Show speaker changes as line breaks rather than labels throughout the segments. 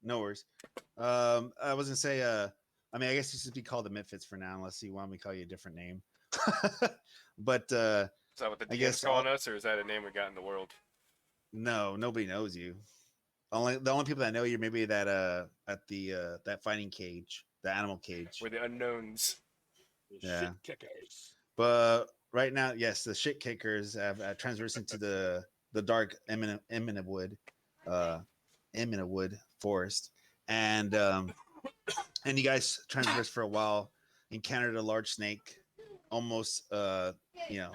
No worries. I was gonna say, I mean, I guess you should be called the Misfits for now, unless you want me to call you a different name. But
Is that what the
I
DM's
guess
calling us, or is that a name we got in the world?
no, nobody knows you. Only the only people that know you maybe that at the that fighting cage, the animal cage.
We're the unknowns.
The
Yeah,
shit kickers.
but right now, yes, the shit kickers have transversed into the dark eminent wood, uh, eminent wood forest, and and you guys transversed for a while, encountered a large snake, almost you know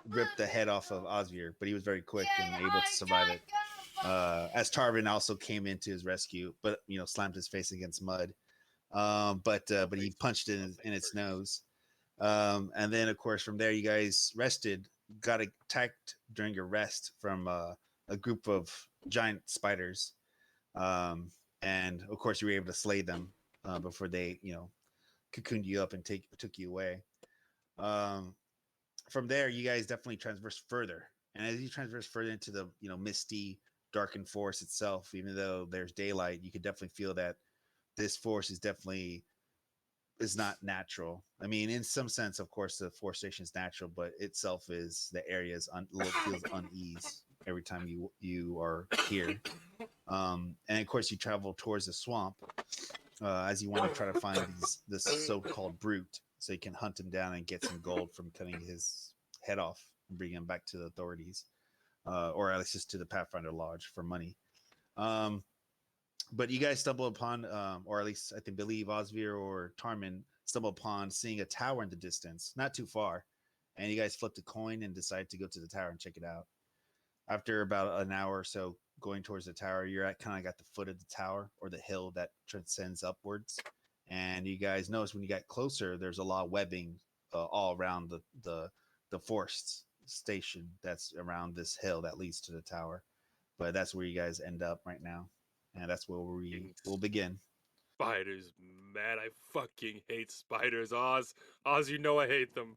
ripped the head off of Osvir, but he was very quick and able to survive it. As Tarvin also came into his rescue, but slammed his face against mud. But he punched it in its nose. And then of course from there you guys rested, got attacked during your rest from a group of giant spiders. And of course you were able to slay them before they cocooned you up and took you away. Um, from there, you guys definitely transverse further, and as you transverse further into the misty, darkened forest itself, even though there's daylight, you could definitely feel that this forest is not natural. I mean, in some sense, of course, the forestation is natural, but itself is the area's feels unease every time you are here. And of course, you travel towards the swamp as you want to try to find this so-called brute, so you can hunt him down and get some gold from cutting his head off and bring him back to the authorities, or at least just to the Pathfinder Lodge for money. Um, but you guys stumble upon, or at least I think believe Osvir or Tarmin stumble upon seeing a tower in the distance, not too far, and you guys flipped a coin and decide to go to the tower and check it out. After about an hour or so going towards the tower, you're at kind of at the foot of the tower or the hill that transcends upwards. And you guys notice when you get closer, there's a lot of webbing all around the forest station that's around this hill that leads to the tower. But that's where you guys end up right now, and that's where we will begin.
Spiders, man, I fucking hate spiders, Oz. Oz, you know I hate them.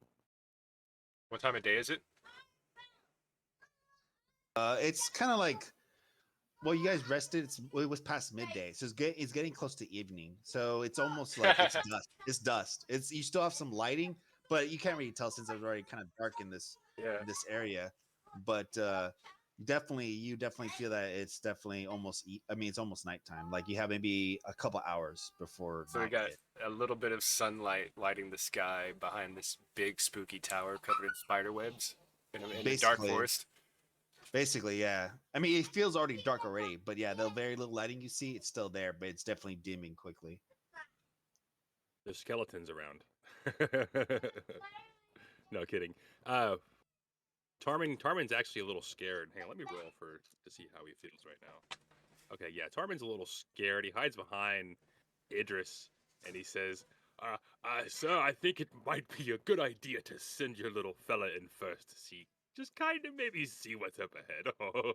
What time of day is it?
It's kind of like, well, you guys rested. It was past midday, so it's getting close to evening. So it's almost like it's dust. It's dust. It's you still have some lighting, but you can't really tell since it's already kind of dark
Yeah.
in this area. But you definitely feel that it's definitely almost. I mean, it's almost nighttime. Like you have maybe a couple hours before
So we
night
got
hit.
a little bit of sunlight lighting the sky behind this big spooky tower covered in spider webs in a dark
Basically,
forest.
basically, yeah. I mean, it feels already dark already, but yeah, the very little lighting you see, it's still there, but it's definitely dimming quickly.
There's skeletons around. No kidding. Tarmin's actually a little scared. Hang on, let me roll to see how he feels right now. Okay, yeah, Tarmin's a little scared. He hides behind Idris, and he says, "Sir, I think it might be a good idea to send your little fella in first to see, just kind of maybe see what's up ahead." Oh,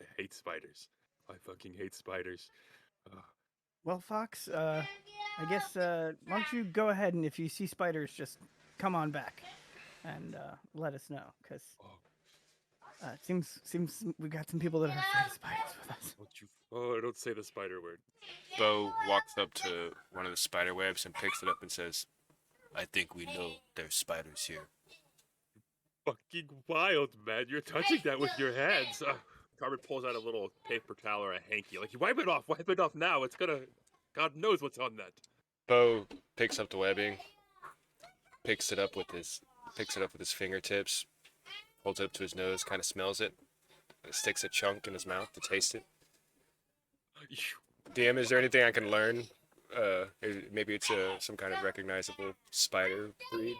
I hate spiders. I fucking hate spiders. Uh,
Well, Fox, I guess why don't you go ahead and if you see spiders, just come on back and let us know, because
oh,
it seems we got some people that are afraid of spiders with us.
don't you? Oh, don't say the spider word.
Bo walks up to one of the spider webs and picks it up and says, I think we know there's spiders here.
Fucking wild, man! You're touching that with your hands. Tarmin pulls out a little paper towel or a hanky. Like, you wipe it off. Wipe it off now. It's gonna. God knows what's on that.
Bo picks up the webbing, picks it up with his fingertips, holds it up to his nose, kind of smells it, and sticks a chunk in his mouth to taste it. DM, is there anything I can learn? Maybe it's some kind of recognizable spider breed.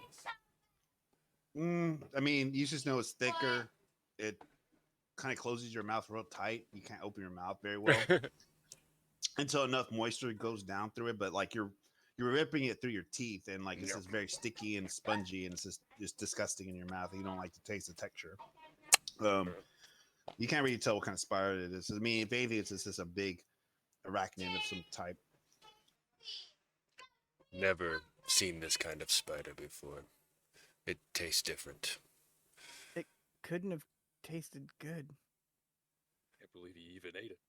I mean, you just know it's thicker. It kind of closes your mouth real tight. You can't open your mouth very well until enough moisture goes down through it. But like you're ripping it through your teeth, and like it's
Yep.
just very sticky and spongy, and it's just disgusting in your mouth. You don't like to taste the texture. You can't really tell what kind of spider it is. I mean, if anything, it's just a big arachnid of some type.
Never seen this kind of spider before. It tastes different.
It couldn't have tasted good.
Can't believe he even ate it.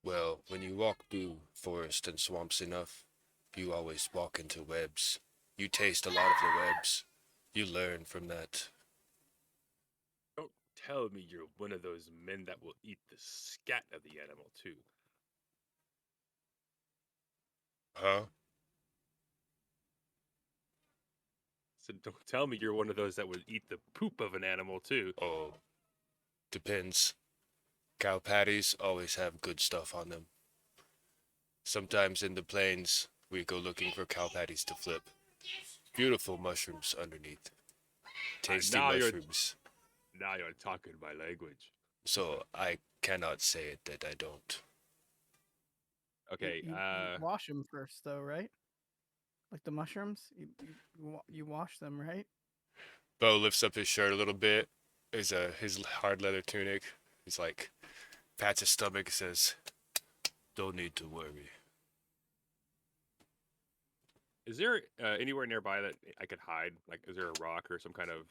Well, when you walk through forest and swamps enough, you always walk into webs. You taste a lot of the webs. You learn from that.
Don't tell me you're one of those men that will eat the scat of the animal too.
Huh?
So don't tell me you're one of those that would eat the poop of an animal too.
Oh, depends. Cow patties always have good stuff on them. Sometimes in the plains, we go looking for cow patties to flip. Beautiful mushrooms underneath. Tasty
now you're
mushrooms.
now you're talking my language.
So I cannot say it that I don't.
Okay,
You wash them first, though, right? Like the mushrooms, you wash them, right?
Bo lifts up his shirt a little bit. His hard leather tunic. He's like, pats his stomach, says, "Don't need to worry."
is there anywhere nearby that I could hide? Like, is there a rock or some kind of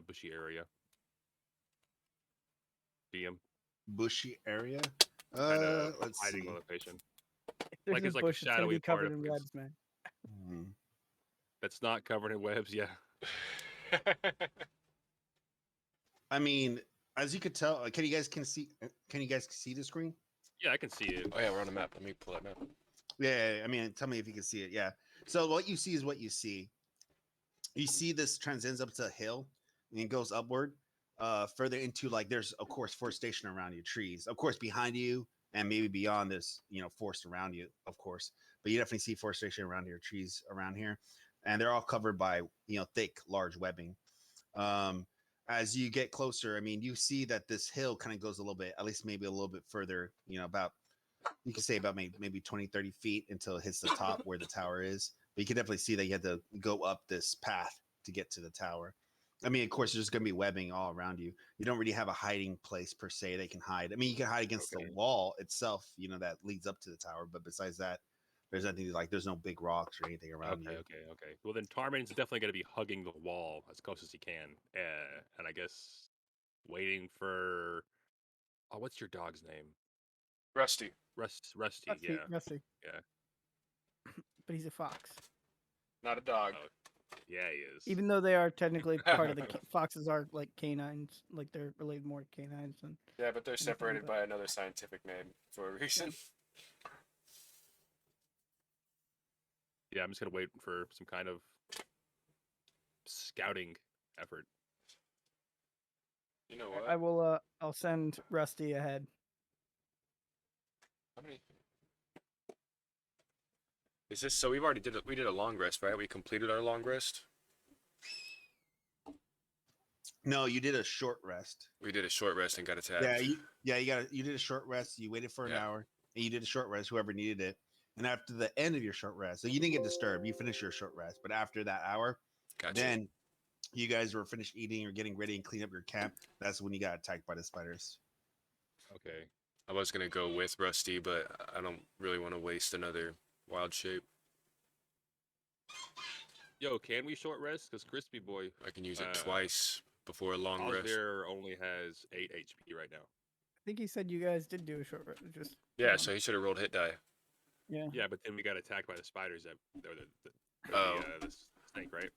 bushy area? DM
Bushy area.
kind of
Let's
hiding
see.
location.
If there's
Like
a
it's like a
bush, it's gonna
shadowy
be
part
covered
of
in
it's,
webs, man.
Hmm.
that's not covered in webs. Yeah.
I mean, as you could tell, can you guys see the screen?
Yeah, I can see it.
Oh yeah, we're on the map. Let me pull that map.
Yeah, I mean, tell me if you can see it. Yeah. So what you see is what you see. You see this transcends up to a hill and it goes upward, further into like there's of course forestation around you, trees, of course behind you, and maybe beyond this, forest around you, of course. But you definitely see forestation around here, trees around here, and they're all covered by thick, large webbing. Um, as you get closer, I mean, you see that this hill kind of goes a little bit, at least maybe a little bit further, about you can say about maybe 20, 30 feet until it hits the top where the tower is. But you can definitely see that you had to go up this path to get to the tower. I mean, of course, there's going to be webbing all around you. You don't really have a hiding place per se they can hide. I mean, you can hide against the
Okay.
wall itself, that leads up to the tower. But besides that, there's nothing like there's no big rocks or anything around
Okay,
you.
okay, okay. Well, then Tarman's definitely going to be hugging the wall as close as he can, and I guess waiting for. Oh, what's your dog's name?
Rusty.
Rusty. Yeah,
Rusty,
yeah.
but he's a fox.
Not a dog.
Oh, yeah, he is.
Even though they are technically part of the foxes are like canines, like they're related more to canines than
Yeah, but they're
anything.
separated
But
by another scientific name for a reason.
Yeah, I'm just gonna wait for some kind of scouting effort.
You know
I
what?
will. I'll send Rusty ahead.
How many? Is this so? We did a long rest, right? We completed our long rest.
No, you did a short rest.
We did a short rest and got
Yeah,
attacked.
you did a short rest. You waited for an
Yeah.
hour, and you did a short rest. Whoever needed it, and after the end of your short rest, so you didn't get disturbed. You finished your short rest, but after that hour,
Gotcha.
then you guys were finished eating or getting ready and clean up your camp. That's when you got attacked by the spiders.
Okay.
I was gonna go with Rusty, but I don't really want to waste another wild shape.
Yo, can we short rest? Because Crispy Boy,
I can use it
uh,
twice before a long rest.
Osvir only has 8 HP right now.
I think he said you guys did do a short rest. Just
Yeah, so he should have rolled hit die.
yeah.
Yeah, but then we got attacked by the spiders that
Oh.
the snake, right?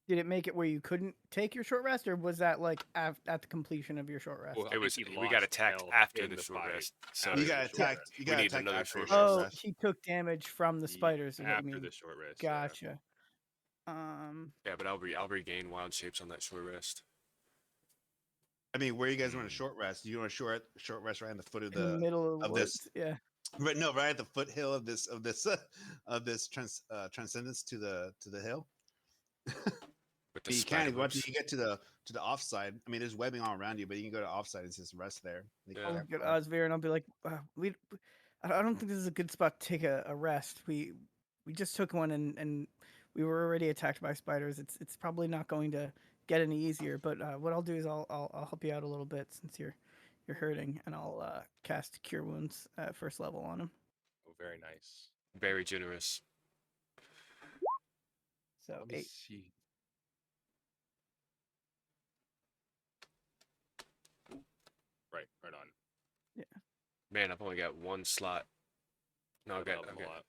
Did it make it where you couldn't take your short rest, or was that like at the completion of your short rest?
Well, I
It
think
was.
he
We got
lost
attacked
health
after
in
the
the
short
fight.
rest. So
After
You
the
got
short
attacked.
rest.
You
We
got
need
attacked
another
after your
short
short
rest.
Oh,
rest.
he took damage from the spiders. Is what you
After
mean?
the short rest. Yeah.
Gotcha.
Yeah, but I'll regain wild shapes on that short rest.
I mean, where you guys want a short rest? Do you want a short rest right in the foot of
In the middle of the
this?
woods. Yeah.
Right, no, right at the foothill of this transcendence to the hill.
With the
You can
spider
if you want to.
webs.
You get to the offside. I mean, there's webbing all around you, but you can go to offside and just rest there. Make a
Yeah.
I'll look at
campfire.
Osvir and I'll be like, I don't think this is a good spot to take a rest. We just took one and we were already attacked by spiders. It's probably not going to get any easier. But what I'll do is I'll help you out a little bit since you're hurting, and I'll cast Cure Wounds at first level on him.
Oh, very nice.
Very generous.
So
Let me
8.
see. Right on.
Yeah.
Man, I've only got one slot. No,
That'll help him a lot.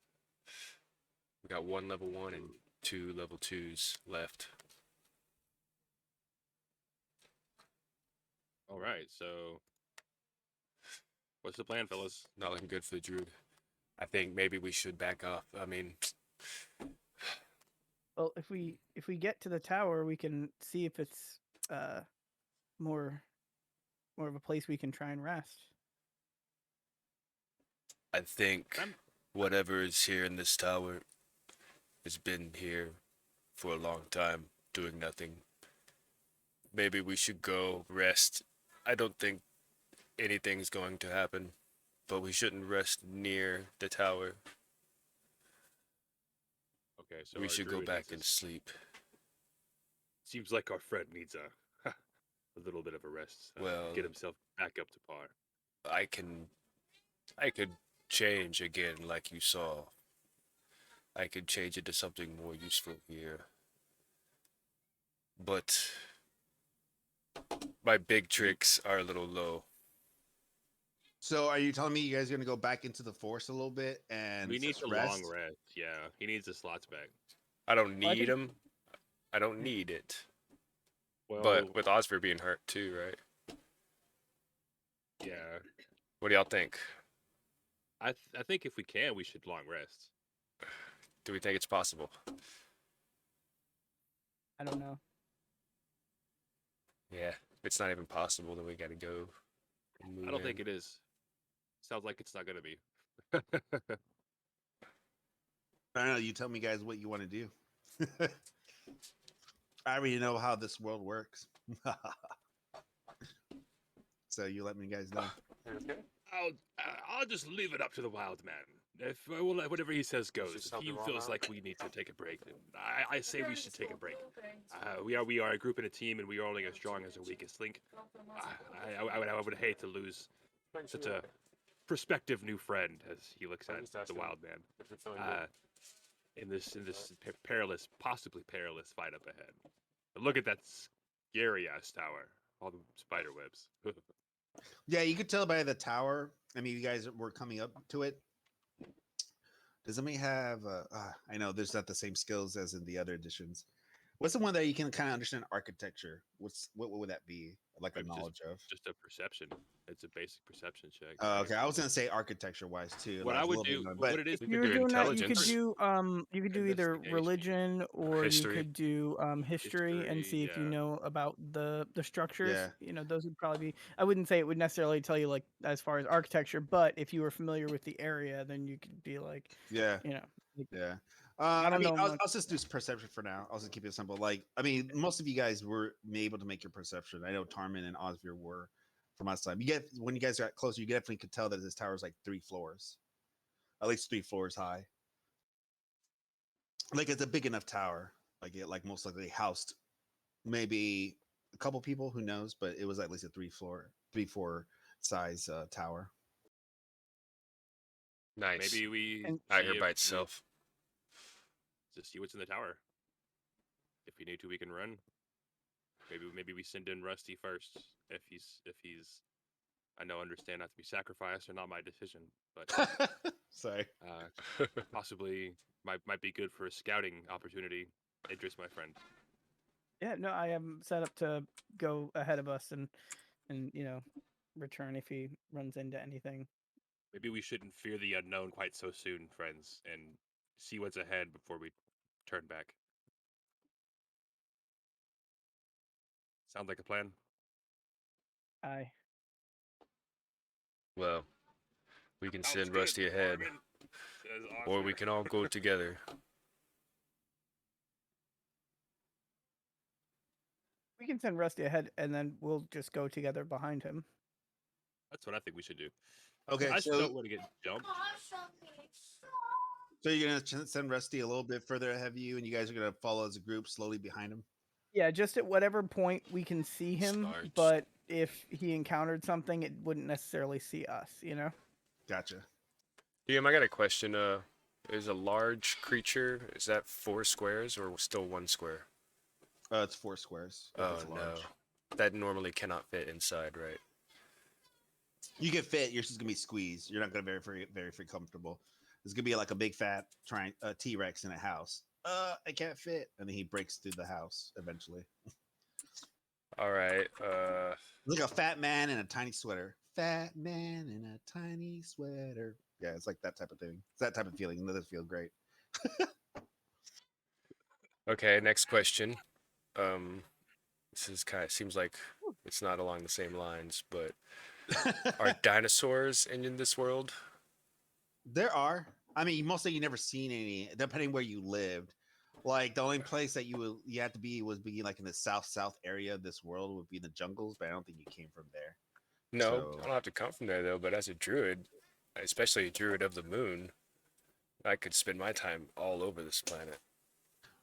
we got one level 1 and 2 level 2s left.
All right, so what's the plan, fellas?
Not looking good for the druid. I think maybe we should back off. I mean,
Well, if we get to the tower, we can see if it's uh more more of a place we can try and rest.
I think
I'm
whatever is here in this tower has been here for a long time, doing nothing. Maybe we should go rest. I don't think anything's going to happen, but we shouldn't rest near the tower.
okay. So
We
our
should go
druid
back
needs
and
us-
sleep.
Seems like our friend needs a a little bit of a rest.
Well,
Get himself back up to par.
I can I could change again like you saw. I could change it to something more useful here. But my big tricks are a little low.
So are you telling me you guys are gonna go back into the forest a little bit and
We need
just
a
rest?
long rest. Yeah, he needs his slots back.
I don't
Well, I
need
think-
them. I don't need it.
Well,
But with Oscar being hurt too, right?
yeah,
What do y'all think?
I think if we can, we should long rest.
Do we think it's possible?
I don't know.
Yeah. If it's not even possible, then we gotta go. And move
I don't think
in.
it is. Sounds like it's not gonna be.
I don't know. You tell me, guys, what you want to do. I already know how this world works. So you let me guys know.
I'll just leave it up to the wild man. If whatever he says goes. If he
something wrong
feels
now?
like we need to take a break, then I say we should take a break. We are a group and a team, and we are only as strong as our weakest link. I would hate to lose such a prospective new friend as he looks at the wild man. In this perilous, possibly perilous fight up ahead. But look at that scary ass tower. All the spider webs.
Yeah, you could tell by the tower. I mean, you guys were coming up to it. Does somebody have? I know there's not the same skills as in the other editions. What's the one that you can kind of understand architecture? What would that be? Like a
Maybe
knowledge of?
just a perception. It's a basic perception check.
Oh,
right?
okay, I was gonna say architecture wise too.
What
like
I
a
would
little bit
do,
more,
what
but
it is,
If
We
you
could
were
do
doing that,
intelligence.
you could do either
Investigation.
religion or you
History.
could do history and
History,
see if you
yeah.
know about the structures.
yeah,
You know, those would probably be. I wouldn't say it would necessarily tell you like as far as architecture, but if you were familiar with the area, then you could be like,
yeah,
you know, like,
yeah.
I
I
don't
mean,
know
I'll,
much.
I'll just do perception for now. I'll just keep it simple. Like, I mean, most of you guys were able to make your perception. I know Tarman and Osvir were from last time. You get when you guys got closer, you definitely could tell that this tower is like 3 floors, at least 3 floors high. Like, it's a big enough tower. Like, it like most likely housed maybe a couple people. Who knows? But it was at least a 3 4 size tower.
Nice.
Maybe we
And-
I
see
heard
if
by
we-
itself.
Just see what's in the tower. If we need to, we can run. Maybe we send in Rusty first. If he's I know understand not to be sacrificed or not my decision, but
Sorry.
possibly might be good for a scouting opportunity. Idris, my friend.
Yeah, no, I am set up to go ahead of us and you know return if he runs into anything.
Maybe we shouldn't fear the unknown quite so soon, friends, and see what's ahead before we turn back. Sounds like a plan.
I
Well, we can
Sounds
send
good,
Rusty ahead,
Armin, says
or we
Oscar.
can all go together.
we can send Rusty ahead and then we'll just go together behind him.
That's what I think we should do.
Okay,
I just
so
don't want to get jumped.
you're gonna send Rusty a little bit further ahead of you, and you guys are gonna follow as a group slowly behind him.
Yeah, just at whatever point we can see him,
Smart.
but if he encountered something, it wouldn't necessarily see us, you know?
Gotcha.
DM, I got a question. Is a large creature, is that 4 squares or still 1 square?
It's 4 squares. if
Oh
it's
no.
large.
That normally cannot fit inside, right?
You can fit. You're just gonna be squeezed. You're not gonna be very comfortable. It's gonna be like a big fat T-Rex in a house. I can't fit, and then he breaks through the house eventually.
All right.
Like a fat man in a tiny sweater. Fat man in a tiny sweater. Yeah, it's like that type of thing. It's that type of feeling. It does feel great.
Okay. Next question. Um, this is kind of seems like it's not along the same lines, but are dinosaurs in this world?
There are. I mean, mostly you never seen any, depending where you lived. Like the only place that you had to be was be like in the south area of this world would be the jungles, but I don't think you came from there.
No, I
So
don't have to come from there though. But as a druid, especially a druid of the moon, I could spend my time all over this planet.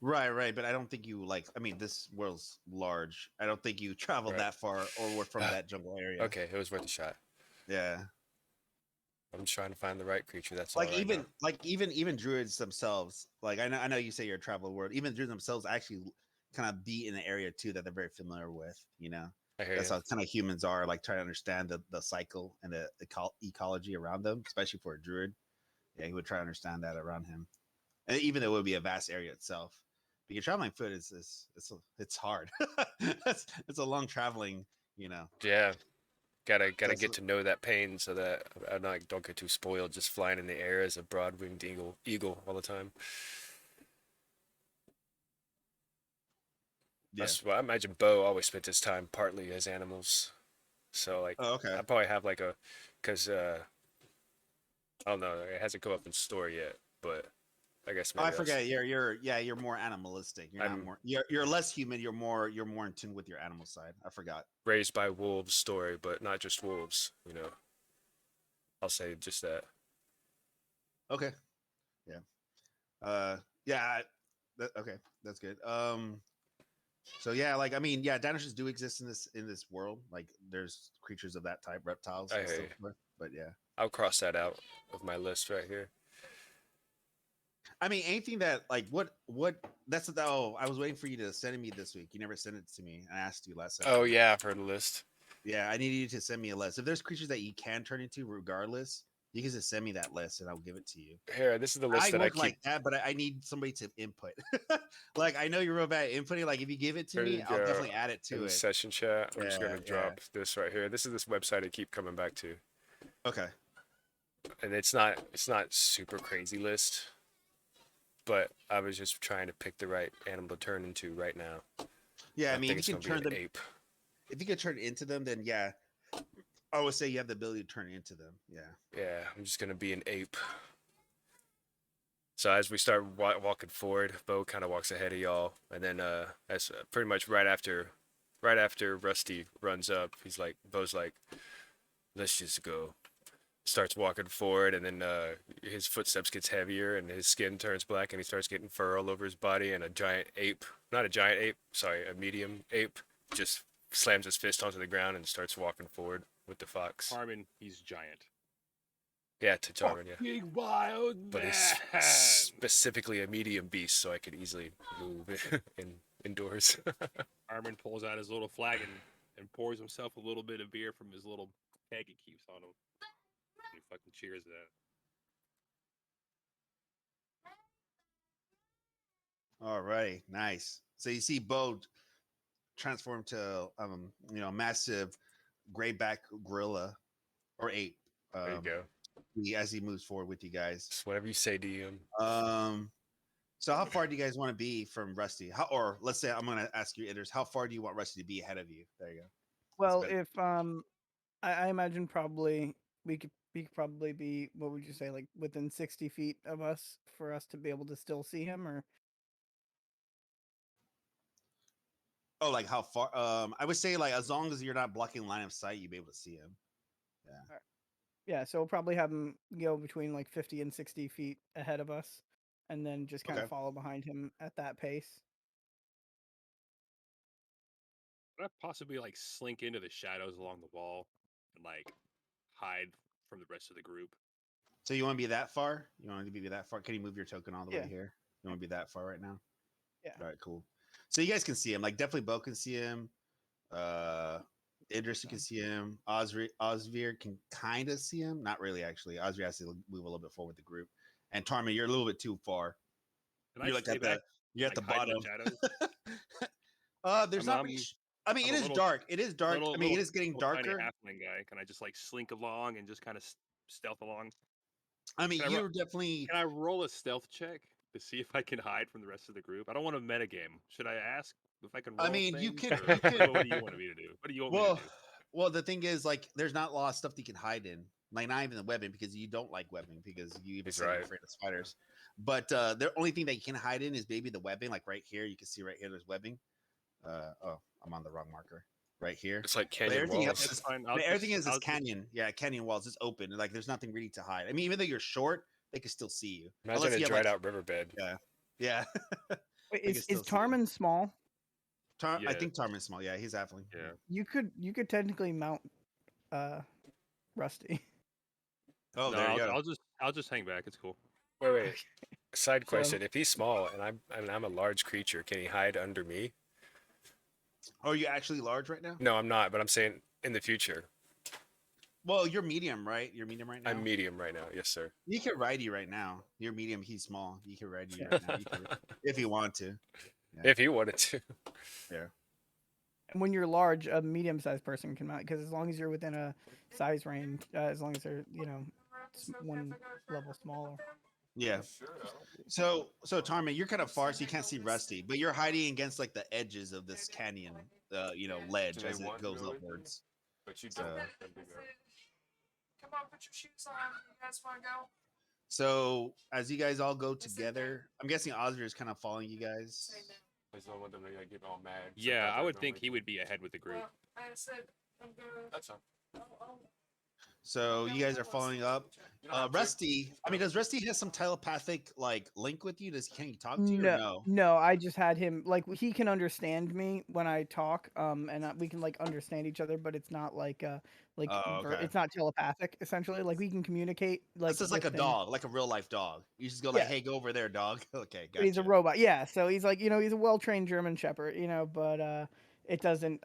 right, but I don't think you like. I mean, this world's large. I don't think you traveled
Right.
that far or were from that jungle area.
Okay, it was worth a shot.
Yeah,
I'm just trying to find the right creature. That's all
like
right now.
even druids themselves. Like I know you say you're a traveler world. Even druids themselves actually kind of be in an area too that they're very familiar with. You know.
I hear
That's
you.
how kind of humans are, like trying to understand the cycle and the ecology around them, especially for a druid. Yeah, he would try to understand that around him, and even though it would be a vast area itself. But your traveling foot is it's hard. it's a long traveling, you know.
Yeah, gotta
That's
get to know that pain so that I don't get too spoiled just flying in the air as a broad-winged eagle all the time.
yeah.
That's why I imagine Bo always spent his time partly as animals. So like
Oh, okay.
I probably have like a, cause I don't know, it hasn't come up in story yet, but I guess
Oh, I
maybe that's
forget. You're more animalistic. You're not
I'm
more. You're less human. You're more in tune with your animal side. I forgot.
raised by wolves story, but not just wolves. I'll say just that.
Okay. Yeah. Yeah. Okay. That's good. So yeah, like I mean, yeah, dinosaurs do exist in this world. Like there's creatures of that type, reptiles
I
and
hear
so
you.
forth. But yeah,
I'll cross that out of my list right here.
I mean, anything that like what that's the oh, I was waiting for you to send me this week. You never sent it to me. I asked you last
Oh
session.
yeah, I've heard a list.
Yeah, I needed you to send me a list. If there's creatures that you can turn into, regardless, you can just send me that list and I'll give it to you.
Here, this is the list
I
that I
work
keep.
like that, but I need somebody to input. Like I know you're real bad at inputting. Like if you give it to
There you
me, I'll
go.
definitely add it
In
to
the
it.
session chat, I'm just
Yeah,
gonna
yeah.
drop this right here. This is this website I keep coming back to,
Okay.
and it's not super crazy list, but I was just trying to pick the right animal to turn into right now.
Yeah, I
I
mean,
think
if you
it's
can
gonna be
turn
an
them,
ape.
if you can turn into them, then yeah, I would say you have the ability to turn into them. Yeah.
Yeah, I'm just gonna be an ape. So as we start walking forward, Bo kind of walks ahead of y'all, and then as pretty much right after Rusty runs up, Bo's like, let's just go. Starts walking forward, and then his footsteps gets heavier, and his skin turns black, and he starts getting fur all over his body, and a giant ape, not a giant ape, sorry, a medium ape, just slams his fist onto the ground and starts walking forward with the fox.
Harmon, he's giant.
Yeah, to Tarvin, yeah.
Big wild
But he's
man.
specifically a medium beast, so I could easily move indoors.
Harmon pulls out his little flagon and pours himself a little bit of beer from his little keg he keeps on him. And he fucking cheers that.
All right. Nice. So you see Bo transform to massive gray back gorilla or ape.
There you
Um,
go.
as he moves forward with you guys.
Just whatever you say, DM.
Um, so how far do you guys want to be from Rusty? Or let's say I'm gonna ask you, Idris, how far do you want Rusty to be ahead of you? There you go. That's
Well,
better.
if I imagine probably we could probably be, what would you say, like within 60 feet of us for us to be able to still see him, or
Oh, like how far? I would say like as long as you're not blocking line of sight, you'll be able to see him. Yeah.
yeah, so we'll probably have him go between like 50 and 60 feet ahead of us, and then just kind
Okay.
of follow behind him at that pace.
Could I possibly like slink into the shadows along the wall and like hide from the rest of the group?
So you want to be that far? You want to be that far? Can you move your token all the way
Yeah,
here? You want to be that far right now?
yeah.
All right, cool. So you guys can see him. Like definitely Bo can see him. Uh Idris, you can see him. Osvir can kind of see him. Not really, actually. Osvir has to move a little bit forward with the group. And Tarman, you're a little bit too far.
Can I
You're like
stay
at
back?
you're at
Like
the
hide in the
bottom.
shadows?
There's
I'm
not
I'm
much. I mean,
I'm
it
a
is
little
dark. It is dark. I mean, it is getting
little tiny
darker.
halfling guy. Can I just like slink along and just kind of stealth along?
I mean,
Can I
you're definitely.
can I roll a stealth check to see if I can hide from the rest of the group? I don't want to metagame. Should I ask if I can
I
roll
mean, you
things,
could.
or
You could.
what do you want me to do? What do you want me to
Well,
do?
well, the thing is, like, there's not a lot of stuff that you can hide in. Like, not even the webbing because you don't like webbing because you even
He's
said you're
right.
afraid of spiders. But the only thing that you can hide in is maybe the webbing. Like right here, you can see right here. There's webbing. Oh, I'm on the wrong marker. Right here.
It's like
But
canyon
everything else
walls.
It's
is.
fine.
But everything is this canyon. Yeah, canyon walls. It's open. Like there's nothing really to hide. I mean, even though you're short, they can still see you.
Imagine
Unless
a
you have
dried
like.
out riverbed.
Yeah. Yeah.
Wait,
They can
is
still see you.
Tarman small?
I
Yeah,
think Tarman's small. Yeah, he's halfling.
yeah.
You could technically mount uh Rusty.
Oh,
No,
there you go.
I'll just hang back. It's cool.
Wait. Side
So
question: if he's small and I'm a large creature, can he hide under me?
Oh, are you actually large right now?
No, I'm not. But I'm saying in the future.
Well, you're medium, right? You're medium right now.
I'm medium right now. Yes, sir.
You can ride you right now. You're medium. He's small. You can ride you right now. You can, if you want to.
If he wanted to.
Yeah.
and when you're large, a medium-sized person can mount because as long as you're within a size range, as long as they're one level smaller.
Yeah. So Tarman, you're kind of far, so you can't see Rusty, but you're hiding against like the edges of this canyon, ledge as it goes upwards.
But you
So-
don't want them to go.
Come on, put your shoes on. You guys want to go?
So as you guys all go together, I'm guessing Oscar is kind of following you guys.
Say no.
I just don't want them to get all mad.
Yeah,
Sometimes
I would
don't
think
like
he
it.
would be ahead with the group.
Well, I said I'm gonna.
That's fine.
I'll
So you guys are following up.
You don't have to.
Rusty, I mean, does Rusty have some telepathic like link with you? Can he talk to you or no?
No, I just had him like he can understand me when I talk, and we can like understand each other, but it's not like
Oh, okay.
it's not telepathic essentially. Like we can communicate like
This is like a
with him.
dog, like a real life dog. You just go like,
Yeah.
"Hey, go over there, dog." Okay,
But he's a
gotcha.
robot, yeah. So he's like, he's a well-trained German Shepherd, but it doesn't.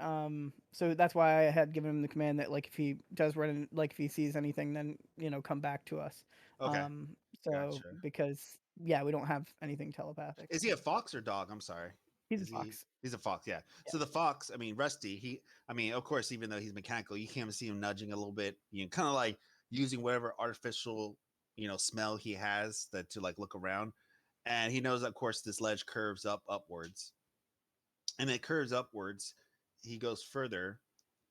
So that's why I had given him the command that like if he does run, like if he sees anything, then come back to us.
Okay,
So
gotcha.
because yeah, we don't have anything telepathic.
Is he a fox or dog? I'm sorry.
He's
Is
a fox.
He's a fox. Yeah. So the fox, I mean, Rusty. I mean, of course, even though he's mechanical, you can see him nudging a little bit. You know, kind of like using whatever artificial, smell he has that to like look around, and he knows, of course, this ledge curves upwards, and it curves upwards. He goes further,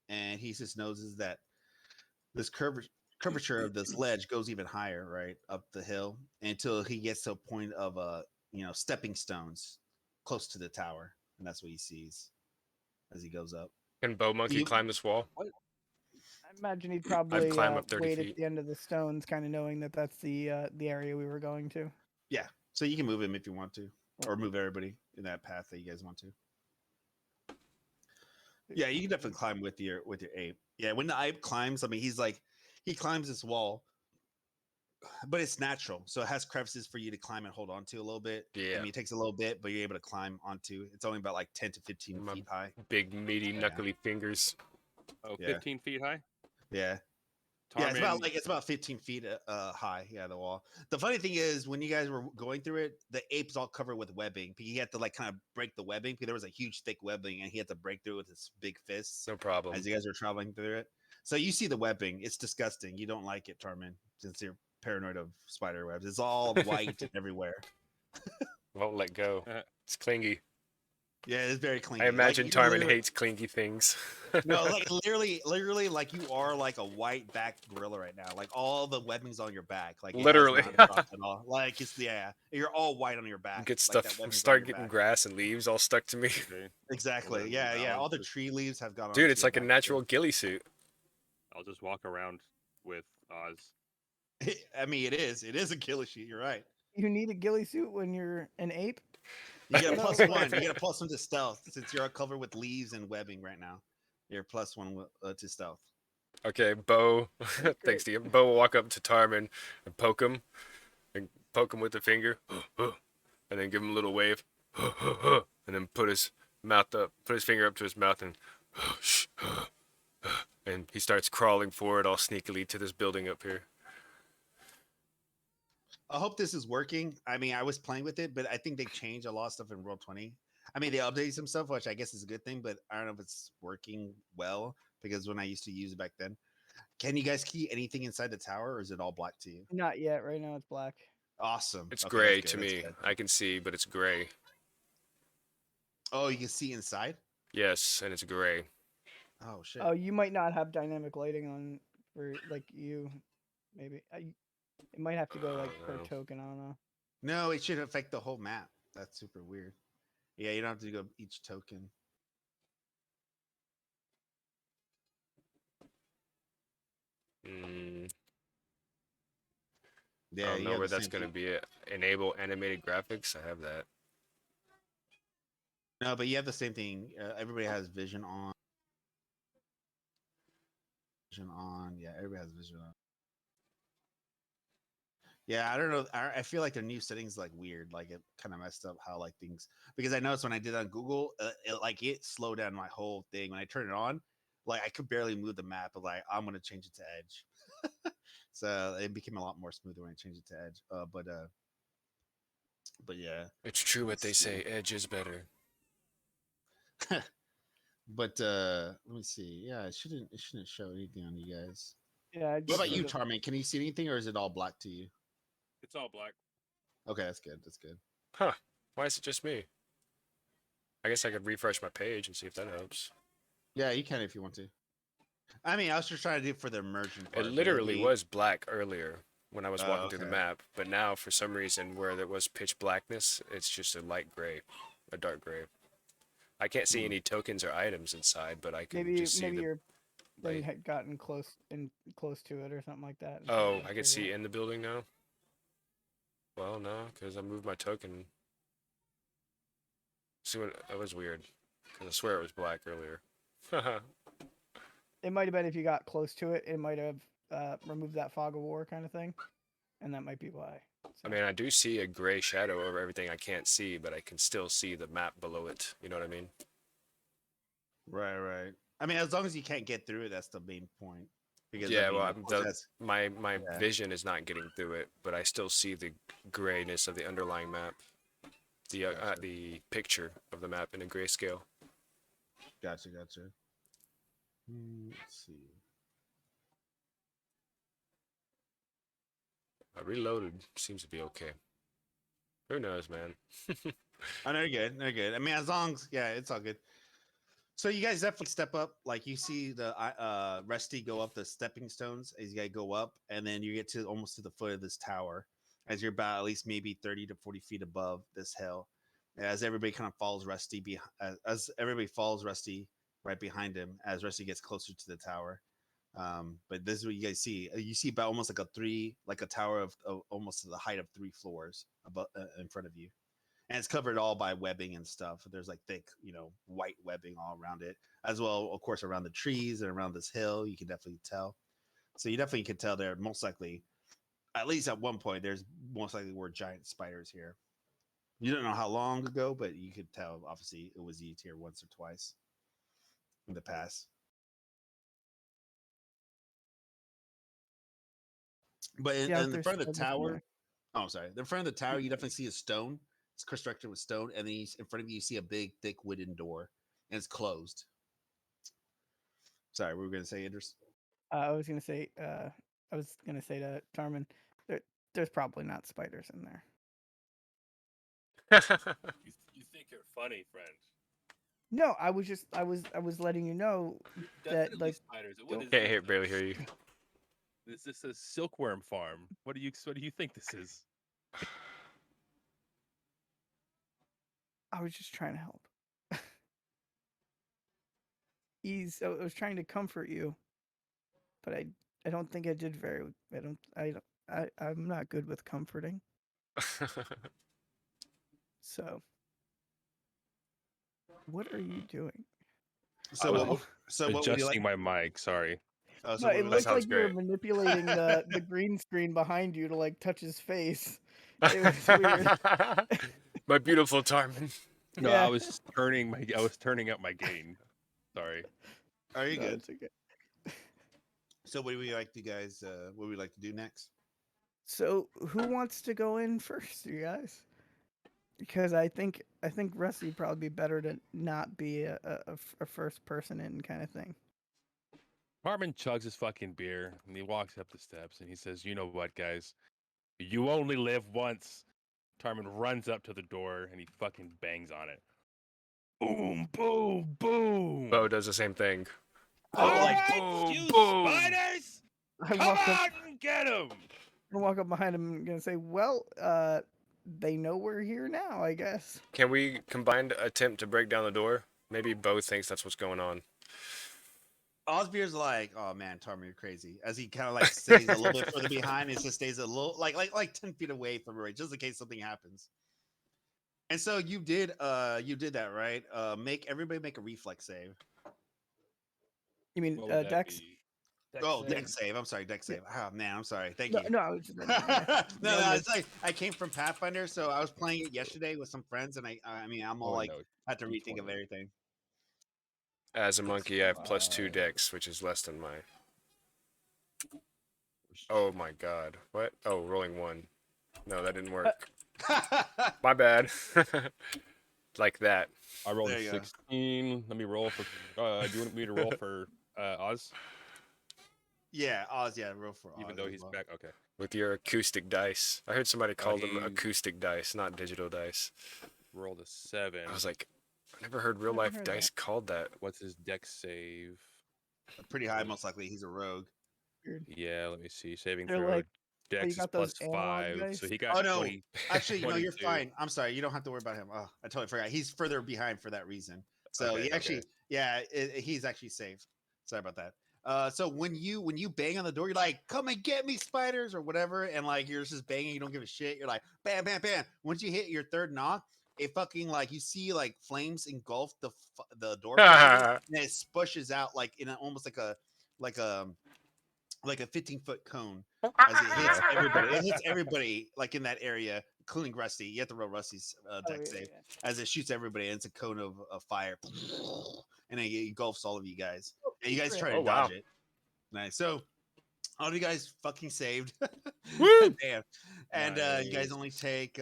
and he just notices that this curvature of this ledge goes even higher, right up the hill until he gets to a point of stepping stones close to the tower, and that's what he sees as he goes up.
Can Bow Monkey
You-
climb this wall?
I imagine he'd probably
climb up 30
wait
feet.
at the end of the stones, kind of knowing that that's the area we were going to.
Yeah, so you can move him if you want to, or move everybody in that path that you guys want to. Yeah, you can definitely climb with your ape. Yeah, when the ape climbs, I mean, he climbs this wall, but it's natural, so it has crevices for you to climb and hold on to a little bit.
Yeah.
I mean, it takes a little bit, but you're able to climb onto. It's only about like 10 to 15
My-
feet high.
Big, meaty,
Yeah.
knuckly fingers.
Oh,
Yeah.
15 feet high.
Yeah.
Tarman,
Yeah, it's about 15 feet high. Yeah, the wall. The funny thing is, when you guys were going through it, the ape's all covered with webbing. He had to like kind of break the webbing because there was a huge thick webbing, and he had to break through with his big fists
No problem.
as you guys were traveling through it. So you see the webbing. It's disgusting. You don't like it, Tarman, since you're paranoid of spider webs. It's all white everywhere.
Won't let go. It's clingy.
Yeah, it's very clean.
I imagine
you
Tarman
literally-
hates clingy things.
No, like literally, like you are like a white backed gorilla right now. Like all the webbing's on your back. Like it has
Literally.
not dropped at all. Like you're all white on your back.
Get
like
stuff.
that webbing's on
Start
your
getting
back.
grass and leaves all stuck to me.
okay,
Exactly.
Well,
Yeah,
then
yeah.
I'll
All the
just-
tree leaves have gone.
Dude,
onto
it's
your
like a
back,
natural ghillie suit.
I'll just walk around with Oz.
too. I mean, it is. It is a killer sheet. You're right.
You need a ghillie suit when you're an ape.
You get a
No.
plus one. You get a plus one to stealth since you're covered with leaves and webbing right now. You're plus one to stealth.
Okay, Bo. Thanks to you. Bo will walk up to Tarman and poke him with the finger, and then give him a little wave, and then put his finger up to his mouth and And he starts crawling forward all sneakily to this building up here.
I hope this is working. I mean, I was playing with it, but I think they changed a lot of stuff in World 20. I mean, they updated some stuff, which I guess is a good thing, but I don't know if it's working well because when I used to use it back then. Can you guys key anything inside the tower or is it all black to you?
Not yet. Right now it's black.
Awesome.
It's
Okay, that's
gray
good.
to
That's
me.
good.
I can see, but it's gray.
Oh, you can see inside?
Yes, and it's gray.
Oh, shit.
Oh, you might not have dynamic lighting on for like you. Maybe it might have to go like per
No.
token. I don't know.
No, it should affect the whole map. That's super weird. Yeah, you don't have to go each token.
Mm, I
Yeah,
don't
you
know
have
where
the
that's
same
going to
thing.
be. Enable animated graphics. I have that.
No, but you have the same thing. Everybody has vision on. Vision on. Yeah, everybody has vision on. Yeah, I don't know. I feel like their new settings like weird. Like it kind of messed up how like things because I noticed when I did it on Google, it slowed down my whole thing when I turned it on. Like I could barely move the map. But like I'm gonna change it to Edge, so it became a lot more smoother when I changed it to Edge. But yeah,
It's true what
let's
they
see.
say. Edge is better.
But let me see. Yeah, it shouldn't show anything on you guys.
Yeah, I
What
just
about
see
you,
the.
Charmin? Can you see anything, or is it all black to you?
It's all black.
Okay, that's good. That's good.
Huh. Why is it just me? I guess I could refresh my page and see if that helps.
Yeah, you can if you want to. I mean, I was just trying to do it for the immersion
It
part, but it'll
literally
be.
was black earlier when I was
Oh,
walking through the
okay.
map, but now for some reason where there was pitch blackness, it's just a light gray, a dark gray. I can't see
Hmm.
any tokens or items inside, but I can
Maybe
just see
maybe
the
your thing
light.
had gotten close to it or something like that. And so
Oh,
it
I can
triggered
see
it.
in the building now? Well, no, because I moved my token. See what? That was weird. Because I swear it was black earlier.
It might have been if you got close to it. It might have removed that fog of war kind of thing, and that might be why.
I
So
mean, I do see a gray shadow over everything I can't see, but I can still see the map below it. You know what I mean?
Right, right. I mean, as long as you can't get through it, that's the main point. Because I
Yeah, well,
mean, of course, that's
my
yeah.
vision is not getting through it, but I still see the grayness of the underlying map,
Gotcha,
the picture of the map in a grayscale.
gotcha. Let's see.
I reloaded. Seems to be okay. Who knows, man?
Oh, no, you're good. No, you're good. I mean, as long as yeah, it's all good. So you guys definitely step up. Like you see the Rusty go up the stepping stones as you guys go up, and then you get to almost to the foot of this tower, as you're about at least maybe 30 to 40 feet above this hill. As everybody kind of follows Rusty as everybody follows Rusty right behind him as Rusty gets closer to the tower. But this is what you guys see. You see about almost like a tower of almost to the height of 3 floors above in front of you, and it's covered all by webbing and stuff. There's like thick, white webbing all around it, as well, of course, around the trees and around this hill. You can definitely tell. So you definitely can tell there most likely, at least at one point, there's most likely were giant spiders here. You don't know how long ago, but you could tell. Obviously, it was used here once or twice in the past. But
yeah,
in the
there's
front of the
spiders in
tower,
there.
oh, sorry, the front of the tower, you definitely see a stone. It's constructed with stone, and then in front of you, you see a big, thick wooden door, and it's closed. Sorry, we were going to say, Idris.
I was gonna say. I was gonna say to Tarman, there, there's probably not spiders in there.
You think you're funny, friend?
No, I was letting you know that
Definitely
like
spiders. What
don't.
is
Can't
this?
hear, barely hear you.
Is this a silkworm farm? What do you think this is?
I was just trying to help. I was trying to comfort you, but I don't think I did very. I'm not good with comforting. So what are you doing?
I
So
was
what? So what would you like?
adjusting my mic. Sorry.
So
No,
what
it
would you
That
like?
looked like
sounds
you were
great.
manipulating the green screen behind you to like touch his face. It was weird.
My beautiful Tarmin.
No, I
Yeah.
was turning up my gain. Sorry.
Are you
No,
good?
it's okay.
So what do we like to guys? What do we like to do next?
So who wants to go in first, you guys? Because I think Rusty would probably be better to not be a first person in kind of thing.
Harmon chugs his fucking beer and he walks up the steps and he says, "You know what, guys? You only live once." Tarman runs up to the door and he fucking bangs on it. Boom, boom, boom.
Bo does the same thing.
Oh, like
Alright, you
boom.
spiders!
I
Come
walk up,
out and get him!
I walk up behind him and gonna say, "Well, they know we're here now, I guess."
Can we combined attempt to break down the door? Maybe Bo thinks that's what's going on.
Osbeer's like, oh man, Tarman, you're crazy. As he kind of like stays a little bit further behind, it just stays a little like 10 feet away from her, just in case something happens. And so you did that, right? Make everybody make a reflex save.
You mean
What would that
Dex?
be?
Oh,
save?
deck save. I'm sorry, deck save. Oh man, I'm sorry. Thank
No,
you.
no, I was just
no,
no,
no, it's like I came from Pathfinder, so I was playing it yesterday with some friends, and I mean, I'm all
Oh,
like,
no,
had to rethink of
D20.
everything.
As a monkey, I have +2 dex, which is less than my. Oh my god. What? Oh, rolling 1. No, that didn't work. My bad. Like that.
I rolled
There
a
you go.
16. Let me roll for. Do you want me to roll for Oz?
Yeah, Oz. Yeah, roll for Oz.
Even though
as
he's
well.
back? Okay.
With your acoustic dice. I heard somebody call them
he-
acoustic dice, not digital dice.
Rolled a 7.
I was like, I never heard real
Never
life
heard
dice
that.
called that.
What's his dex save?
Pretty high, most likely. He's a rogue.
Weird.
Yeah, let me see. Saving
They're
throw.
like, you
Dex is
got those
plus
analog
5. So
dice?
he got
Oh no,
20.
actually, no, you're
22.
fine. I'm sorry, you don't have to worry about him. Oh, I totally forgot. He's further behind for that reason. So
Okay,
he actually,
okay.
yeah, he's actually safe. Sorry about that. So when you bang on the door, you're like, "Come and get me, spiders," or whatever, and like you're just banging, you don't give a shit. You're like, "Bam, bam, bam." Once you hit your third knock, it fucking like you see like flames engulf the door frame, and it spushes out like in almost like a like a 15-foot cone as it hits everybody. It hits everybody like in that area, including Rusty. You have to roll Rusty's
Oh,
deck
yeah,
save
yeah.
as it shoots everybody. And it's a cone of fire, and it engulfs all of you guys. And you guys
Great.
try
Oh
to dodge
wow.
it. Nice. So all of you guys fucking saved.
Woo!
Damn. And you guys
Nice.
only take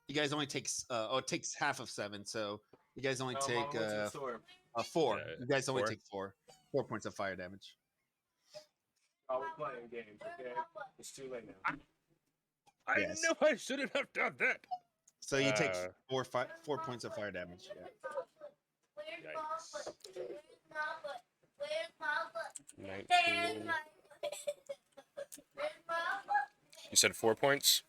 it takes half of 7. So you guys only take
What's the store?
4.
Yeah,
You guys only
4?
take 4 points of fire damage.
Oh, we're playing games, okay? It's too late now.
I
Yes.
know I shouldn't have done that.
So you take
Uh,
4 points of fire damage. Yeah.
Yikes.
19. You said 4 points?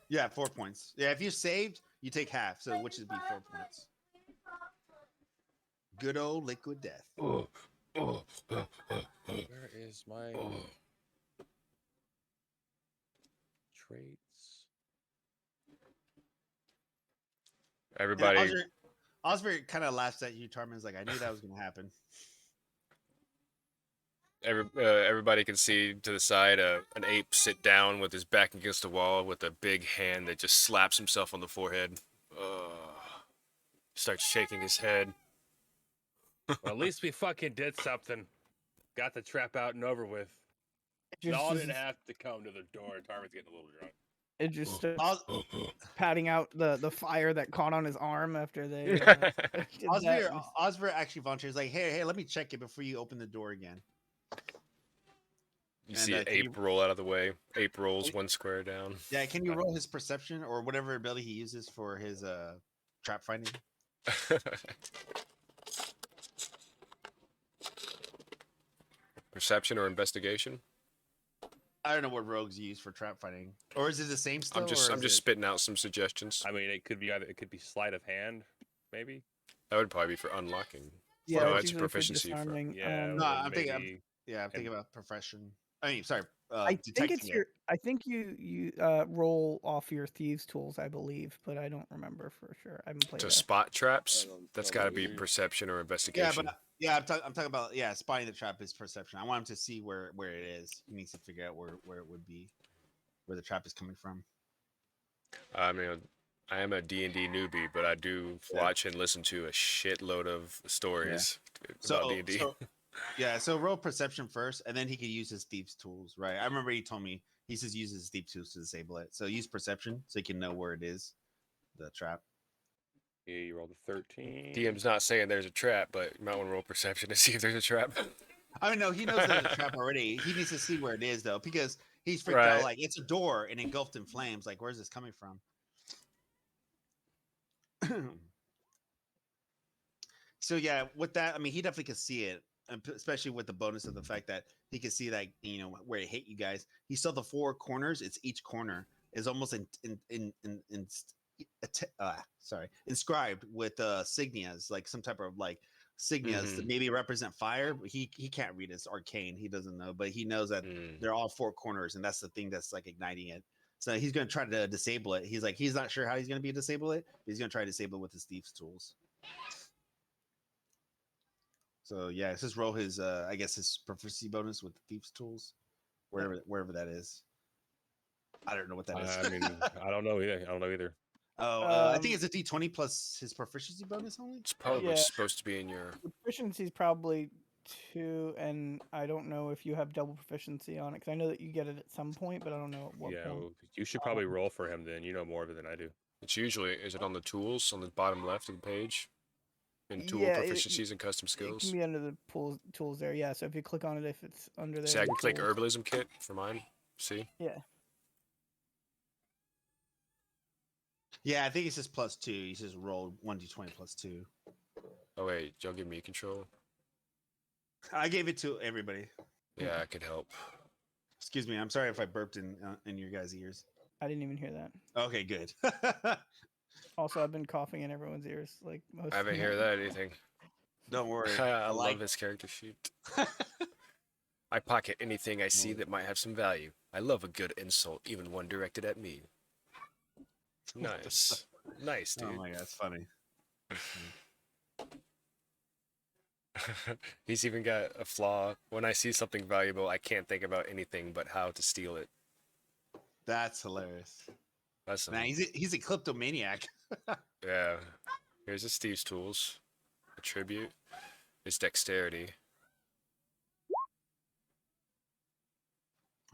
Yeah, 4 points. Yeah, if you saved, you take half, so which would be 4 points. Good old liquid death.
Where is my traits?
Everybody,
Osbert kind of laughs at you, Tarman's like, I knew that was going to happen.
everybody can see to the side an ape sit down with his back against the wall with a big hand that just slaps himself on the forehead. Starts shaking his head.
Well, at least we fucking did something. Got the trap out and over with.
Just,
Y'all
just,
didn't have to come to the door. Tarman's getting a little drunk.
it just
Os-
patting out the fire that caught on his arm after they did
Osbert,
that.
Osbert actually volunteers, like, hey, let me check it before you open the door again.
You
And,
see an
can
ape
you-
roll out of the way. Ape rolls 1 square down.
Yeah, can you roll his perception or whatever ability he uses for his trap finding?
Perception or investigation?
I don't know what rogues use for trap finding. Or is it the same still?
I'm just
or is
spitting out some suggestions.
I mean, it could be sleight of hand, maybe.
That would probably be for unlocking.
Yeah,
No,
it's
it's
usually for
proficiency for.
disarming.
Yeah.
No,
well,
I'm thinking.
maybe.
I'm thinking about profession. I mean, sorry,
I think
detecting
it's
it.
your. I think you roll off your thieves' tools, I believe, but I don't remember for sure. I haven't played
To
that.
spot traps,
I don't
that's
know
got to
what
be
you-
perception or
Yeah,
investigation.
but I'm talking about spotting the trap is perception. I want him to see where it is. He needs to figure out where it would be, where the trap is coming from.
I mean, I am a D&D newbie, but I do watch and listen to a shitload of stories about
So
D&D.
so yeah, so roll perception first, and then he can use his thieves tools, right? I remember he told me he says use his thief tools to disable it. So use perception so you can know where it is, the trap.
Yeah, you rolled a 13.
DM's not saying there's a trap, but you might want to roll perception to see if there's a trap.
I mean, no, he knows there's a trap already. He needs to see where it is though, because he's freaked out.
Right.
Like it's a door and engulfed in flames. Like where's this coming from? So yeah, with that, I mean, he definitely could see it, and especially with the bonus of the fact that he could see that where it hit you guys. He saw the four corners. It's each corner is almost inscribed with signias, like some type of like signias that
Mhm.
maybe represent fire. But he can't read it. It's arcane. He doesn't know, but he knows that
Mm.
they're all four corners, and that's the thing that's like igniting it. So he's going to try to disable it. He's like, he's not sure how he's going to be disable it, but he's going to try to disable it with his thieves tools. So yeah, let's just roll his I guess his proficiency bonus with the thieves tools, wherever that is. I don't know what that is.
I mean, I don't know either. I don't know either.
Oh, I think it's a D20 plus his proficiency bonus only.
It's probably
Yeah.
supposed to be in your.
The proficiency is probably 2, and I don't know if you have double proficiency on it because I know that you get it at some point, but I don't know at what
Yeah,
point.
well, you should probably roll for him then. You know more of it than I do.
It's usually, is it on the tools on the bottom left of the page? In tool
Yeah,
proficiencies and custom
It
skills.
can be under the tools there. Yeah, so if you click on it, if it's under there.
See, I
the
can click
tools.
herbalism kit for mine. See?
Yeah.
Yeah, I think it says +2. He says roll 1d20 +2.
Oh wait, y'all give me control.
I gave it to everybody.
Yeah, I could help.
Excuse me. I'm sorry if I burped in your guys' ears.
I didn't even hear that.
Okay, good.
Also, I've been coughing in everyone's ears like most.
I haven't heard that anything.
Don't worry.
I love his character sheet. I pocket anything I see that might have some value. I love a good insult, even one directed at me. Nice. Nice,
Oh
dude.
my god, that's funny.
He's even got a flaw. When I see something valuable, I can't think about anything but how to steal it.
That's hilarious.
That's
Man, he's a kleptomaniac.
yeah. Here's his Steve's tools. Attribute. His dexterity.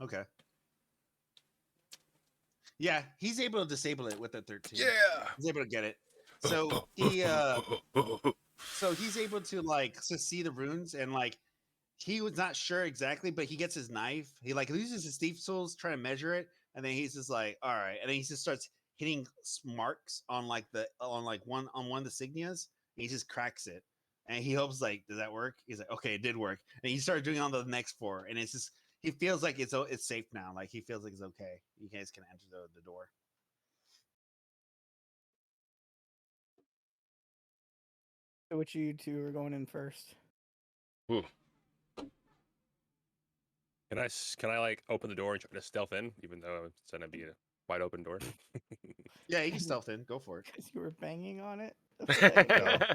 Okay. Yeah, he's able to disable it with the 13.
Yeah.
He's able to get it. So he's able to like see the runes, and like he was not sure exactly, but he gets his knife. He like uses his thief tools trying to measure it, and then he's just like, all right, and then he just starts hitting marks on like one of the signias, and he just cracks it, and he hopes like, does that work? He's like, okay, it did work, and he started doing it on the next 4, and it's just he feels like it's safe now, like he feels like it's okay. You guys can enter the door.
So which you two are going in first?
Ooh.
Can I like open the door and try to stealth in, even though it's gonna be a wide open door?
Yeah, you can stealth in. Go for it.
Because you were banging on it.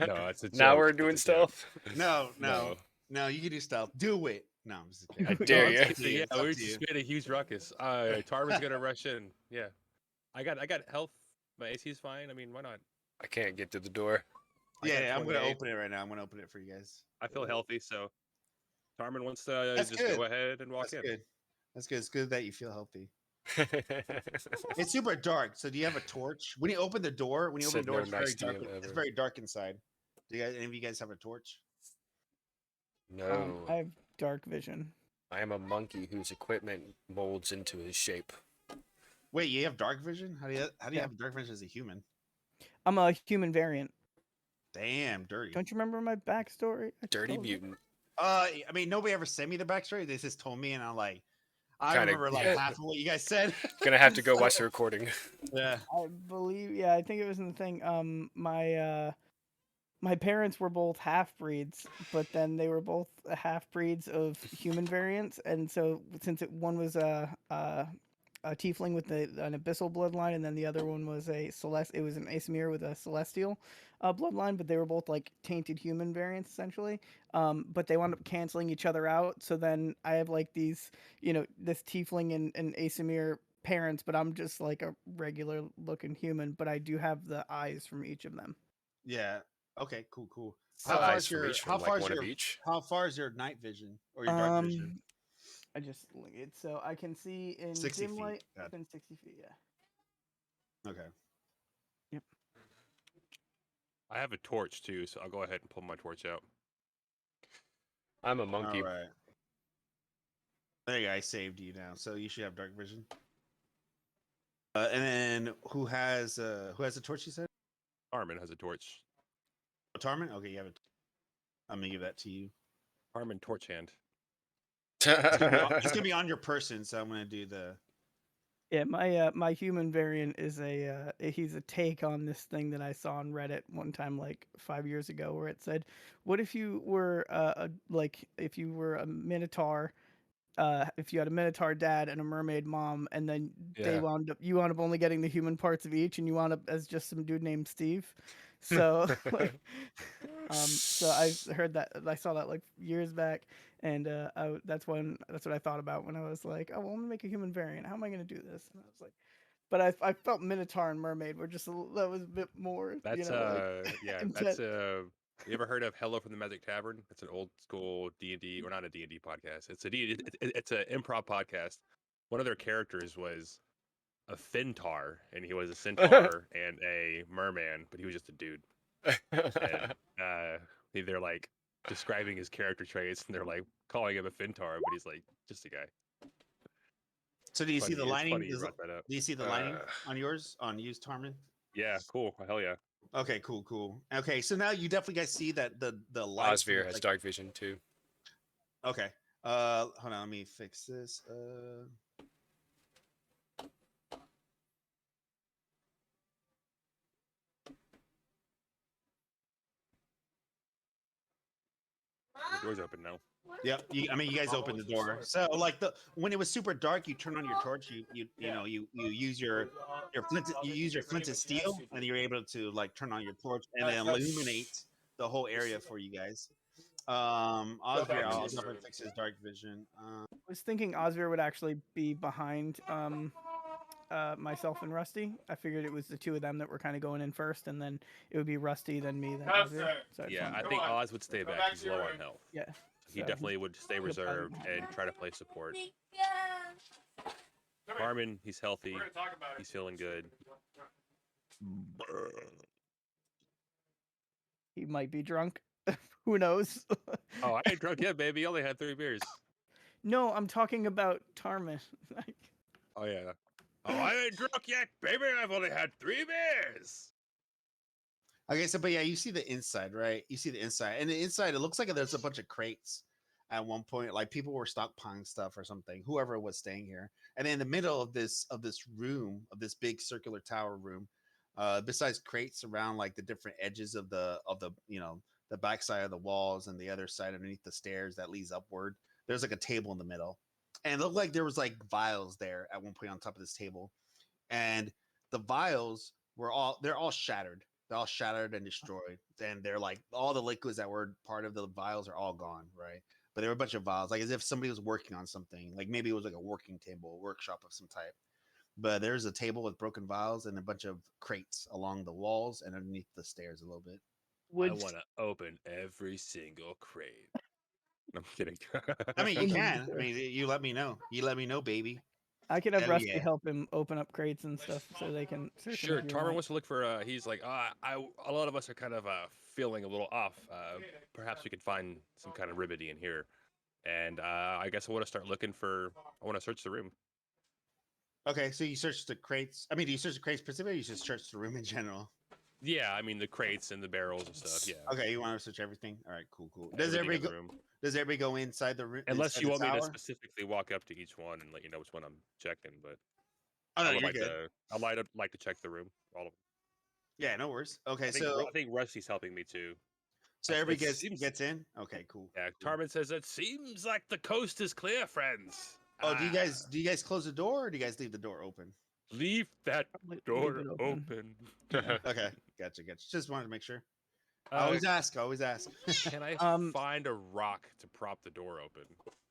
No, it's a joke.
Now we're
It's
doing
a joke.
stealth.
No, you can do stealth. Do it. No, I'm just kidding.
I dare you.
It's up to
Yeah,
It's up
we
to you.
just made a huge ruckus. Tarvin's gonna rush in. Yeah, I got health. My AC is fine. I mean, why not?
I can't get to the door.
I got
Yeah, I'm gonna
28.
open it right now. I'm gonna open it for you guys.
I feel healthy, so Tarvin wants to
That's
just
good.
go ahead and walk
That's
in.
good. That's good. It's good that you feel healthy. It's super dark. So do you have a torch? When you open the door,
Said no
it's very
nice
dark.
DM
It's
ever.
very dark inside. Do you guys, any of you guys have a torch?
No.
I have dark vision.
I am a monkey whose equipment molds into his shape.
Wait, you have dark vision? How do you
Yeah.
have dark vision as a human?
I'm a human variant.
Damn, dirty.
Don't you remember my backstory? I
Dirty
told you.
mutant.
I mean, nobody ever sent me the backstory. They just told me, and I'm like, I
Kinda-
remember like half of what you guys said.
Gonna have to go watch the recording.
Yeah.
I believe, yeah, I think it was in the thing. My parents were both half breeds, but then they were both half breeds of human variants, and so since one was a tiefling with an abyssal bloodline, and then the other one was it was an Asimir with a celestial bloodline, but they were both like tainted human variants essentially. But they wound up canceling each other out. So then I have like these, this tiefling and Asimir parents, but I'm just like a regular looking human. But I do have the eyes from each of them.
Yeah. Okay. Cool. Cool.
The eyes from each from like one of each.
How far is your night vision or your dark vision?
I just link it so I can see in
60
dim
feet.
light
Got it.
within 60 feet. Yeah.
Okay.
Yep.
I have a torch too, so I'll go ahead and pull my torch out.
I'm a monkey.
All right. There you go. I saved you now, so you should have dark vision. And then who has a torch? You said
Armin has a torch.
Tarman. Okay, you have it. I'm gonna give that to you.
Armin torch hand.
It's gonna be on your person, so I'm gonna do the.
Yeah, my human variant is he's a take on this thing that I saw on Reddit one time like 5 years ago, where it said, "What if you were if you were a minotaur, if you had a minotaur dad and a mermaid mom, and then
Yeah.
you wound up only getting the human parts of each, and you wound up as just some dude named Steve." So like, so I heard that I saw that like years back, and that's what I thought about when I was like, oh well, I'm gonna make a human variant. How am I gonna do this? And I was like, but I felt Minotaur and Mermaid were just that was a bit more,
That's
like,
yeah,
intense.
that's you ever heard of Hello from the Magic Tavern? It's an old school D&D, or not a D&D podcast. It's an improv podcast. One of their characters was a Fintar, and he was a centaur and a merman, but he was just a dude. And they're like describing his character traits, and they're like calling him a Fintar, but he's like just a guy.
So do you see the
It's
lining?
funny you brought that up.
Do you see the lining on yours on used Tarman?
Yeah, cool. Hell yeah.
Okay, cool. Okay, so now you definitely guys see that the light.
Osvir has dark vision too.
Okay. Hold on, let me fix this.
The door's open now.
Yep. I mean, you guys opened the door. So, like when it was super dark, you turn on your torch. You use your flint and steel, and you're able to like turn on your torch and then illuminate the whole area for you guys. Oscar, I'll definitely fix his dark vision.
I was thinking Osvir would actually be behind myself and Rusty. I figured it was the two of them that were kind of going in first, and then it would be Rusty, then me, then Osvir. So
Yeah, I think Oz would stay back. He's low on health.
Yeah.
He
So
definitely would stay reserved and try to play support. Carmen, he's healthy. He's feeling good.
he might be drunk. Who knows?
Oh, I ain't drunk yet, baby. I only had 3 beers.
No, I'm talking about Tarman.
Oh, yeah. Oh, I ain't drunk yet, baby. I've only had 3 beers.
Okay, so but yeah, you see the inside, right? You see the inside, and the inside, it looks like there's a bunch of crates at one point, like people were stockpiling stuff or something. Whoever was staying here, and in the middle of this room, of this big circular tower room, besides crates around like the different edges of the the backside of the walls and the other side underneath the stairs that leads upward, there's like a table in the middle, and it looked like there was like vials there at one point on top of this table, and the vials they're all shattered. They're all shattered and destroyed, and they're like all the liquids that were part of the vials are all gone, right? But there were a bunch of vials, like as if somebody was working on something, like maybe it was like a working table, a workshop of some type. But there's a table with broken vials and a bunch of crates along the walls and underneath the stairs a little bit.
I want to open every single crate. I'm kidding.
I mean, you can. I mean, you let me know. You let me know, baby.
I could have
Hell
Rusty
yeah.
help him open up crates and stuff so they can search them
Sure,
if you
Tarver
want.
wants to look for. He's like, a lot of us are kind of feeling a little off. Perhaps we could find some kind of remedy in here. And I guess I want to start looking for. I want to search the room.
Okay, so you search the crates. I mean, do you search the crates specifically? Or you just search the room in general.
Yeah, I mean the crates and the barrels and stuff. Yeah.
Okay, you want to search everything? All right, cool.
Everything in the room.
Does everybody go inside the room?
Unless you want me to specifically walk up to each one and let you know which one I'm checking, but
Oh no,
I would
you're
like
good.
to. Like to check the room. All of them.
Yeah, no worries. Okay,
I think Rusty's helping me too.
So everybody gets in. Okay, cool.
Yeah,
cool.
Tarman says it seems like the coast is clear, friends.
Oh, do you guys close the door or do you guys leave the door open?
Leave that door open.
Okay, gotcha. Just wanted to make sure. Always ask. Always ask.
Can I
Um,
find a rock to prop the door open?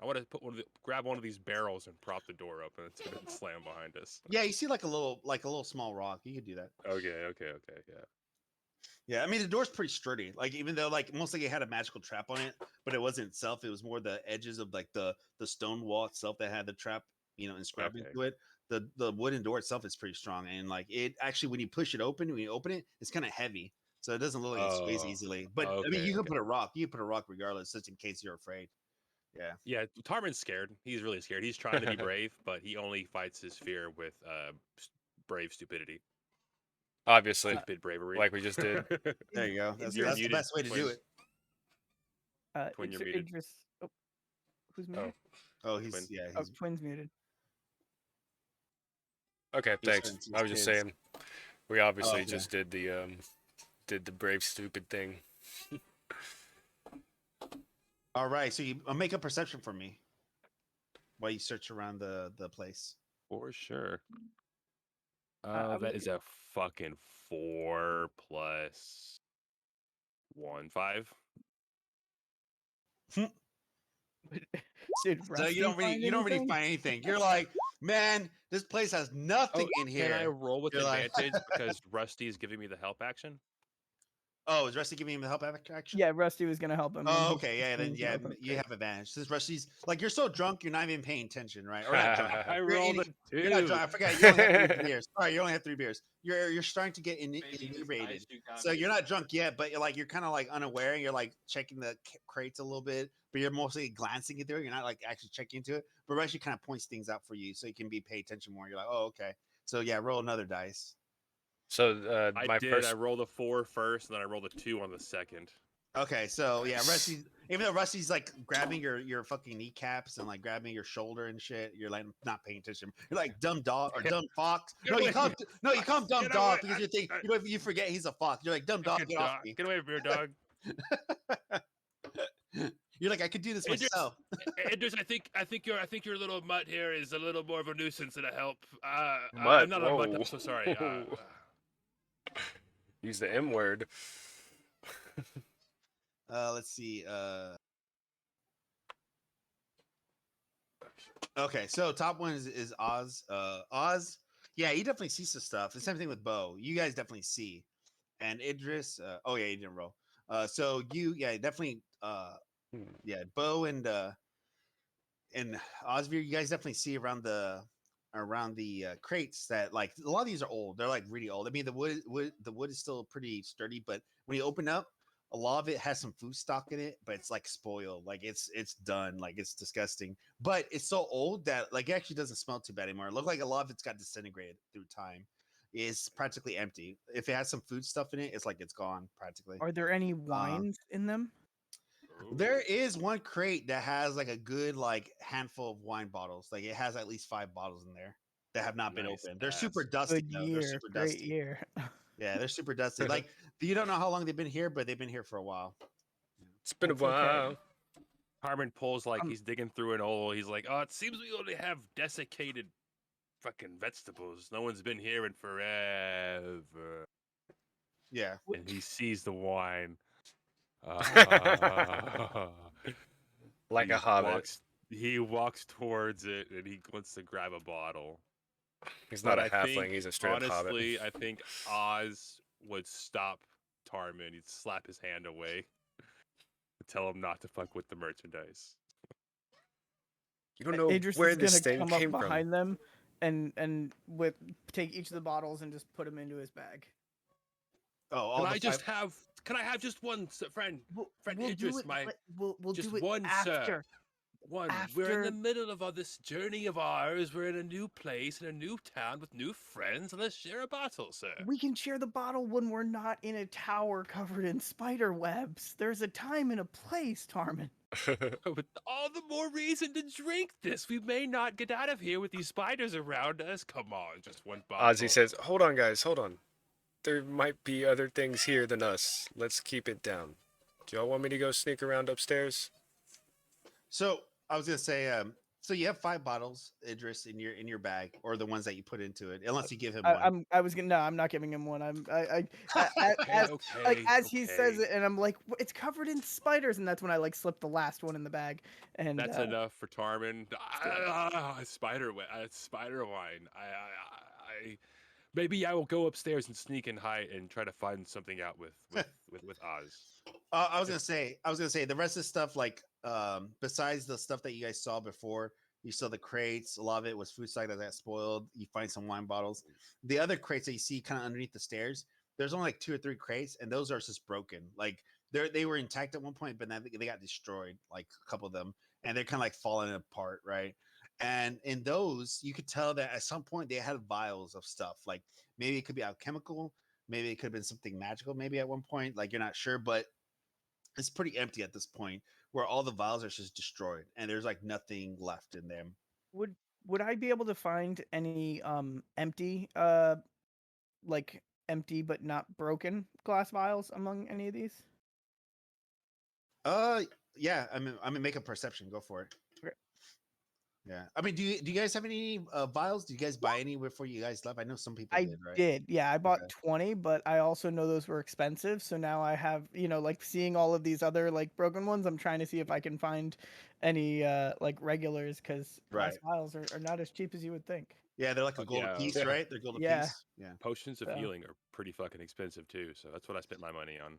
I want to grab one of these barrels and prop the door open and slam behind us.
Yeah, you see like a little small rock. You could do that.
Okay, yeah.
Yeah, I mean the door's pretty sturdy. Like even though like most like it had a magical trap on it, but it wasn't itself. It was more the edges of like the stone wall itself that had the trap, inscribed
Okay.
into it. The wooden door itself is pretty strong, and like it actually when you push it open, when you open it, it's kind of heavy, so it doesn't look like it sways
Oh,
easily. But I mean,
okay,
you can
okay.
put a rock. You can put a rock regardless, just in case you're afraid. Yeah.
Yeah, Tarman's scared. He's really scared. He's trying to be brave, but he only fights his fear with brave stupidity.
Obviously,
Stupid bravery.
like we just did.
There you go. That's,
You're
that's the
muted,
best way to do
Twins.
it.
Twin, you're
Idris,
muted.
Idris. Oh, who's muted?
Oh,
Twin.
Oh,
he's
Twins muted.
Okay,
He's
thanks.
friends,
I was
he's
just
kids.
saying, we obviously
okay.
just did the brave stupid thing.
All right. So you make a perception for me while you search around the place.
For sure.
I
That
was
is a fucking 4 plus 1, 5.
Did
So
Rusty
you don't really
anything?
find anything. You're like, man, this place has nothing in
Can I
here.
roll with
You're like-
advantage because Rusty is giving me the help action?
Oh, is Rusty giving him the help action?
Yeah, Rusty was gonna help him. and
Oh,
he
okay. Yeah,
just
then
was
yeah,
gonna-
you have advantage. Since Rusty's like you're so drunk, you're not even paying attention, right? Or not drunk.
I
You're
rolled a
eating-
2.
You're not drunk. I forgot. You only have 3 beers. Sorry, you only have 3 beers. You're starting to get inebriated. So you're not drunk yet, but you're kind of like unaware. And you're like checking the crates a little bit, but you're mostly glancing through it. You're not like actually checking into it. But Rusty kind of points things out for you, so you can be pay attention more. You're like, oh, okay. So yeah, roll another dice.
So
I
my
did.
first.
I rolled a 4 first, and then I rolled a 2 on the second.
Okay, so yeah, Rusty. Even though Rusty's like grabbing your fucking kneecaps and like grabbing your shoulder and shit, you're like not paying attention. You're like dumb dog or dumb fox.
Get
No, you
away.
call him, no, you call him dumb
Get
dog
away.
because you think you forget he's a fox. You're like dumb dog,
Good
get off
dog.
me.
Get away from your dog.
You're like I could do this
Idris,
myself.
Idris, I think your little mutt here is a little more of a nuisance than a help.
Mutt,
I'm not a mutt.
whoa.
I'm so sorry.
Use the M word.
Let's see. Okay, so top one is Oz. Oz, yeah, he definitely sees the stuff. The same thing with Bo. You guys definitely see. And Idris, oh yeah, he didn't roll. So you, yeah, definitely. Yeah, Bo and Osvir, you guys definitely see around the crates that like a lot of these are old. They're like really old. I mean, the wood is still pretty sturdy, but when you open up, a lot of it has some food stock in it, but it's like spoiled, like it's done, like it's disgusting. But it's so old that like it actually doesn't smell too bad anymore. It looked like a lot of it's got disintegrated through time. It's practically empty. If it has some food stuff in it, it's like it's gone practically.
Are there any wines in them?
There is one crate that has like a good like handful of wine bottles. Like it has at least 5 bottles in there that have not been
Nice
opened. They're
ass.
super dusty.
Good
Though. They're
year,
super
great
dusty.
year.
Yeah, they're super dusty. Like you don't know how long they've been here, but they've been here for a while.
It's been a
That's okay.
while.
Harmon pulls like
Um,
he's digging through an hole. He's like, "Oh, it seems we only have desiccated fucking vegetables. No one's been here in forever."
Yeah.
And he sees the wine.
Like
He
a hobbit.
He walks towards it and he wants to grab a bottle.
He's not
But
a
I
halfling.
think,
He's a straight up hobbit.
honestly, I think Oz would stop Tarman. He'd slap his hand away. Tell him not to fuck with the merchandise.
You don't know
Idris
where
is
this
gonna
thing
come
came
up
from.
behind them and with take each of the bottles and just put them into his bag.
Oh, all
Can
the
I just
five-
have? Can I have just one, friend? Friend
do
Idris,
it,
my
we'll
just
do it
one,
after.
sir. One. We're in the
After-
middle of all this journey of ours. We're in a new place, in a new town with new friends. Let's share a bottle, sir.
We can share the bottle when we're not in a tower covered in spider webs. There's a time and a place, Tarman.
With all the more reason to drink this. We may not get out of here with these spiders around us. Come on, just one bottle.
Ozzy says, "Hold on, guys. Hold on. There might be other things here than us. Let's keep it down. Do y'all want me to go sneak around upstairs?"
So I was gonna say, So you have 5 bottles, Idris, in your bag, or the ones that you put into it, unless you give him
I,
one.
I was gonna no, I'm not giving him one.
Okay,
As like
okay,
as he says
okay.
it, and I'm like, It's covered in spiders," and that's when I like slip the last one in the bag, and
That's enough for Tarman. Spider wine. Maybe I will go upstairs and sneak and hide and try to find something out with Oz.
I was gonna say the rest of the stuff, like besides the stuff that you guys saw before, you saw the crates. A lot of it was food stock that got spoiled. You find some wine bottles. The other crates that you see kind of underneath the stairs, there's only like 2 or 3 crates, and those are just broken. Like they were intact at one point, but then they got destroyed, like a couple of them, and they're kind of like falling apart, right? And in those, you could tell that at some point they had vials of stuff. Like maybe it could be alchemical, maybe it could have been something magical, maybe at one point, like you're not sure, but it's pretty empty at this point where all the vials are just destroyed and there's like nothing left in them.
would would I be able to find any empty like empty but not broken glass vials among any of these?
uh yeah, I mean make a perception, go for it.
Okay.
Yeah, I mean, do you guys have any vials? Do you guys buy any before you guys left? I know some people
I
did, right?
did. Yeah, I bought
Okay.
20, but I also know those were expensive. So now I have, like seeing all of these other like broken ones, I'm trying to see if I can find any like regulars because glass
Right.
vials are not as cheap as you would think.
Yeah, they're like a
But
gold a
yeah,
piece, right? They're gold a
Yeah.
piece. Yeah.
potions of
So
healing are pretty fucking expensive too. So that's what I spent my money on.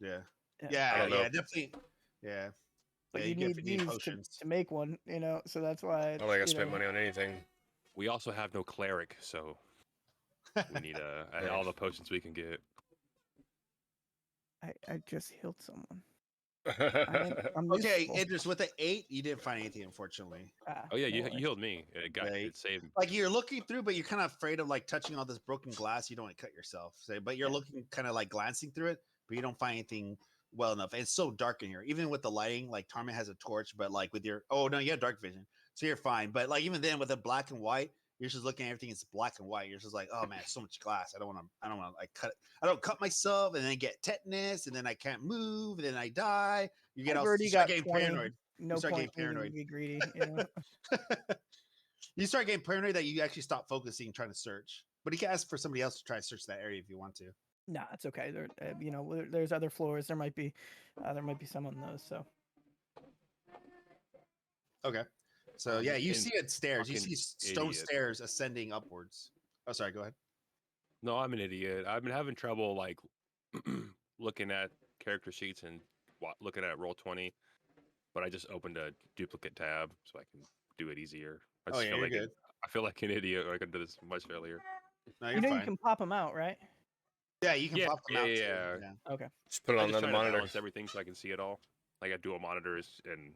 Yeah.
yeah.
I
Yeah,
don't know.
yeah, definitely. Yeah.
But
Yeah,
you
you
need
definitely need
these
potions.
to make one, so that's why
I don't think I spent money on anything.
We also have no cleric, so we need
Right.
all the potions we can get.
I just healed someone.
I
I'm
Okay,
useful.
Idris, with the 8, you didn't find anything, unfortunately.
Oh yeah,
No
you
way.
healed me.
Yeah,
It saved me.
like you're looking through, but you're kind of afraid of like touching all this broken glass. You don't want to cut yourself. So, but you're
Yeah.
looking kind of like glancing through it, but you don't find anything well enough. And it's so dark in here, even with the lighting. Like Tarman has a torch, but like with your no, you have dark vision, so you're fine. But like even then, with the black and white, you're just looking at everything. It's black and white. You're just like, oh man, so much glass. I don't want to. I don't want to like cut. I don't cut myself, and then get tetanus, and then I can't move, and then I die. You get
I've
all. You
already
start
got
getting
20.
paranoid. You
No
start getting
point needing to
paranoid.
be greedy.
You start getting paranoid that you actually stop focusing trying to search. But you can ask for somebody else to try to search that area if you want to.
Nah, it's okay. There's other floors. There might be some on those. So
Okay. So yeah, you
And
see it stairs. You
fucking
see stone
idiot.
stairs ascending upwards. Oh, sorry. Go ahead.
No, I'm an idiot. I've been having trouble like looking at character sheets and looking at Roll20, but I just opened a duplicate tab so I can do it easier. I
Oh
just
yeah,
feel
you're
like
good.
I feel like an idiot. Like I did this much failure.
No,
you
you're
you
fine.
can pop them out, right?
Yeah, you can
Yeah,
pop them
yeah,
out too.
yeah.
Yeah.
Okay.
just put it
I
on
just
another
try to
monitor.
balance everything so I can see it all. I got dual monitors, and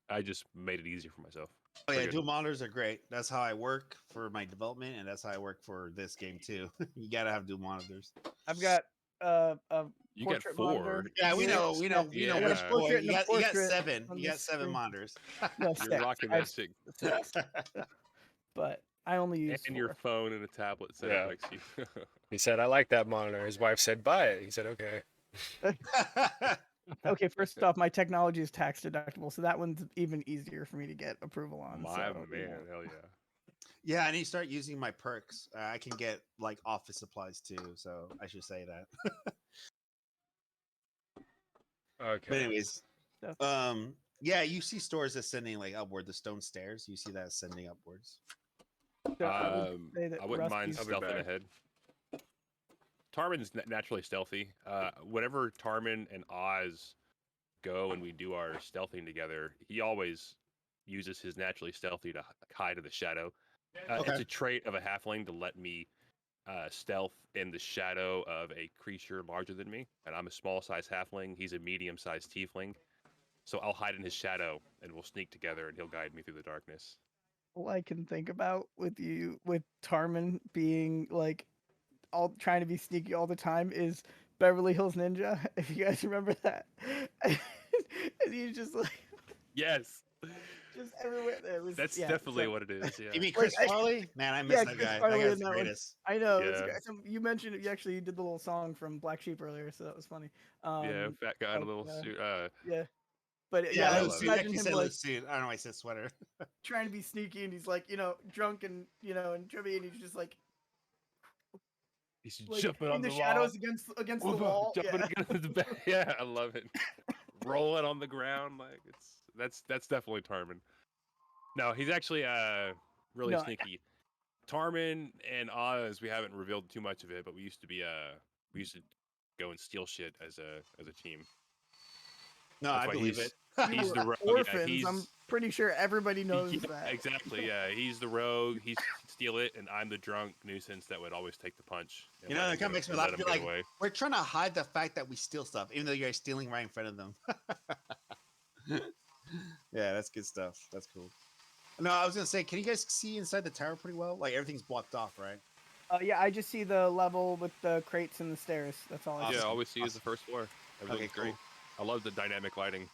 I just made it easier for myself.
Oh yeah,
Figured-
dual monitors are great. That's how I work for my development, and that's how I work for this game too. You gotta have dual monitors.
I've got a
You got
portrait
4.
monitor.
Yeah, we
here.
know, we know,
Yeah,
we know
I got a
which
Yeah.
boy.
portrait and a
You got
portrait
7.
on
You
the
got 7
screen.
monitors.
No,
You're
6.
rocking
I
that
have
sick.
6, but I only use
And
4.
your phone and a tablet set
Yeah.
up next to you.
He said, "I like that monitor." His wife said, "Buy it." He said, "Okay."
Okay, first off, my technology is tax deductible, so that one's even easier for me to get approval on.
My
so,
man, hell yeah.
Yeah, I need to start using my perks. I can get like office supplies too, so I should say that.
Okay.
But anyways,
So-
yeah, you see stores ascending like upward, the stone stairs. You see that ascending upwards.
so I would say that
I wouldn't mind
Rusty's-
I'll be
stealthing
back.
ahead. Tarman's naturally stealthy. Whenever Tarman and Oz go and we do our stealthing together, he always uses his naturally stealthy to hide in the shadow.
Okay.
It's a trait of a halfling to let me stealth in the shadow of a creature larger than me. And I'm a small size halfling. He's a medium sized tiefling. So I'll hide in his shadow and we'll sneak together and he'll guide me through the darkness.
all I can think about with Tarman being like all trying to be sneaky all the time is Beverly Hills Ninja. If you guys remember that, and he's just like
Yes,
just everywhere. It was
that's
yeah,
definitely
so-
what it is. Yeah.
You mean Chris
Like,
Farley? Man, I miss
yeah,
that
Chris
guy.
Farley
That
in
guy's the
that one.
greatest.
I know.
Yeah.
You mentioned it. You actually did the little song from Black Sheep earlier, so that was funny.
Yeah, fat guy in a
oh,
little
yeah.
suit.
Yeah. But
Yeah,
I
I
love
loose
it.
suit.
imagine
Actually
him
said
like
loose suit. I don't know why I said sweater.
trying to be sneaky, and he's like, drunk and and trippy, and he's just like
He's
like
jumping
in
on
the
the wall.
shadows against the wall.
Jumping
Yeah.
against the back. Yeah, I love it. Rolling on the ground like that's definitely Tarman. No, he's actually really
No,
sneaky. Tarman and Oz, we haven't revealed too much of it, but we used to go and steal shit as a team.
No,
That's
I
why
believe it.
we
he's
were
the rogue. Yeah,
orphans. I'm pretty sure everybody knows
yeah,
that.
exactly. Yeah, he's the rogue. He'd steal it, and I'm the drunk nuisance that would always take the punch and
You know,
let
it
him
kind of makes me
and
laugh.
let him
You're
get
like,
away.
we're trying to hide the fact that we steal stuff, even though you're stealing right in front of them. Yeah, that's good stuff. That's cool. No, I was gonna say, can you guys see inside the tower pretty well? Like everything's blocked off, right?
Yeah, I just see the level with the crates and the stairs. That's all I
Awesome.
Yeah,
see.
all we see is the
Awesome.
first floor. Everything's
Okay,
great.
cool.
I love the dynamic lighting.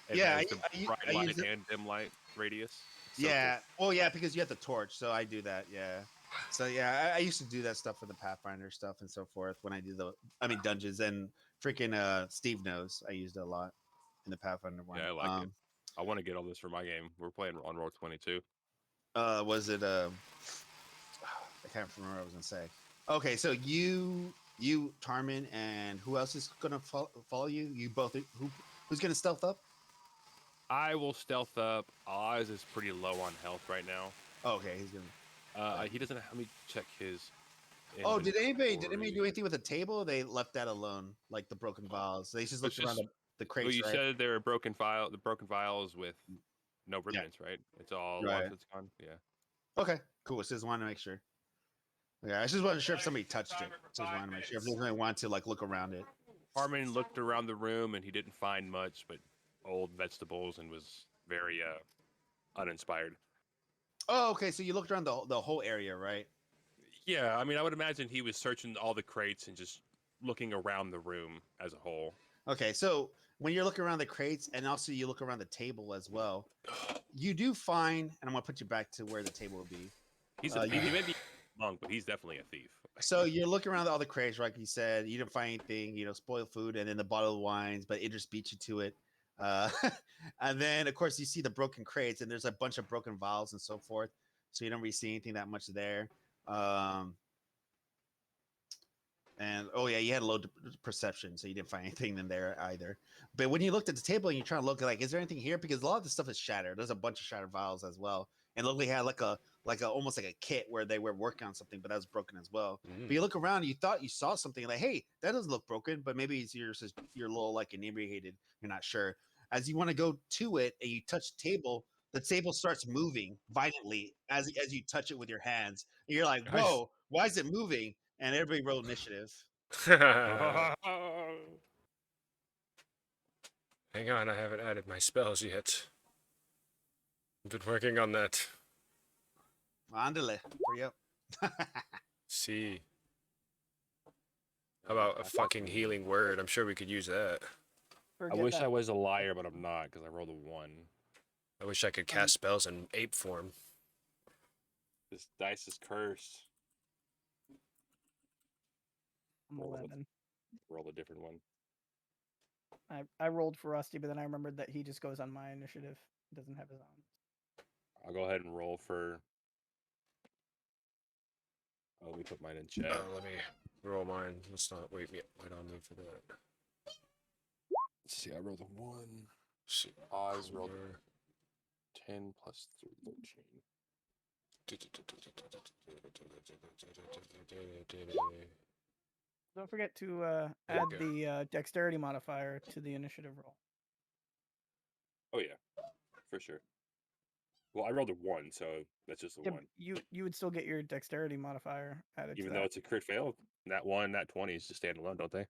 It
Yeah,
has the bright
I
light
use it.
and dim light radius. It's so
Yeah. Well, yeah, because you have the torch, so I do that. Yeah. So yeah, I used to do that stuff for the Pathfinder stuff and so forth when I do dungeons and freaking Steve knows I used it a lot in the Pathfinder
cool.
one.
Yeah, I like it. I want to get all this for my game. We're playing on Roll 22.
Was it I can't remember what I was gonna say. Okay, so you Tarman, and who else is gonna follow you? You both who's gonna stealth up?
I will stealth up. Oz is pretty low on health right now.
Oh, okay, he's gonna.
He doesn't. Let me check his.
Oh, did anybody do
Inventory.
anything with the table? Or they left that alone, like the broken vials. They just
It's
looked around
just.
the
Well,
crates,
you
right?
said there are broken file. The broken vials with no
Yeah,
remnants, right? It's all
right.
lost. It's gone. Yeah.
Okay, cool. Just wanted to make sure. Yeah, I just wasn't sure if somebody touched it. Just wanted to make sure if there's anyone want to like look around it.
Harmon looked around the room and he didn't find much but old vegetables and was very uninspired.
Oh, okay. So you looked around the whole area, right?
Yeah, I mean, I would imagine he was searching all the crates and just looking around the room as a whole.
Okay, so when you're looking around the crates and also you look around the table as well, you do find, and I'm gonna put you back to where the table would be.
He's a
You
thief. He
do,
may be a monk, but he's definitely a thief.
so you're looking around all the crates, like you said. You didn't find anything, spoiled food, and then the bottle of wines, but Idris beat you to it. Uh, and then, of course, you see the broken crates, and there's a bunch of broken vials and so forth. So you don't really see anything that much there. Um, And oh yeah, you had low perception, so you didn't find anything in there either. But when you looked at the table and you're trying to look like, is there anything here? Because a lot of the stuff is shattered. There's a bunch of shattered vials as well. And luckily had like a almost like a kit where they were working on something, but that was broken as well.
Mm.
But you look around and you thought you saw something like, hey, that doesn't look broken, but maybe it's you're a little like inebriated. You're not sure. As you want to go to it and you touch the table starts moving violently as you touch it with your hands. And you're like,
Nice.
whoa, why is it moving? And everybody roll initiative.
Hang on, I haven't added my spells yet. I've been working on that.
Andale, hurry up.
See. How about a fucking healing word? I'm sure we could use that.
I
Forget
wish
that.
I was a liar, but I'm not because I rolled a 1.
I wish I could cast spells in ape form.
This dice is cursed.
I'm 11.
Roll a different one.
I rolled for Rusty, but then I remembered that he just goes on my initiative. He doesn't have his own.
I'll go ahead and roll for. Oh, let me put mine in chat.
Let me roll mine. Let's not wait on me for that.
Let's see, I rolled a 1.
See.
Oz rolled 10 plus 3, 13.
Don't forget to add the dexterity modifier to the initiative roll.
Oh yeah, for sure. Well, I rolled a 1, so that's just a
Yeah,
1.
you would still get your dexterity modifier added
Even
to
though
that.
it's a crit fail, that 1, that 20 is just standalone, don't they?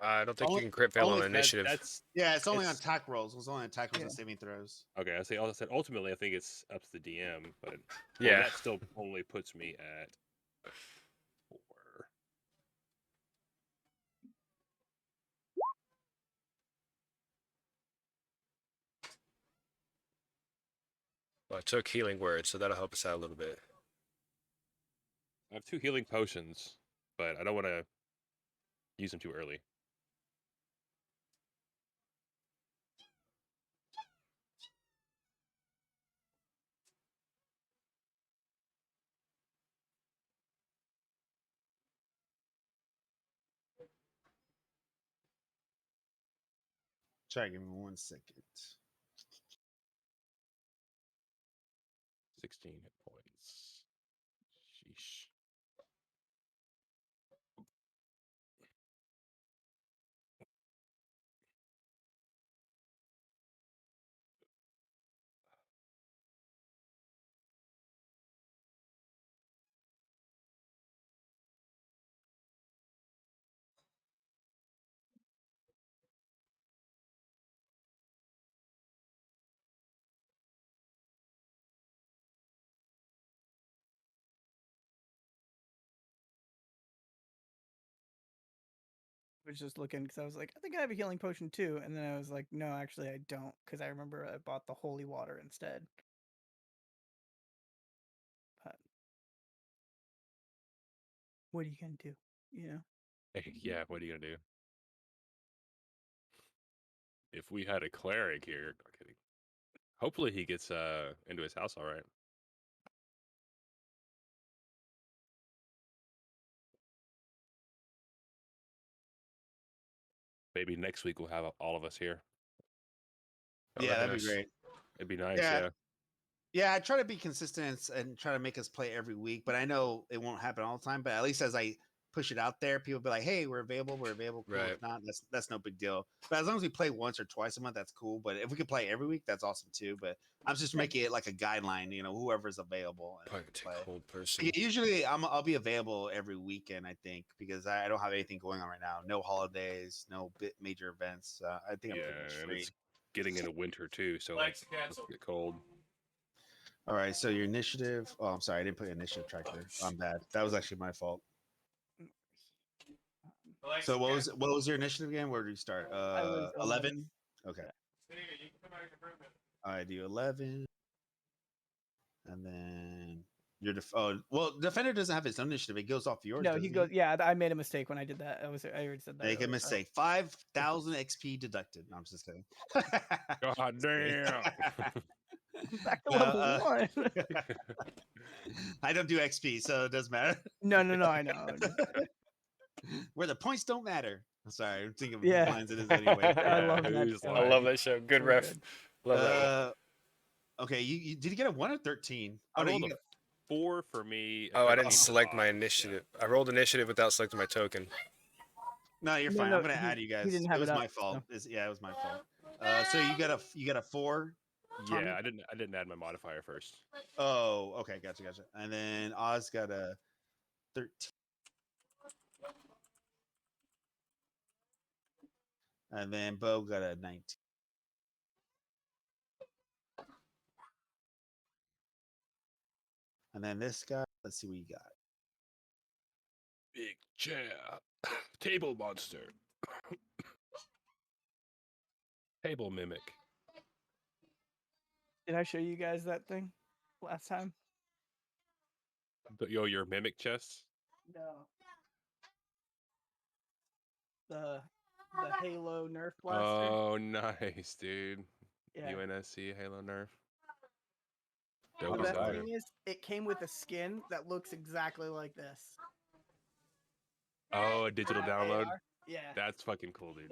I don't think
Only-
you can crit fail
only
on initiative.
That's
Yeah, it's only on
It's-
attack rolls. It's only on attack rolls
Yeah.
and saving throws.
okay. I said ultimately, I think it's up to the DM, but
Yeah.
that still only puts me at 4.
Well, I took healing word, so that'll help us out a little bit.
I have 2 healing potions, but I don't want to use them too early.
Try, give me 1 second.
16 hit points. Sheesh.
Was just looking because I was like, I think I have a healing potion too, and then I was like, no, actually I don't, because I remember I bought the holy water instead. But what are you gonna do? You know.
Yeah, what are you gonna do? If we had a cleric here, I'm kidding. Hopefully he gets into his house all right. Maybe next week we'll have all of us here.
Yeah,
that'd be
that'd be
nice.
great.
It'd be nice,
Yeah,
yeah.
yeah. I try to be consistent and try to make us play every week, but I know it won't happen all the time. But at least as I push it out there, people be like, "Hey, we're available. We're available." Cool.
Right.
If not, that's no big deal. But as long as we play once or twice a month, that's cool. But if we could play every week, that's awesome too. But I'm just making it like a guideline. Whoever's available and
Probably take
play.
cold person.
Usually, I'll be available every weekend. I think because I don't have anything going on right now. No holidays, no major events. I think I'm pretty much
Yeah, and
free.
it's getting into winter too, so
Flags
it's
cancel.
get cold.
All right, so your initiative. Oh, I'm sorry, I didn't put your initiative tracker. I'm bad. That was actually my fault.
Flags
So
cancel.
what was your initiative again? Where did you start?
I was
11. Okay,
Yeah.
You can come out here for a minute.
I do 11, and then your oh well, defender doesn't have its own initiative. It goes off yours.
No,
doesn't
he goes. Yeah, I made a mistake when I did that. I already said that.
Make a
earlier.
mistake. 5,000 XP deducted. No, I'm just kidding.
God damn.
Back to
No,
level 1.
I don't do XP, so it doesn't matter.
No, I know. I'm just-
Where the points don't matter. I'm sorry, I'm thinking of
Yeah.
lines it is anyway.
I love that
Who's
show.
I love
lying?
that show. Good
So
ref.
good.
Love that one.
Okay, you did you get a 1 or 13?
I
no,
rolled
you
a
got,
4 for me.
Oh, I
13
didn't
for
select my
Bob.
initiative. I rolled initiative without selecting my token.
no, you're
No,
fine.
no,
I'm gonna
he-
add you
he
guys.
didn't
It
have
was
it up,
my fault.
so.
Yeah, it was my fault. So you got a 4.
Yeah,
Tommy?
I didn't add my modifier first.
Oh, okay, gotcha. And then Oz got a 13. And then Bo got a 19. And then this guy, let's see what you got.
Big chair. Table monster. Table mimic.
Did I show you guys that thing last time?
Your mimic chest?
No. The Halo Nerf blaster.
Oh, nice, dude.
Yeah.
UNSC Halo Nerf.
The
Dope
Oh,
as
best
hell.
fire.
thing is, it came with a skin that looks exactly like this.
Oh, a digital download?
AR? Yeah.
That's fucking cool, dude.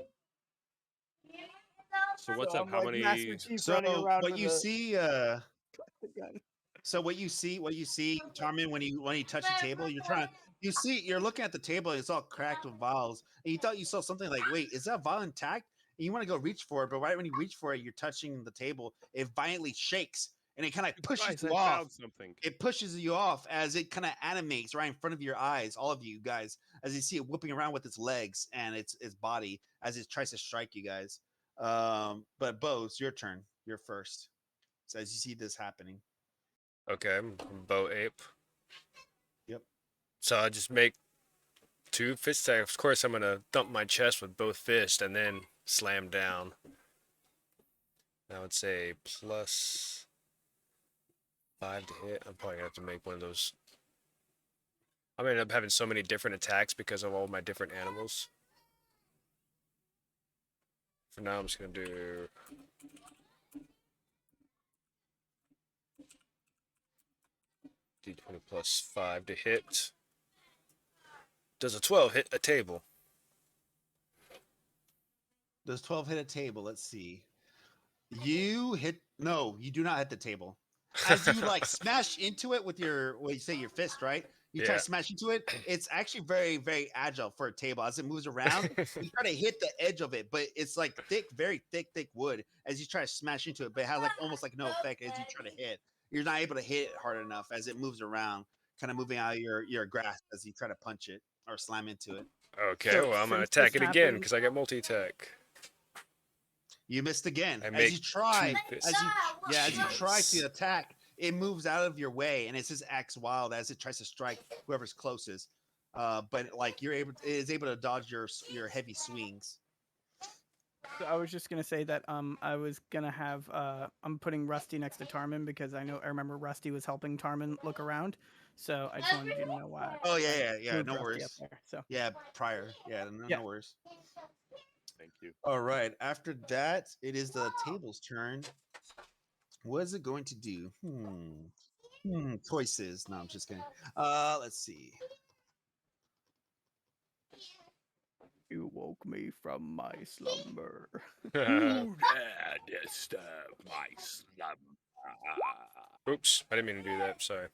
So what's
So
up?
I'm
How
like Master
many?
Chief
So
running around
what
with
you
a
see,
gun.
so what you see, Charmin, when you touch the table, you're looking at the table, and it's all cracked with vials, and you thought you saw something like, wait, is that vial intact? And you want to go reach for it, but right when you reach for it, you're touching the table, it violently shakes, and it kind of pushes
Guys,
you
I
off.
found something.
It pushes you off as it kind of animates right in front of your eyes, all of you guys, as you see it whipping around with its legs and its body as it tries to strike you guys. But Bo, it's your turn. You're first. So as you see this happening.
Okay, I'm Bo Ape.
Yep.
So I just make 2 fist attacks. Of course, I'm gonna thump my chest with both fists and then slam down. I would say +5 to hit. I'm probably gonna have to make one of those. I'm gonna end up having so many different attacks because of all my different animals. For now, I'm just gonna do. D20 +5 to hit. Does a 12 hit a table?
Does 12 hit a table? Let's see. You hit no, you do not hit the table. As you like smash into it with your you say your fist, right? You try
Yeah.
to smash into it. It's actually very, very agile for a table. As it moves around, you try to hit the edge of it, but it's like thick, very thick wood as you try to smash into it, but it has like almost like no effect as you try to hit. You're not able to hit it hard enough as it moves around, kind of moving out of your grasp as you try to punch it or slam into it.
Okay,
So
well, I'm gonna
since
attack
this
it again
happened,
because I got multi-attack.
You missed again.
I
As
make
you try,
two
as you as you try to
fists.
attack, it moves out of your way, and it says acts wild as it tries to strike whoever's closest. But like it is able to dodge your heavy swings.
so I was just gonna say that I was gonna have I'm putting Rusty next to Tarman because I remember Rusty was helping Tarman look around, so I just wanted you to know why
Oh yeah,
I
yeah, yeah.
moved
No
Rusty up
worries.
there. So
Yeah, prior. Yeah, no,
yeah,
no worries.
Thank you.
All right. After that, it is the table's turn. What is it going to do? Choices. No, I'm just kidding. Let's see.
you woke me from my slumber.
Who dared disturb my slumber?
Oops, I didn't mean to do that. Sorry.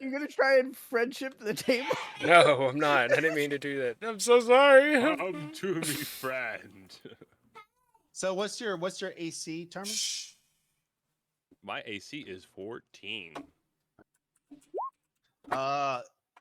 You're gonna try and friendship the table?
No, I'm not. I didn't mean to do that. I'm so sorry.
Come to me, friend.
So what's your AC, Tarman?
My AC is 14.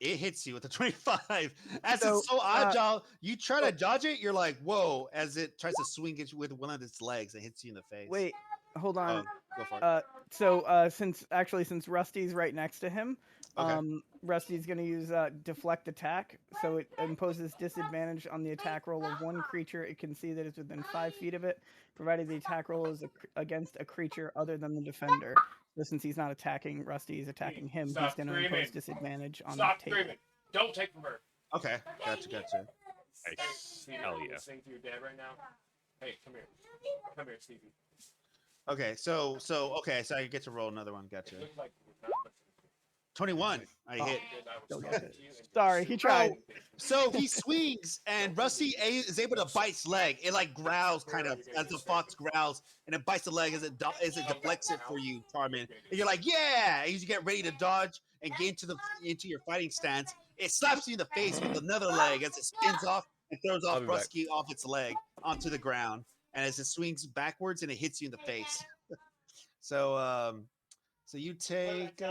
It hits you with a 25. As
So,
it's so agile, you try to dodge it, you're like, whoa, as it tries to swing at you with one of its legs and hits you in the face.
wait, hold
Oh,
on.
go for it.
Since Rusty's right next to him,
Okay.
Rusty's gonna use deflect attack, so it imposes disadvantage on the attack roll of one creature it can see that is within 5 feet of it, provided the attack roll is against a creature other than the defender. So since he's not attacking Rusty, he's attacking him.
Stop
He's gonna
screaming.
impose disadvantage on
Stop
the table.
screaming. Don't take from her.
Okay. Gotcha.
Hey, Stevie,
Hell
are you
yeah.
listening to your dad right now? Hey, come here. Come here, Stevie.
Okay, so I get to roll another one. Gotcha.
It looked like you were not listening.
21. I hit.
And I was
Don't
talking
get it.
to you and you
Sorry,
were
he
super
tried.
listening.
So he swings, and Rusty is able to bite its leg. It like growls, kind of as the fox growls, and it bites the leg as it deflects it for you, Tarman. And you're like, yeah! As you get ready to dodge and get into your fighting stance, it slaps you in the face with another leg as it spins off and throws
I'll
off
be back.
Rusty off its leg onto the ground. And as it swings backwards, and it hits you in the face. So so you take 2d8.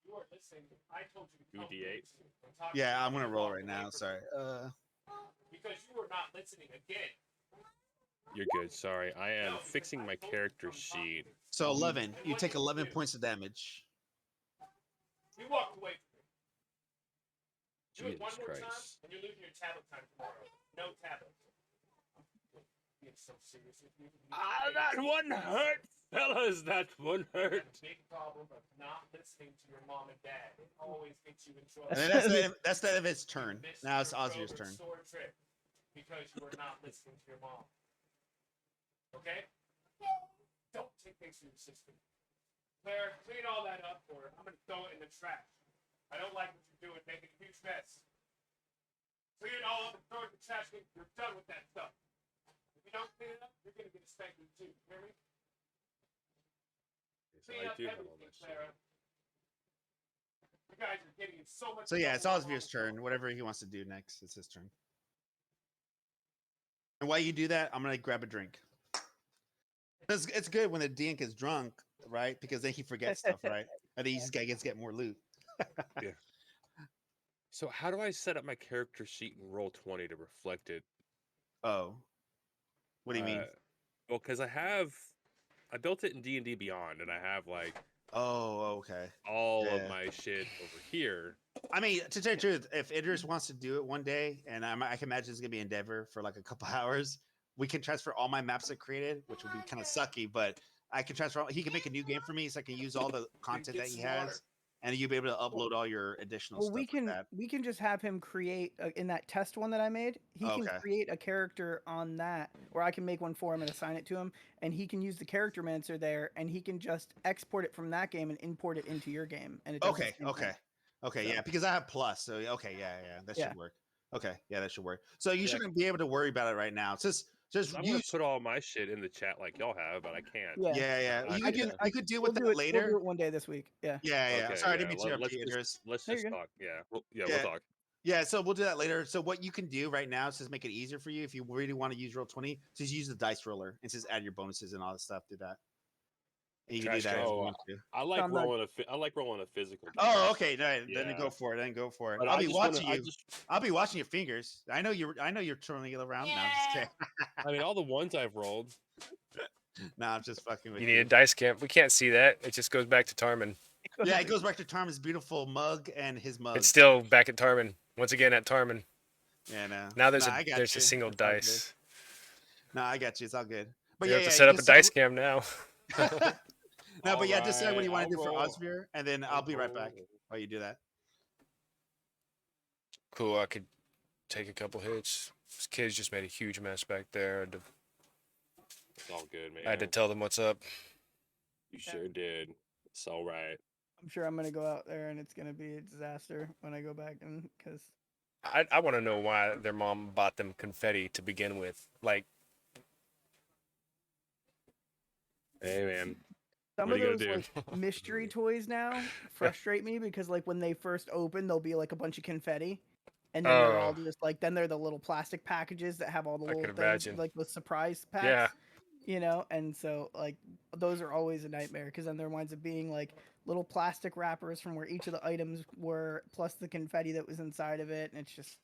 You are listening. I told you to come
2d8.
here and talk to
Yeah,
me.
I'm gonna
You
roll
walked
right
away
now.
from
Sorry.
me because you were not listening again.
You're good. Sorry. I am fixing my character sheet.
So 11. You take 11 points of damage.
You walked away from me. Do it one
Jesus
more time,
Christ.
and you're losing your tablet time tomorrow. No tablet. Being so serious with you.
That one hurt, fellas. That one
You have
hurt.
a big problem of not listening to your mom and dad. It always gets you in trouble.
And then that's the end of its turn.
You missed
Now it's
your
Ozir's
Grover
turn.
sword trick because you were not listening to your mom. Okay? Don't take things to your system. Claire, clean all that up for her. I'm gonna throw it in the trash. I don't like what you're doing, making a huge mess. Clean it all up and throw it in the trash when you're done with that stuff. If you don't clean it up, you're gonna get a spanking too. You hear me?
So
Clean
I
up
do have all
everything,
my shit.
Clara. You guys are getting in so much
So yeah, it's
trouble.
Ozir's turn. Whatever he wants to do next, it's his turn. And while you do that, I'm gonna grab a drink. It's good when the DN gets drunk, right? Because then he forgets stuff, right? And then he just get more loot.
So how do I set up my character sheet in Roll20 to reflect it?
Oh, what do you mean?
Well, because I built it in D&D Beyond, and I have like
Oh, okay.
all
Yeah.
of my shit over here.
I mean, to tell you the truth, if Idris wants to do it one day, and I can imagine it's gonna be Endeavor for like a couple hours, we can transfer all my maps I created, which would be kind of sucky, but I can transfer. He can make a new game for me, so I can use all the content that he has, and you'll be able to upload all your additional
Well,
stuff
we can
like that.
we can just have him create in that test one that I made. He can
Okay.
create a character on that, or I can make one for him and assign it to him, and he can use the character mancer there, and he can just export it from that game and import it into your game, and it does the
Okay.
same
Okay.
thing.
Okay,
So,
yeah, because I have plus. So okay, that
Yeah.
should work. Okay, yeah, that should work. So you
Yeah.
shouldn't be able to worry about it right now. Just
I want to
use.
put all my shit in the chat like y'all have, but I can't.
Yeah.
Yeah.
I
You
have
could
to.
you could deal
We'll
with
do
that
it. We'll do
later.
it one day this week. Yeah.
Yeah.
Okay,
Sorry, I
yeah.
didn't mean to interrupt
Let's
you, Idris.
No, you're
just
good.
talk. Yeah, we'll
Yeah.
talk.
Yeah, so we'll do that later. So what you can do right now is just make it easier for you if you really want to use roll 20, just use the dice roller and just add your bonuses and all that stuff. Do that. And you can do
Trash
that
can.
if you
Oh,
want to.
I
So
like
I'm not.
rolling I like rolling a physical die.
Oh, okay. No, then
Yeah,
go for it. Then go for it.
but
I'll
I
be
just want to.
watching you. I'll be watching your fingers. I know you're twirling it around. No, I'm just kidding.
I mean, all the ones I've rolled.
No, I'm just fucking with
You
you.
need a dice cam. We can't see that. It just goes back to Tarman.
Yeah, it goes back to Tarman's beautiful mug and his mug.
It's still back at Tarman. Once again at Tarman.
Yeah, no.
Now
I got
there's
you.
a single
It's all good.
dice.
No, I got you. It's all good. But
You
yeah,
have to
you
set up a
just
dice cam now.
No, but yeah, decide what
Alright,
you want to do for
roll.
Osvir, and then I'll be right back while you do that.
Cool. I could take a couple hits. This kid's just made a huge mess back there.
It's all good, man.
I had to tell them what's up.
You sure did. It's all right.
I'm sure I'm gonna go out there and it's gonna be a disaster when I go back and because
I want to know why their mom bought them confetti to begin with. Like,
Hey, man.
some
What
of
are you
those
gonna do?
like mystery toys now frustrate me because like when they first open, there'll be like a bunch of confetti, and then they're all
Oh.
just like then they're the little plastic packages that have all the
I
little
could
things
imagine.
like the surprise packs.
Yeah.
You know, and so like those are always a nightmare because then there winds up being like little plastic wrappers from where each of the items were, plus the confetti that was inside of it, and it's just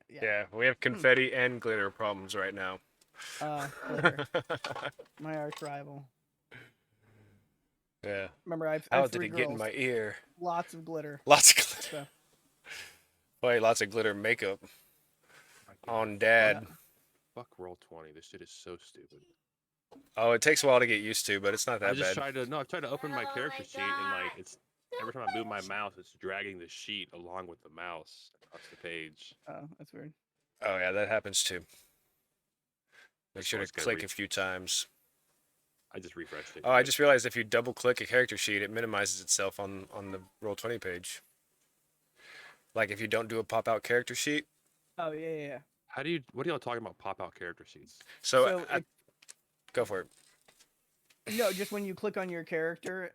Yeah, we have confetti and glitter problems right now.
Glitter, my arch rival.
Yeah.
Remember, I
How
have
did
3
it get in
girls,
my ear?
lots of glitter.
Lots of glitter.
So,
Wait, lots of glitter makeup on dad.
Fuck roll 20. This shit is so stupid.
Oh, it takes a while to get used to, but it's not that
I just
bad.
I've tried to open my character sheet and like it's every time I move my mouse, it's dragging the sheet along with the mouse across the page.
oh, that's weird.
Oh yeah, that happens too. Make
So
sure
I
to
just gotta
click a few times.
I just refreshed it.
Oh, I just realized if you double click a character sheet, it minimizes itself on the Roll20 page. Like if you don't do a pop out character sheet.
Oh yeah.
What are y'all talking about pop out character sheets?
So,
if,
go for it.
no, just when you click on your character,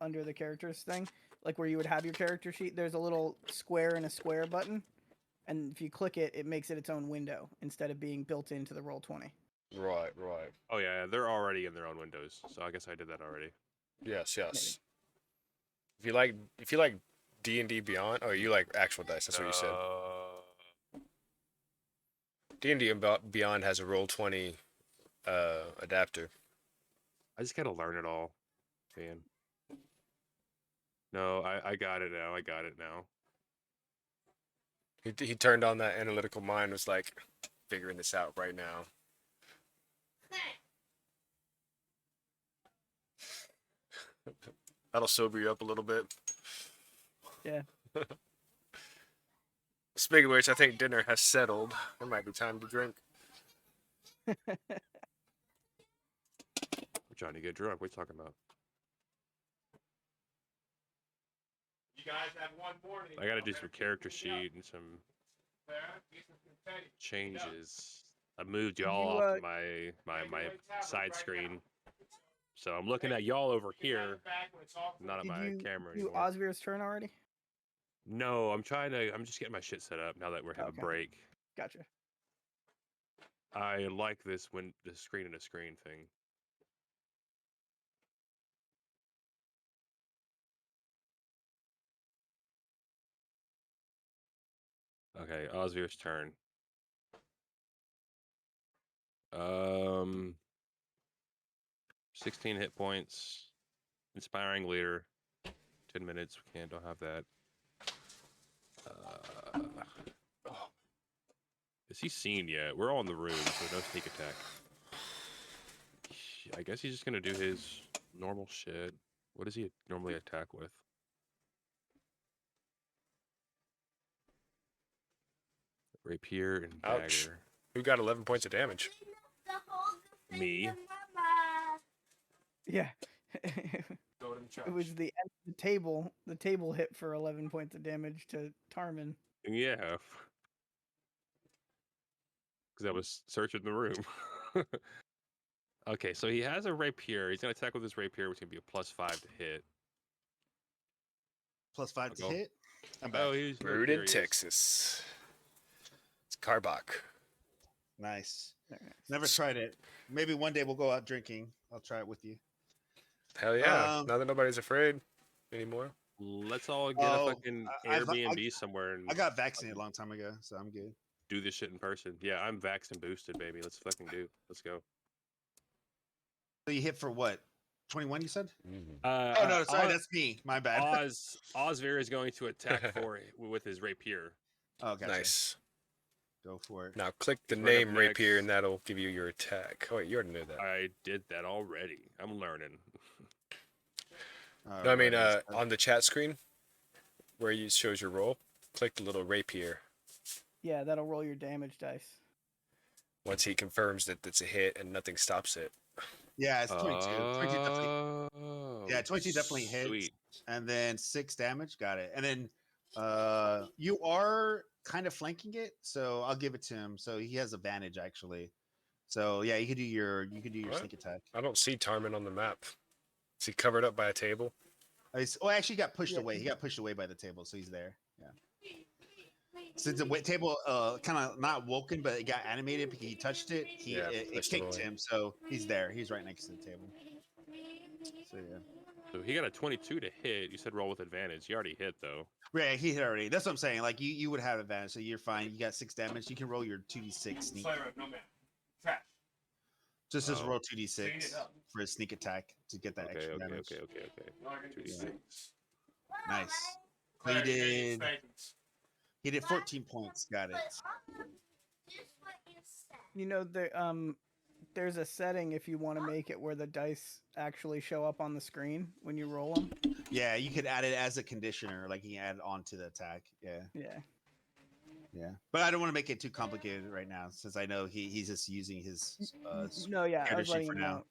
under the characters thing, like where you would have your character sheet, there's a little square and a square button, and if you click it, it makes it its own window instead of being built into the Roll20.
Right.
Oh yeah, they're already in their own windows, so I guess I did that already.
Yes.
Maybe.
If you like D&D Beyond, oh, you like actual dice. That's what you said. D&D Beyond has a Roll20 adapter.
I just gotta learn it all, man. No, I got it now. I got it now.
He turned on that analytical mind. Was like figuring this out right now. That'll sober you up a little bit.
Yeah.
Speaking of which, I think dinner has settled. It might be time to drink.
We're trying to get drunk. What are you talking about?
You guys have one morning.
I gotta do some character sheet and some
Sarah, get some confetti.
changes. I moved y'all off to my side screen, so I'm looking at y'all over here, not at
Did
my
you
camera
do
anymore.
Osvir's turn already?
No, I'm just getting my shit set up now that we're having
Okay.
a break.
Gotcha.
I like this the screen and a screen thing. Okay, Osvir's turn. 16 hit points. Inspiring leader. 10 minutes. We don't have that. Is he seen yet? We're all in the room, so no sneak attack. I guess he's just gonna do his normal shit. What does he normally attack with? Rapier and dagger.
Ouch. Who got 11 points of damage?
Me.
Yeah. It was the the table hit for 11 points of damage to Tarman.
Yeah. Because I was searching the room. Okay, so he has a rapier. He's gonna attack with his rapier, which can be a +5 to hit.
+5 to
I'll go.
hit. I'm back.
Oh, he's
Brewed
here
in
he is.
Texas. It's Carbach.
Nice.
Very nice.
Never tried it. Maybe one day we'll go out drinking. I'll try it with you.
Hell yeah. Now that nobody's afraid anymore.
Let's all get a fucking Airbnb somewhere and
I got vaccinated a long time ago, so I'm good.
do this shit in person. Yeah, I'm vaxxed and boosted, baby. Let's fucking do. Let's go.
So you hit for what? 21, you said?
Mm-hmm.
Oh no, sorry, that's me. My bad.
Osvir is going to attack with his rapier.
Oh, gotcha.
Nice.
Go for it.
Now click the
Right up
name rapier
next.
and that'll give you your attack. Oh wait, you already knew that.
I did that already. I'm learning.
No, I mean
Alright,
on the chat screen where it shows your roll, click the little rapier.
Yeah, that'll roll your damage dice.
Once he confirms that it's a hit and nothing stops it.
yeah, it's 22. 22 definitely.
Oh,
Yeah, 22 definitely hits.
Sweet.
And then 6 damage. Got it. And then you are kind of flanking it, so I'll give it to him. So he has advantage actually. So yeah, you could do your
What?
sneak attack.
I don't see Tarman on the map. Is he covered up by a table?
Actually, he got pushed
Yeah.
away. He got pushed away by the table, so he's there. Yeah. Since the table kind of not woken, but it got animated because he touched it,
Yeah,
it
pushed
kicked
away.
him, so he's there. He's right next to the table. So yeah.
So he got a 22 to hit. You said roll with advantage. You already hit though.
Yeah, he hit already. That's what I'm saying. Like you would have advantage, so you're fine. You got 6 damage. You can roll your 2d6 sneak.
Slayer of no man. Trash.
Just
Oh.
roll
Clean
2d6
it up.
for a sneak attack to get that
Okay,
extra
okay,
damage.
okay.
You are gonna do
2d6.
things.
Nice.
Claire,
He
you gotta get
did.
spankings.
He did 14 points. Got it.
You know, there's a setting if you want to make it where the dice actually show up on the screen when you roll them.
Yeah, you could add it as a conditioner, like you can add it onto the attack. Yeah,
Yeah.
yeah. But I don't want to make it too complicated right now, since I know he's just using his
No, yeah, I
character
was
sheet
letting
for
him
now.
know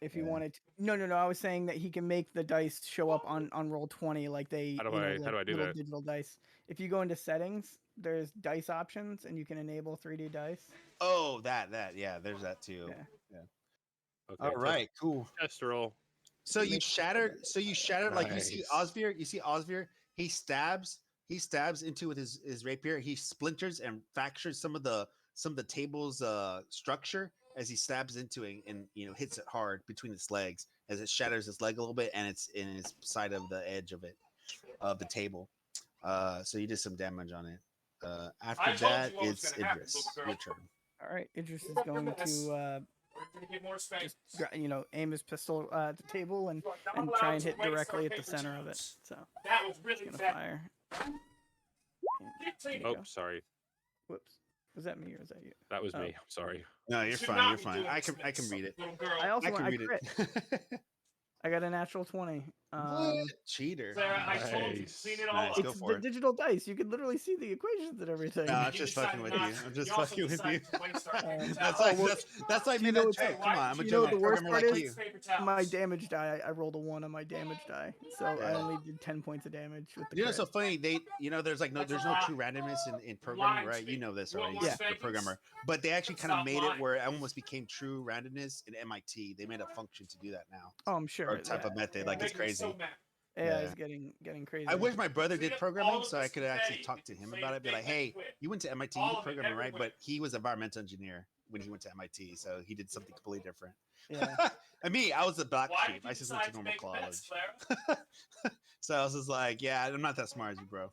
if you
Yeah.
wanted. No. I was saying that he can make the dice show up on roll 20 like they.
How do
you know,
I-
like
how do I do
little
that?
digital dice. If you go into settings, there's dice options, and you can enable 3D dice.
Oh, that yeah. There's that too.
Yeah.
Okay.
All right, cool.
Test roll.
So you
Make-
shattered. So you shattered. Like you see
Nice.
Osvir. You see Osvir. He stabs. He stabs into with his rapier. He splinters and fractures some of the table's structure as he stabs into it, and hits it hard between its legs as it shatters his leg a little bit, and it's in its side of the edge of it of the table. So you did some damage on it.
I
After
told
that,
you what was
it's
gonna happen,
Idris.
little girl.
Your turn.
All right, Idris is going
Yes.
to
We're gonna get more spankings.
aim his pistol at the table and
Look, I'm
try
allowed
and
to
hit
waste
directly
our
at the
paper
center of it.
towels.
So
That was really
gonna
bad.
fire. And
Keep cleaning.
there you
Oh,
go.
sorry.
Whoops. Was that me or was that you?
That was
Oh.
me. I'm sorry.
No,
You
you're
should
fine.
not
You're
be
fine.
doing
I
this,
can read it.
little girl.
I also
I can read
crit.
it.
I got a natural 20.
What? Cheater.
Sarah, I told you to
Nice.
clean it all
Nice.
up.
Go
It's
for
the
it.
digital dice. You can literally see the equations and everything.
No, I'm
You
just
decided
fucking with
not
you.
to.
I'm just
You also
fucking with you.
decided to waste our paper
That's
towels.
like
well,
that's why I
you
made
know
that
what's-
joke. Come on, I'm a
you know
German
the worst
programmer
part
like
is-
you.
Paper towels.
My damage die, I rolled a 1 on my damage die. So I
Yeah.
only did 10 points of damage with the
You know, it's
crit.
so funny. There's no true randomness in programming, right? You know this already.
Yeah.
The programmer, but they actually kind of
Stop
made
lying.
it where it almost became true randomness in MIT. They made a function to do that now,
Oh, I'm sure.
or type of method. Like, it's
Making me so
crazy.
mad.
AI
Yeah.
is getting crazy.
I wish my brother
Clean
did
up
programming
all of
so I
this
could actually
today.
talk to him
Say
about
the
it. Be
thing
like,
that
hey,
quit.
you went to MIT,
All
you did
of it,
programming, right?
everywhere.
But he was an environmental engineer when he went to MIT, so he did something completely different.
Yeah.
And me, I was a black
Why
sheep.
did
I
you
just went to
decide to
normal
make
college.
meds, Clara?
So I was just like, yeah, I'm not that smart as you, bro.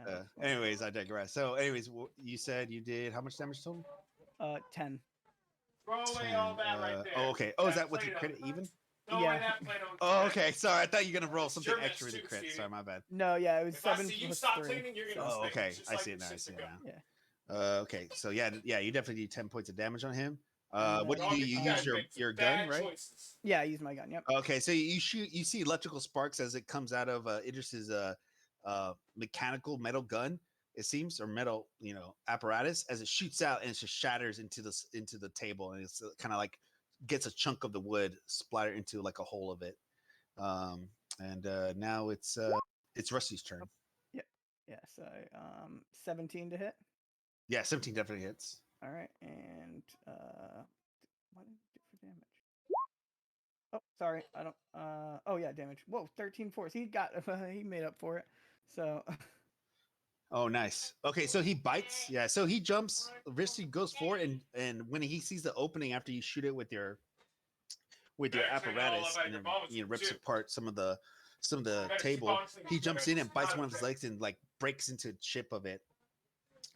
Yeah.
Anyways, I digress. So, anyways, you said you did how much damage total?
10.
Throw away
10.
all that right there.
Oh, okay. Oh, is that with the
Play-Doh.
crit even?
Throw
Yeah.
away that Play-Doh.
Oh, okay. Sorry, I thought you were gonna roll
It's
something
your mess
extra with the
too,
crit.
Stevie.
Sorry, my bad.
No, yeah, it was
If I
7
see you
plus
stop
3.
cleaning, you're gonna
Oh,
spank
okay.
me, just
I
like
see it
you
now. I
said
see
to
it
go.
now. Okay. So yeah, you definitely do 10 points of damage on him.
And
What do
then-
you do? You
guys
use
make
your
bad
gun, right?
choices.
Yeah, I use my gun. Yep.
Okay, so you shoot. You see electrical sparks as it comes out of Idris's mechanical metal gun. It seems, or metal, apparatus, as it shoots out and it just shatters into the table, and it's kind of like gets a chunk of the wood splattered into like a hole of it. And now it's Rusty's turn.
Yeah. Yeah. So 17 to hit.
Yeah, 17 definitely hits.
All right, and what did it do for damage? Oh, sorry, I don't. Oh yeah, damage. Whoa, 13 force. He got. He made up for it. So.
Oh, nice. Okay, so he bites. Yeah, so he jumps. Risty goes forward, and when he sees the opening after you shoot it with your apparatus, and then rips apart some of the table, he jumps in and bites one of his legs and like breaks into a chip of it.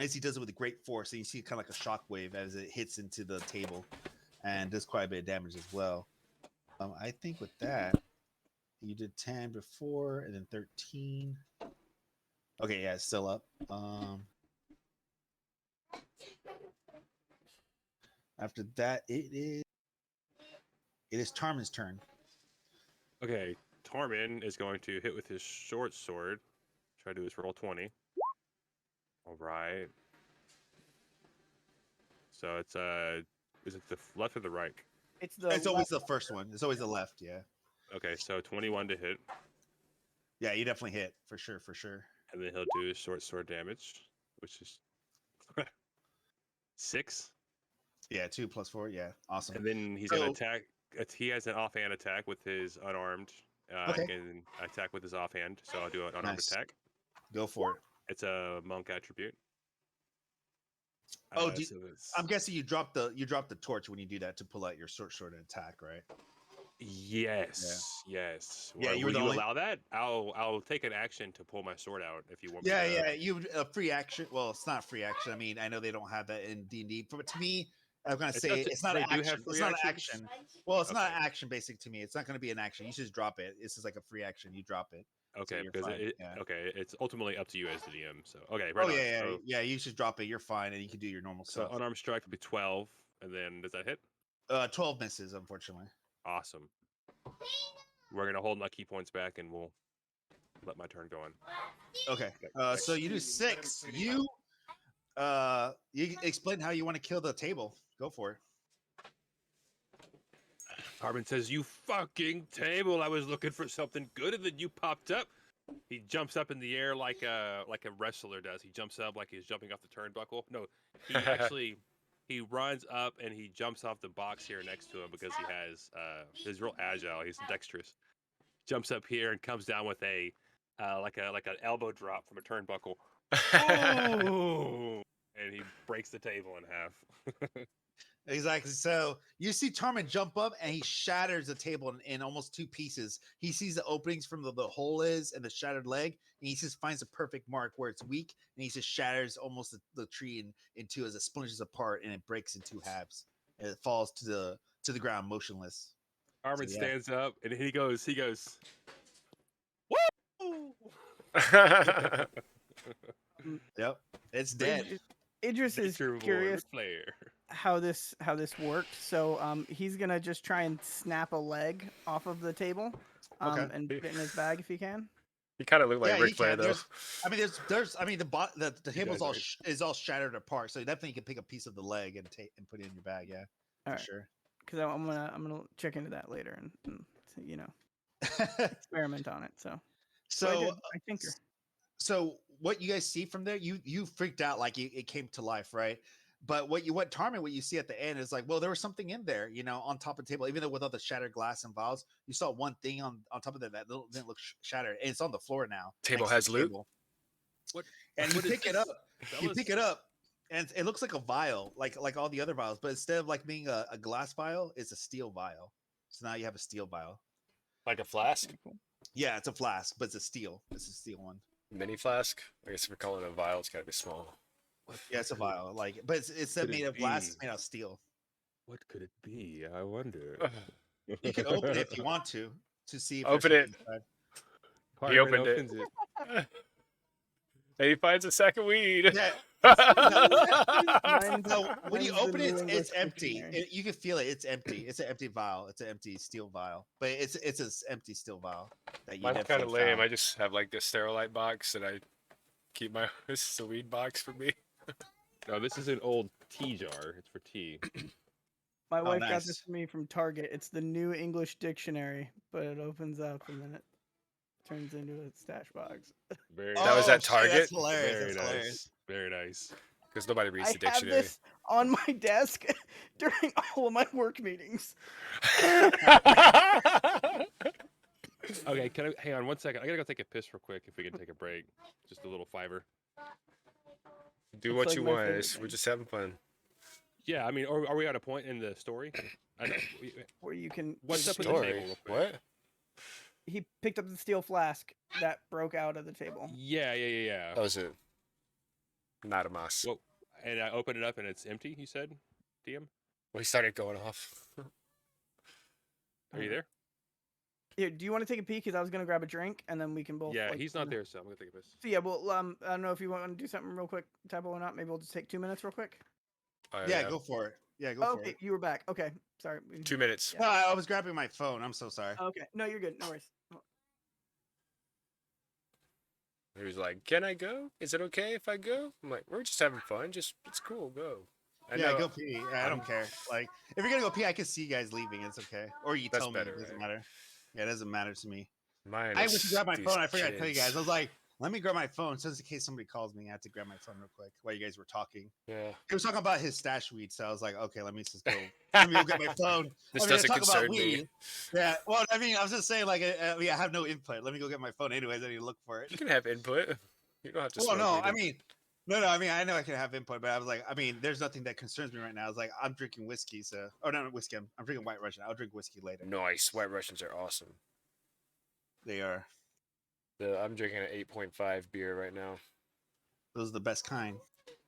As he does it with great force, and you see kind of like a shockwave as it hits into the table, and does quite a bit of damage as well. I think with that, you did 10 before, and then 13. Okay, yeah, it's still up. After that, it is Tarman's turn.
Okay, Tormin is going to hit with his short sword. Try to do his roll 20. All right. So it's is it the left or the right?
It's the.
It's always the first one. It's always the left. Yeah.
Okay, so 21 to hit,
Yeah, you definitely hit for sure. For sure.
and then he'll do his short sword damage, which is 6.
Yeah, 2 + 4. Yeah, awesome.
And then he's
So-
gonna attack. He has an offhand attack with his unarmed.
Okay.
Can attack with his offhand, so I'll do an unarmed
Nice.
attack.
Go for it.
It's a monk attribute.
Oh,
so it's,
I'm guessing you drop the torch when you do that to pull out your short sword and attack, right?
yes.
Yeah, you were
will
the
you
only-
allow that? I'll take an action to pull my sword out if you want me
Yeah,
to.
yeah. You a free action. Well, it's not free action. I mean, I know they don't have that in D&D, but to me, I'm gonna
It's
say
up to-
it's not
they
an
do have
action. It's
free
not an
actions?
action. Well, it's not
Okay.
an action basic to me. It's not going to be an action. You just drop it. This is like a free action. You drop it.
Okay,
you're
because
fine, yeah.
okay, it's ultimately up to you as the DM. So okay,
Oh
right on.
yeah, yeah,
So,
yeah. You should drop it. You're fine, and you can do your normal
so
stuff.
unarmed strike would be 12, and then does that hit?
12 misses, unfortunately.
Awesome. We're gonna hold my key points back, and we'll let my turn go on.
Okay. So you do 6. You explain how you want to kill the table. Go for it.
Carbon says, "You fucking table! I was looking for something good, and then you popped up." He jumps up in the air like a wrestler does. He jumps up like he's jumping off the turnbuckle. No, he actually he runs up and he jumps off the box here next to him because he's real agile. He's dexterous. Jumps up here and comes down with a like an elbow drop from a turnbuckle. Oh! And he breaks the table in half.
Exactly. So you see Tarman jump up and he shatters the table in almost 2 pieces. He sees the openings from the hole is and the shattered leg, and he just finds a perfect mark where it's weak, and he just shatters almost the tree in two as it splinters apart and it breaks in 2 halves. And it falls to the ground motionless.
Armin
So, yeah.
stands up and he goes, "Woo!"
Yep. It's dead.
Idris is
Nature boy,
curious
Ric Flair.
how this worked. So he's gonna just try and snap a leg off of the table,
Okay.
and put it in his bag if he can.
He kind of looked like
Yeah,
Ric
you
Flair
can.
though.
There's I mean the table's
does,
is all shattered apart, so definitely you can pick a piece of the leg and put it in your bag. Yeah, for
Alright.
sure.
Because I'm gonna check into that later and experiment on it. So I
so
did. I tinker.
so what you guys see from there, you freaked out like it came to life, right? But what you see at the end is like, well, there was something in there, on top of the table, even though with all the shattered glass and vials, you saw one thing on top of that didn't look shattered, and it's on the floor now.
Table
next to
has
the
loot?
table.
What?
And you
What is
pick it
this?
up. You pick it up, and it looks like a vial, like all the other vials, but instead of like being a glass vial, it's a steel vial. So now you have a steel vial.
Like a flask,
Yeah, it's a flask, but it's a steel one.
mini flask. I guess if we're calling it a vial, it's gotta be small.
Yeah, it's a vial, but it's
could
made
it
of glass. It's
be?
made out of steel.
What could it be? I wonder.
You can open it if you want to see if
Open
there's
it.
something inside.
Carmen
opened it.
opens it.
And he finds a sack of weed.
Yeah.
Mine's-
No, when you
mine's the
open it,
New
it's
English
empty.
Dictionary.
You can feel it. It's empty. It's an empty vial. It's an empty steel vial, but it's an empty steel vial that you
Mine's kind of
definitely
lame.
found.
I just have like this sterilite box that I keep my. This is a weed box for me.
No, this is an old tea jar. It's for tea.
My wife got
nice.
this for me from Target. It's the New English Dictionary, but it opens up and then it turns into a stash box.
Very
That was at
shit,
Target?
That's hilarious.
Very
That's hilarious.
nice. Very nice.
Because nobody reads
I
the
have
dictionary.
this on my desk during all of my work meetings.
Okay, can I hang on 1 second? I gotta go take a piss real quick. If we can take a break, just a little fiver.
Do
It's
what
like
you
my
want.
favorite
We're
thing.
just having fun.
Yeah, I mean, are we at a point in the story? I know,
Where you can.
What's
there's
up with
a-
the
Story.
table real quick?
What?
He picked up the steel flask that broke out of the table.
Yeah.
That was it. Not a mouse.
Well, and I opened it up and it's empty. You said, DM,
Well, he started going off.
are you there?
Here, do you want to take a peek? Because I was gonna grab a drink, and then we can both.
Yeah,
like,
he's not there, so I'm gonna take a piss.
So yeah, well, I don't know if you want to do something real quick, Typo, or not. Maybe we'll just take 2 minutes, real quick.
Yeah, go for it. Yeah, go for
Okay,
it.
you were back. Okay, sorry.
2 minutes.
No, I was grabbing my phone. I'm so sorry.
Okay, no, you're good. No worries.
He was like, "Can I go? Is it okay if I go?" I'm like, "We're just having fun. Just it's cool. Go." I
Yeah,
know.
go pee. Yeah, I don't care. Like, if you're gonna go pee, I can see you guys leaving. It's okay. Or you
That's
tell me.
better,
It doesn't
right?
matter. Yeah, it doesn't matter to me.
Mine
I went to
is
grab my
these
phone. I forgot to tell you guys.
kids.
I was like, let me grab my phone just in case somebody calls me. I had to grab my phone real quick while you guys were talking.
Yeah.
He was talking about his stash weed, so I was like, okay, let me just go. Let me go get my phone.
This
I mean,
doesn't
talk about
concern me.
weed. Yeah. Well, I mean, I was just saying, like, yeah, I have no input. Let me go get my phone anyways. I need to look for it.
You can have input. You don't have to.
Well,
smoke
no,
weed
I
and-
mean, no. I mean, I know I can have input, but I was like, I mean, there's nothing that concerns me right now. I was like, I'm drinking whiskey, so oh no, not whiskey. I'm drinking White Russian. I'll drink whiskey later.
Nice. White Russians are awesome.
They are.
I'm drinking an 8.5 beer right now.
Those are the best kind.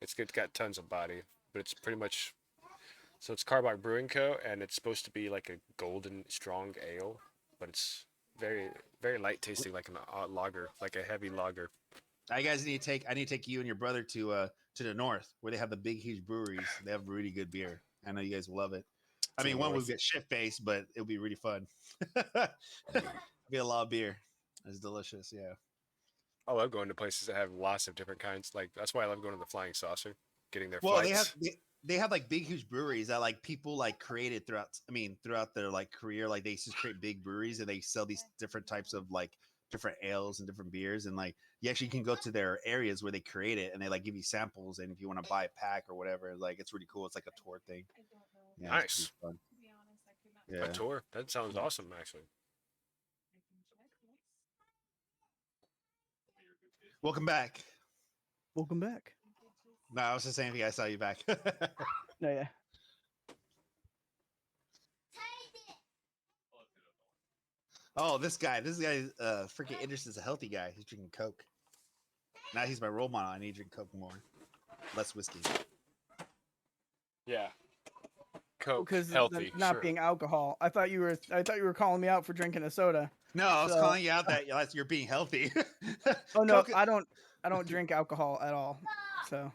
It's got tons of body, but it's pretty much. So it's Carbach Brewing Co. and it's supposed to be like a golden strong ale, but it's very very light tasting, like a lager, like a heavy lager.
I guys need to take. I need to take you and your brother to the north where they have the big, huge breweries. They have really good beer. I know you guys will love it. I
To
mean,
the
one would
north.
get shit faced, but it'll be really fun. Be a lot of beer. It's delicious. Yeah.
I love going to places that have lots of different kinds. Like that's why I love going to the Flying Saucer, getting their
Well,
flights.
they have like big, huge breweries that like people like created throughout. I mean, throughout their like career, like they just create big breweries and they sell these different types of like different ales and different beers, and like you actually can go to their areas where they create it and they like give you samples, and if you want to buy a pack or whatever, like it's really cool. It's like a tour thing. Yeah, it's
Nice.
pretty fun.
A
Yeah.
tour. That sounds awesome, actually.
Welcome back.
Welcome back.
No, I was just saying, I saw you back.
No, yeah.
Oh, this guy, freaking Idris is a healthy guy. He's drinking Coke. Now he's my role model. I need to drink Coke more, less whiskey.
Yeah. Coke,
Because
healthy,
not
sure.
being alcohol. I thought you were calling me out for drinking a soda.
No, I was
So-
calling you out that you're being healthy.
Oh no,
Coke-
I don't drink alcohol at all. So.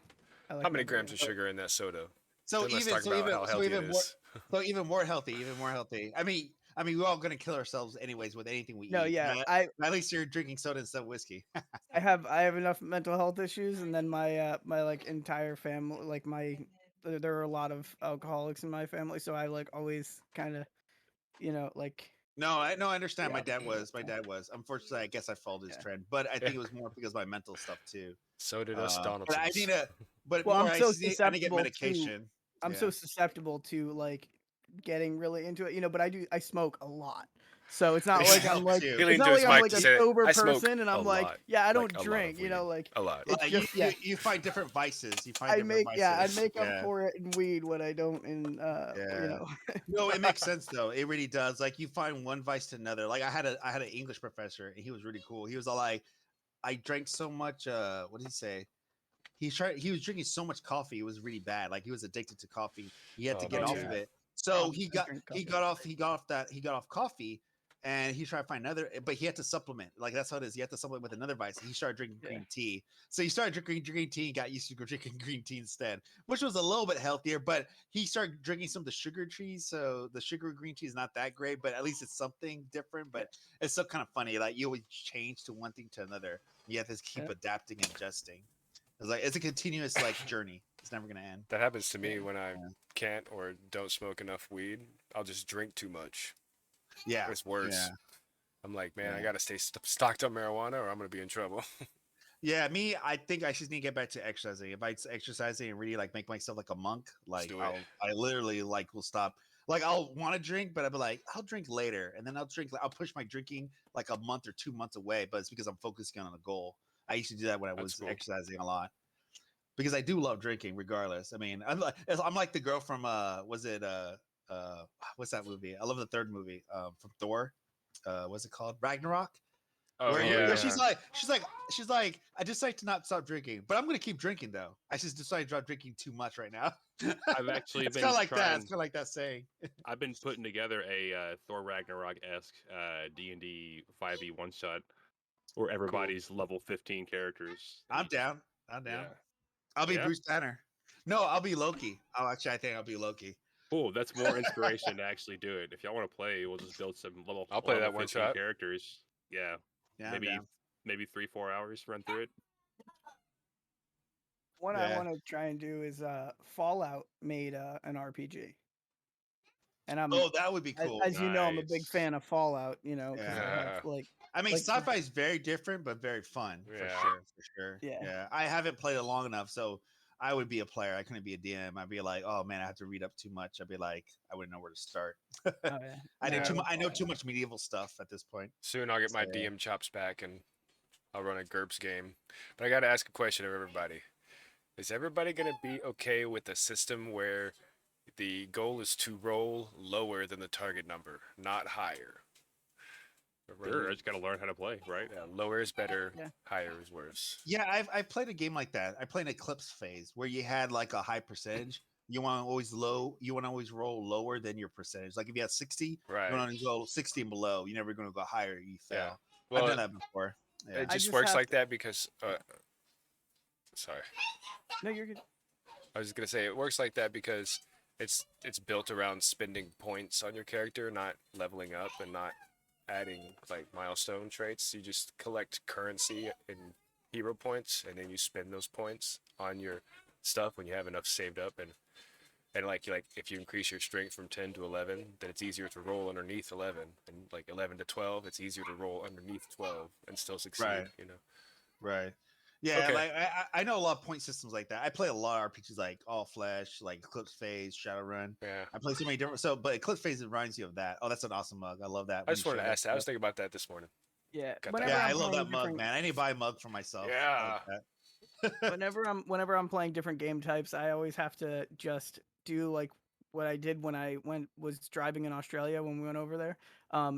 I like
How many
my
grams
beer.
of sugar in that soda?
So
Then let's
even
talk
so
about
even
how
so
healthy
even
it
more
is.
so even more healthy. I mean we're all gonna kill ourselves anyways with anything we
No,
eat.
yeah,
But at least you're drinking soda instead of whiskey.
I have enough mental health issues, and then my my like entire family, like there are a lot of alcoholics in my family, so I like always kind of, like
No, I understand.
Yeah.
My dad was. Unfortunately, I guess I followed his
Yeah.
trend, but I think it was more because of my mental stuff too.
So did us
But I
Donaldsons.
need to. But
Well,
more,
I'm
I
so
just need to get
susceptible to-
medication.
I'm
Yeah.
so susceptible to like getting really into it, but I smoke a lot. So it's not
It
like I'm
helps
like
you.
He
it's
leaned
not
to his
like I'm
mic
like
to
a
say it.
sober
I smoke
person and
a
I'm like,
lot,
yeah, I
like
don't
a lot of
drink,
weed.
like
A lot.
it's
Like,
just yeah.
you find different vices. You find
I
different
make
vices.
I make up
Yeah.
for it in weed what I don't in
Yeah. No, it makes sense though. It really does. Like you find one vice to another. Like I had an English professor and he was really cool. He was all like, I drank so much. What did he say? He was drinking so much coffee. It was really bad. Like he was addicted to coffee. He had to
Oh,
get
me
off
too.
of it. So
I drink coffee.
he got off coffee, and he tried to find another. But he had to supplement. Like that's how it is. He had to supplement with another vice. He started drinking
Yeah.
green tea. So he started drinking green tea and got used to drinking green tea instead, which was a little bit healthier. But he started drinking some of the sugar trees. So the sugar green tea is not that great, but at least it's something different. But it's still kind of funny. Like you always change to one thing to another. You have to keep
Yeah.
adapting and adjusting. It's like it's a continuous like journey. It's never gonna end.
That happens to me when I
Yeah.
can't or don't smoke enough weed. I'll just drink too much.
Yeah,
It's worse.
yeah.
I'm like, man, I
Yeah.
gotta stay stocked on marijuana, or I'm gonna be in trouble.
Yeah, me, I think I just need to get back to exercising. If I exercising and really like make myself like a monk,
Let's
like
do it.
I literally like will stop. Like I'll want to drink, but I'll be like, I'll drink later, and then I'll drink. I'll push my drinking like a month or 2 months away, but it's because I'm focusing on a goal. I used to do that when I
That's
was
cool.
exercising a lot because I do love drinking, regardless. I mean, I'm like the girl from was it what's that movie? I love the third movie from Thor. What's it called? Ragnarok.
Oh
Where
yeah.
she's like, I decided to not stop drinking, but I'm gonna keep drinking though. I just decided to stop drinking too much right now.
I've actually
It's
been
kind of like that.
trying.
It's kind of like that saying.
I've been putting together a Thor Ragnarok esque D&D 5e one shot where everybody's level 15 characters. and
I'm
you just-
down. I'm down.
Yeah.
I'll be
Yeah.
Bruce Banner. No, I'll be Loki. I think I'll be Loki.
Cool. That's more inspiration to actually do it. If y'all want to play, we'll just build some
I'll play
level
that one
15
shot.
characters. Yeah.
Yeah, I'm
maybe
down.
maybe 3-4 hours run through it.
What I
Yeah.
want to try and do is Fallout made an RPG, and
Oh, that would be
as,
cool.
as you know, I'm a big
Nice.
fan of Fallout. You know, because I
Yeah.
have like
I mean,
like the-
sci-fi is very different, but very fun for
Yeah.
sure. For sure.
Yeah.
Yeah. I haven't played it long enough, so I would be a player. I couldn't be a DM. I'd be like, oh man, I have to read up too much. I'd be like, I wouldn't know where to start.
oh yeah,
I know
Yeah.
too
love
much. I know
Fallout.
too much medieval stuff at this point.
Soon I'll get my
So,
DM chops back and I'll run a GURPS game. But I gotta ask a question of everybody. Is everybody gonna be okay with a system where the goal is to roll lower than the target number, not higher?
Sure. I just got to learn how to play, right?
Yeah, lower is better,
Yeah.
higher is worse.
Yeah, I've played a game like that. I played an Eclipse phase where you had like a high percentage. You want to always low. You want to always roll lower than your percentage. Like if you have 60,
Right.
you want to go 60 and below. You're never going to go higher. You fail.
Yeah.
I've
Well,
done that before. Yeah.
it
I
just
just
works
have
like
to-
that because. Sorry.
No, you're good.
I was just gonna say it works like that because it's built around spending points on your character, not leveling up and not adding like milestone traits. You just collect currency in hero points, and then you spend those points on your stuff when you have enough saved up. And like if you increase your strength from 10 to 11, then it's easier to roll underneath 11, and like 11 to 12, it's easier to roll underneath 12 and still succeed.
Right.
You know.
Right. Yeah,
Okay.
like I know a lot of point systems like that. I play a lot of RPGs like All Flesh, like Eclipse Phase, Shadowrun.
Yeah.
I play so many different. So, but Eclipse Phase reminds you of that. Oh, that's an awesome mug. I love that.
I
when
just
you
wanted
share
to
that
ask that. I was
stuff.
thinking about that this morning.
Yeah,
Got that.
whenever
Yeah,
I'm
I love
playing
that mug,
different-
man. I need to buy a mug for myself. I
Yeah.
like that.
whenever I'm playing different game types, I always have to just do like what I did when I was driving in Australia when we went over there.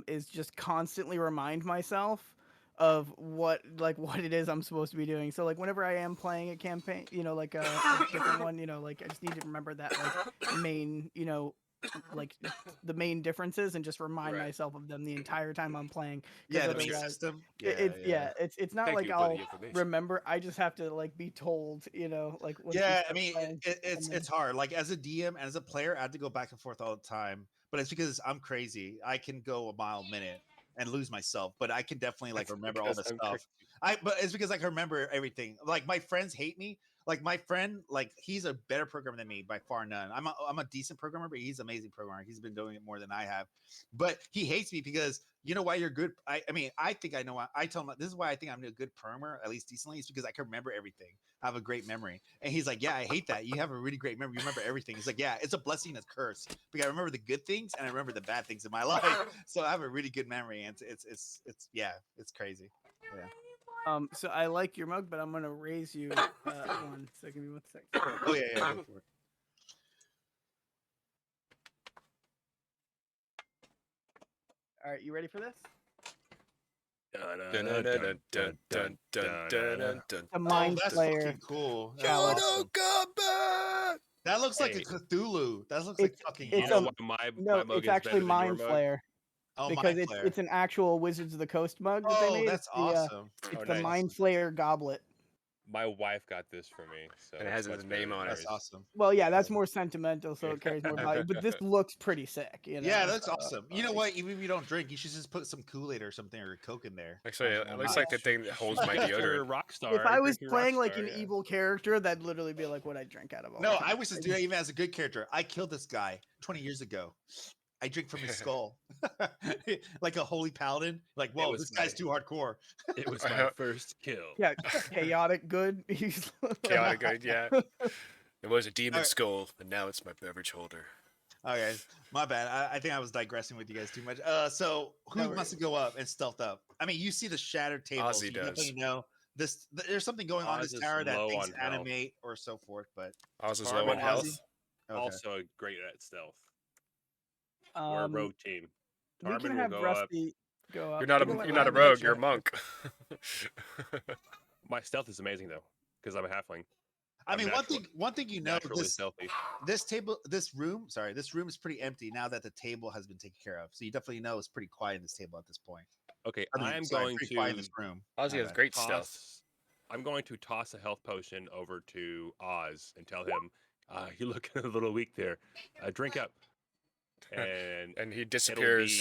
Is just constantly remind myself of what it is I'm supposed to be doing. So like whenever I am playing a campaign, like a different one, like I just need to remember that like main, like the main differences and just remind
Right.
myself of them the entire time I'm playing. 'Cause
Yeah, the main
otherwise-
system.
it's not
Thank
like
you for the
I'll
information.
remember. I just have to like be told, like once we
Yeah, I
start
mean,
playing,
it's
and then-
it's hard. Like as a DM and as a player, I have to go back and forth all the time. But it's because I'm crazy. I can go a mile a minute and lose myself. But I can definitely like
That's
remember all the
because I'm
stuff. But it's because I can remember everything. Like my friends hate me. Like my friend, like he's a better programmer than me by far none. I'm a decent programmer, but he's an amazing programmer. He's been doing it more than I have. But he hates me because you know why you're good. I mean, I think I know why. I tell him this is why I think I'm a good programmer, at least decently. It's because I can remember everything. I have a great memory. And he's like, yeah, I hate that. You have a really great memory. You remember everything. He's like, yeah, it's a blessing and a curse because I remember the good things and I remember the bad things in my life. So I have a really good memory, and it's yeah, it's crazy. Yeah.
So I like your mug, but I'm gonna raise you one. So give me 1 second.
Oh yeah, yeah. Go for it.
All right, you ready for this?
Dun-dun-dun-dun-dun-dun-dun-dun.
A
Oh,
mind
that's
flayer.
fucking cool. That's
Chalice.
awesome.
Combat!
That looks like a
Hey.
Cthulhu. That looks like
It's-
fucking.
it's
You know
awesome.
why my
No,
mug
it's
is
actually
better than your
mind
mug?
flayer
Oh,
because
mind
it's
flayer.
it's an actual Wizards of the Coast mug that they
Oh,
made.
that's
It's the,
awesome.
it's
Oh,
the
nice.
mind flayer goblet.
My wife got this for me, so
And it has
it's
his
much better
name
than
on it.
That's
yours.
awesome.
Well, yeah, that's more sentimental, so it carries more value. But this looks pretty sick.
Yeah, that's
so,
awesome. You know what? Even if you don't drink, you should just put some Kool-Aid or something or Coke in there.
Actually,
Why
it looks
not?
like the thing that holds my
Drink your
deodorant.
Rockstar.
If I was
drink your
playing like
Rockstar,
an
yeah.
evil character, that'd literally be like what I drink out of all
No,
the time.
I wish to do that even as a good character. I killed this guy 20 years ago. I drink from his skull, like a holy paladin. Like,
It
whoa,
was
this guy's
my-
too hardcore.
It was my first kill.
Yeah, chaotic good. He's
Chaotic good, yeah. It was a demon
Alright.
skull, and now it's my beverage holder.
Okay, my bad. I think I was digressing with you guys too much. So who
No
wants to
worries.
go up and stealth up? I mean, you see the shattered table, so
Ozzy
you
does.
definitely know this. There's something going on in
Oz
this
is
tower that
low
things
on health.
animate or so forth. But
Oz was low
Tarman
on
is
health.
Okay.
Also great at stealth. We're a rogue team.
we can
Tarman will
have
go up.
Rusty go up.
You're not
We can
a
let
you're not a
Rusty
rogue. You're a
check.
monk.
My stealth is amazing though, because I'm a halfling.
I
I'm
mean,
natural-
one thing you know,
naturally stealthy.
this room is pretty empty now that the table has been taken care of. So you definitely know it's pretty quiet in this table at this point.
Okay,
I mean,
I am
sorry,
going
pretty quiet in
to
this room.
Ozzy
My
has
bad.
great stealth.
toss. I'm going to toss a health potion over to Oz and tell him, "You look a little weak there. Drink up." And
And he disappears.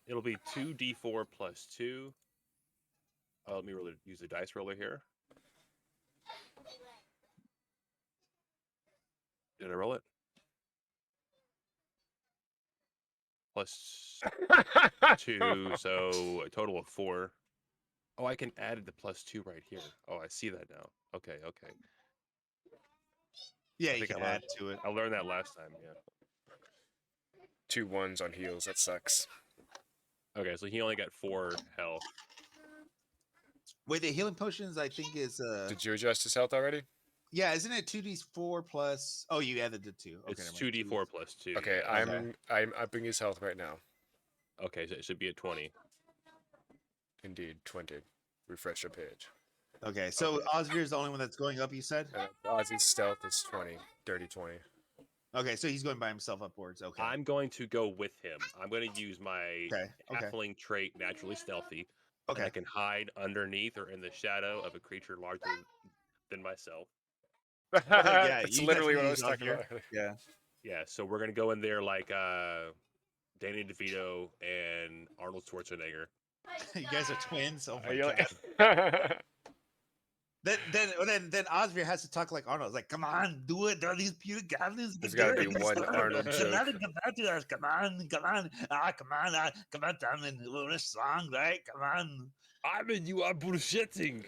it'll be 2d4 plus 2. Let me use the dice roller here. Did I roll it? Plus 2, so a total of 4. Oh, I can add the plus 2 right here. Oh, I see that now. Okay.
Yeah,
I
you
think
can
I
add
learned,
to it.
I learned that last time, yeah.
2 1s on heals. That sucks.
Okay, so he only got 4 health.
Wait, the healing potions I think is
Did you adjust his health already?
yeah, isn't it 2d4 plus? Oh, you added the 2. Okay,
It's
never mind.
2d4 plus 2.
Okay,
yeah.
I'm upping his health right now.
Okay, so it should be a 20.
Indeed, 20. Refresh your page.
Okay, so
Okay.
Osvir is the only one that's going up. You said.
And Ozzy's stealth is 20. Dirty 20.
Okay, so he's going by himself upwards. Okay.
I'm going to go with him. I'm going to use my
Okay.
halfling trait, naturally stealthy. And
Okay.
I can hide underneath or in the shadow of a creature larger than myself.
Yeah,
That's
you
literally what I
definitely
was
use
talking
Osvir.
about.
Yeah.
Yeah, so we're going to go in there like Danny DeVito and Arnold Schwarzenegger.
You guys are twins. Oh
Are
my
you
god.
like-
Then Osvir has to talk like Arnold. It's like, come on, do it. There are these pure goblins.
There's gotta be
They're
one
strong.
Arnold
They're
joke.
not come back to us. Come on. Come on, Diamond. We're strong, right? Come on.
I mean, you are bullshitting.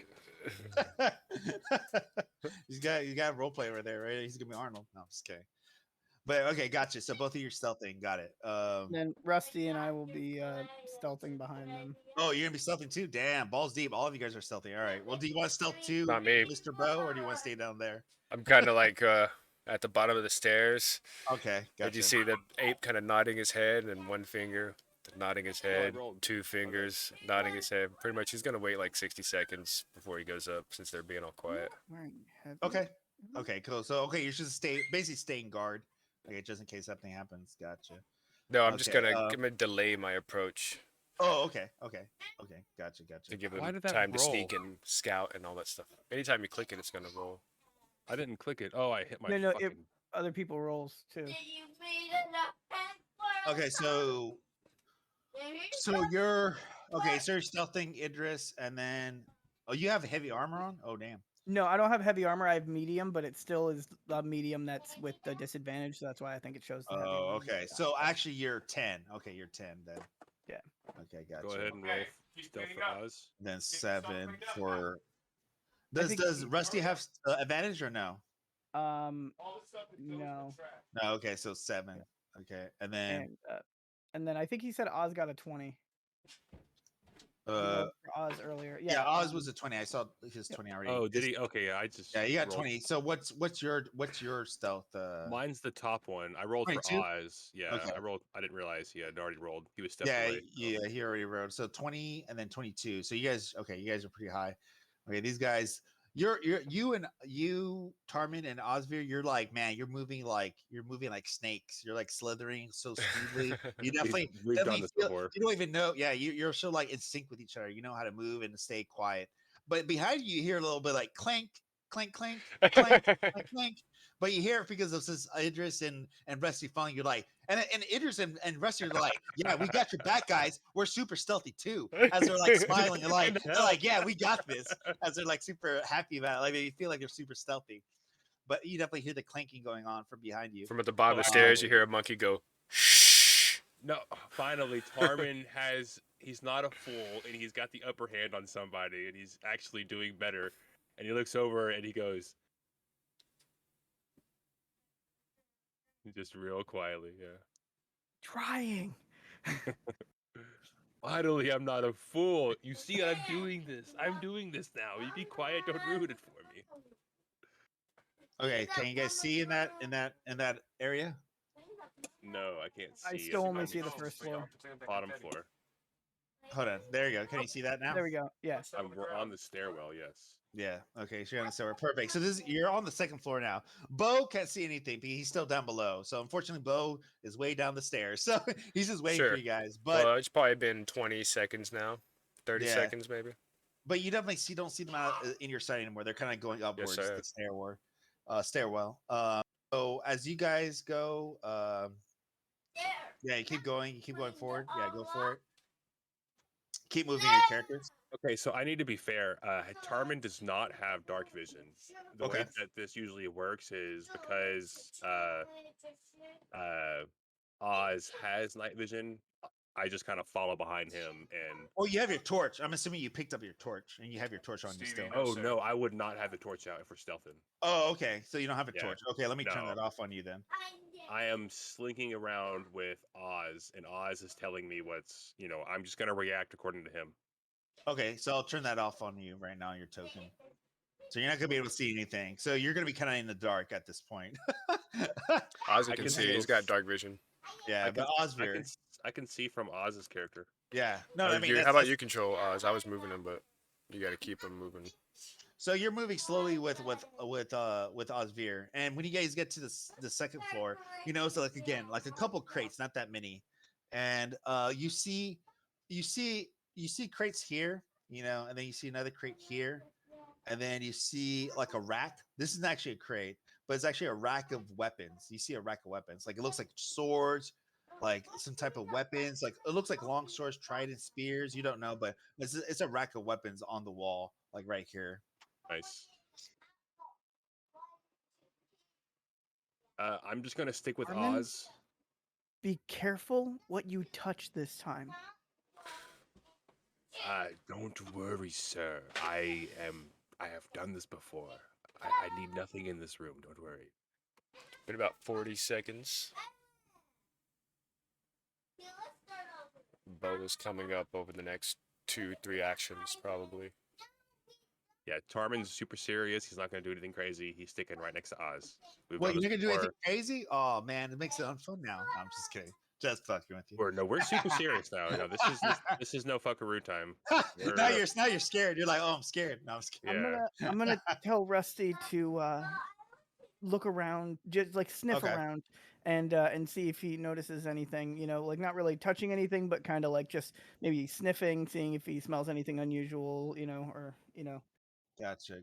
you got role play right there, right? He's gonna be Arnold. No, I'm just kidding. But okay, gotcha. So both of you are stealthing, got it.
Then Rusty and I will be stealthing behind them.
Oh, you're gonna be stealthing too? Damn, balls deep. All of you guys are stealthing. All right. Well, do you want to stealth too,
Not me.
Mr. Bo, or do you want to stay down there?
I'm kind of like at the bottom of the stairs.
Okay,
Did you
gotcha.
see the ape kind of nodding his head and one finger nodding his head,
rolled.
2 fingers nodding his head? Pretty much, he's gonna wait like 60 seconds before he goes up since they're being all quiet.
Wearing heavy.
Okay. Okay, cool. So okay, you're just basically staying guard. Okay, just in case something happens. Gotcha.
No, I'm just
Okay,
gonna delay my approach
Oh, okay. Gotcha.
to give
Why
him
did that
time to
roll?
sneak and scout and all that stuff. Anytime you click it, it's gonna roll.
I didn't click it. Oh, I hit my
No,
fucking...
Other people rolls too.
Okay, so you're okay. So you're stealthing Idris, and then you have heavy armor on. Oh, damn.
No, I don't have heavy armor. I have medium, but it still is the medium that's with the disadvantage. So that's why I think it shows the heavy
Oh,
armor.
okay. So actually, you're 10. Okay, you're 10 then.
Yeah.
Okay, gotcha.
Go ahead and roll stealth for Oz.
Then 7 for.
I
Does
think-
Rusty have advantage or no?
Um,
All the stuff that goes in
No.
the trash.
No. Okay, so 7. Okay, and then
and then I think he said Oz got a 20. He
uh,
rolled for Oz earlier.
yeah, Oz was a 20. I saw his
Yep.
20 already.
Oh, did he? Okay, yeah, I just...
Yeah, you got
rolled.
20. So what's your stealth?
Mine's the top one. I rolled
22?
for Oz. Yeah,
Okay.
I didn't realize he had already rolled. He was stepped
Yeah,
away.
yeah, he already wrote. So 20 and then 22. So you guys, okay, you guys are pretty high. Okay, these guys, you and you, Tarmin and Osvir, you're like, man, you're moving like snakes. You're like slithering so smoothly. You definitely,
We've done
definitely
this
feel,
before.
you don't even know. Yeah, you're so like in sync with each other. You know how to move and stay quiet. But behind you, you hear a little bit like clank, clank, clank, clank, clank, clank. But you hear it because of this Idris and Rusty falling. You're like, and Idris and Rusty are like, yeah, we got your back, guys. We're super stealthy too. As they're like smiling, and like, they're like, yeah, we got this. As they're like super happy about it. Like you feel like they're super stealthy. But you definitely hear the clanking going on from behind you.
From at the bottom of the
Oh,
stairs,
wow.
you hear a monkey go,
No, finally, Tarman has. He's not a fool, and he's got the upper hand on somebody, and he's actually doing better. And he looks over and he goes, just real quietly, yeah.
Trying.
Finally, I'm not a fool. You see, I'm doing this. I'm doing this now. You be quiet. Don't ruin it for me.
Okay, can you guys see in that area?
No, I can't
I
see
still
at the
only see the
moment.
first floor.
Bottom floor.
Hold on. There you go. Can you see that now?
There we go. Yeah.
We're on the stairwell. Yes.
Yeah. Okay. So you're on the server. Perfect. So you're on the second floor now. Bo can't see anything, but he's still down below. So unfortunately, Bo is way down the stairs. So he's just waiting for
Sure.
you guys. But
Well, it's probably been 20 seconds now, 30
yeah,
seconds maybe.
but you definitely don't see them out in your sight anymore. They're kind of going
Yes,
upwards
sir.
the stairwell. So as you guys go, yeah, you keep going. You keep going forward. Yeah, go for it. Keep moving your characters.
Okay, so I need to be fair. Tarman does not have dark vision. The way
Okay.
that this usually works is because Oz has night vision. I just kind of follow behind him, and
Oh, you have your torch. I'm assuming you picked up your torch and you have your torch on you
Stevie,
still.
no.
oh
sir.
no, I would not have the torch out if we're stealthing.
Oh, okay. So you don't have a
Yeah.
torch. Okay, let me turn
No.
that off on you then.
I am slinking around with Oz, and Oz is telling me what's. I'm just gonna react according to him.
Okay, so I'll turn that off on you right now, your token. So you're not gonna be able to see anything. So you're gonna be kind of in the dark at this point.
Ozzy
I
can
can
see.
still
He's got dark vision.
Yeah,
I
but
can, I
Osvir.
can, I can see from Oz's character.
Yeah, no, I mean,
How about you control Oz? I was moving him, but you got to keep him moving.
so you're moving slowly with Osvir, and when you guys get to the second floor, so like again, like a couple crates, not that many, and you see you see crates here, and then you see another crate here, and then you see like a rack. This isn't actually a crate, but it's actually a rack of weapons. You see a rack of weapons, like it looks like swords, like some type of weapons. Like it looks like long swords, trident, spears. You don't know, but it's a rack of weapons on the wall, like right here.
Nice. I'm just gonna stick with
Armin?
Oz.
Be careful what you touch this time.
Don't worry, sir. I have done this before. I need nothing in this room. Don't worry.
Been about 40 seconds. Bo is coming up over the next 2-3 actions, probably.
Yeah, Tarman's super serious. He's not gonna do anything crazy. He's sticking right next to Oz. We've
Well,
done
you're
this
gonna do anything
before.
crazy? Oh man, it makes it unfun now. No, I'm just kidding. Just fucking with you.
We're super serious now. No, this is no fuckaroo time.
now
We're
you're scared. You're like, oh, I'm scared. No, I'm scared.
yeah.
I'm gonna tell Rusty to look around, just like sniff
Okay.
around, and see if he notices anything. Like not really touching anything, but kind of like just maybe sniffing, seeing if he smells anything unusual. Or.
Gotcha.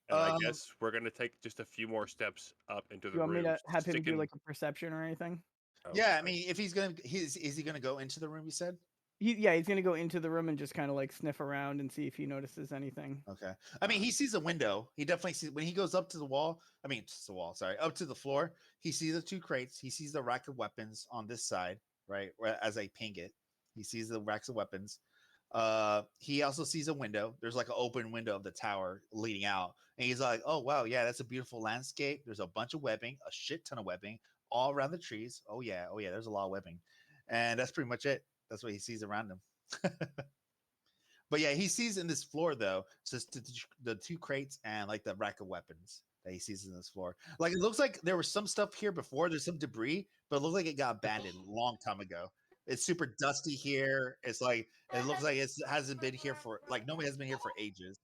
And I guess we're gonna take just a few more steps up into the
You want me
room.
to have him do
sticking-
like a perception or anything?
Oh,
yeah, I mean, if is he gonna go into the room? You said.
He's gonna go into the room and just kind of like sniff around and see if he notices anything.
Okay. I mean, he sees a window. He definitely sees when he goes up to the wall. I mean, to the wall. Sorry, up to the floor. He sees the two crates. He sees the rack of weapons on this side, right? As I ping it, he sees the racks of weapons. He also sees a window. There's like an open window of the tower leading out, and he's like, "Oh wow, yeah, that's a beautiful landscape. There's a bunch of webbing, a shit ton of webbing all around the trees. Oh yeah. There's a lot of webbing, and that's pretty much it. That's what he sees around him." But yeah, he sees in this floor though, just the two crates and like the rack of weapons that he sees in this floor. Like it looks like there was some stuff here before. There's some debris, but it looks like it got abandoned a long time ago. It's super dusty here. It's like it looks like it hasn't been here for like nobody has been here for ages.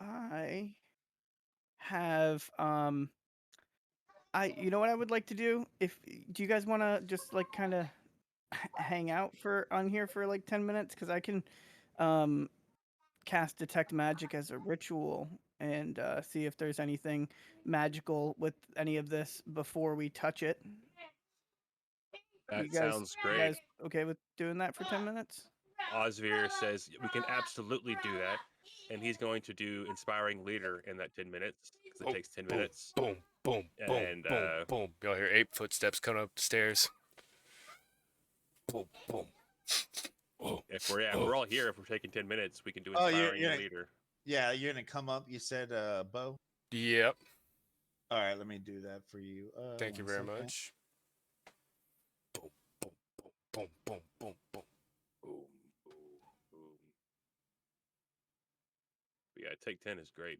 I have you know what I would like to do? If do you guys want to just like kind of hang out for on here for like 10 minutes, cuz I can cast detect magic as a ritual and see if there's anything magical with any of this before we touch it.
That sounds
You
great.
guys okay with doing that for 10 minutes?
Osvir says we can absolutely do that. and he's going to do Inspiring Leader in that 10 minutes because it
Oh,
takes 10
boom,
minutes.
boom, boom, boom,
And
boom, boom. Y'all hear 8 footsteps coming up the stairs. Boom, boom. Oh,
if we're all here, if we're taking 10 minutes, we can do
Oh,
Inspiring Leader.
yeah, you're gonna come up. You said, Bo.
Yep.
All right, let me do that for you.
Thank you
1
very
second.
much. Boom, boom, boom, boom, boom, boom, boom.
Boom, boom, boom. Yeah, take 10 is great.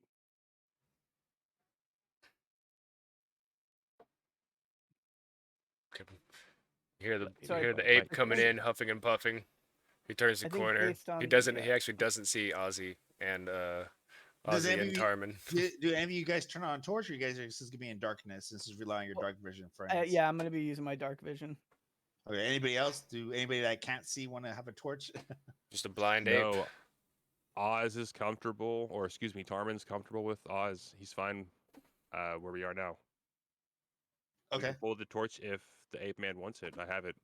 Okay. You hear the
So I-
ape
I
coming
think-
in, huffing and puffing. He turns the
I think
corner.
based on
He actually doesn't see Ozzy and
Does
Ozzy
any
and
of you
Tarman.
do any of you guys turn on a torch, or you guys are just gonna be in darkness? This is relying on your
Well,
dark vision friends.
yeah, I'm gonna be using my dark vision.
Okay. Anybody else? Do anybody that can't see want to have a torch?
Just a blind ape.
No, Oz is comfortable, or excuse me, Tarman's comfortable with Oz. He's fine where we are now. We
Okay.
can pull the torch if the ape man wants it. I have it.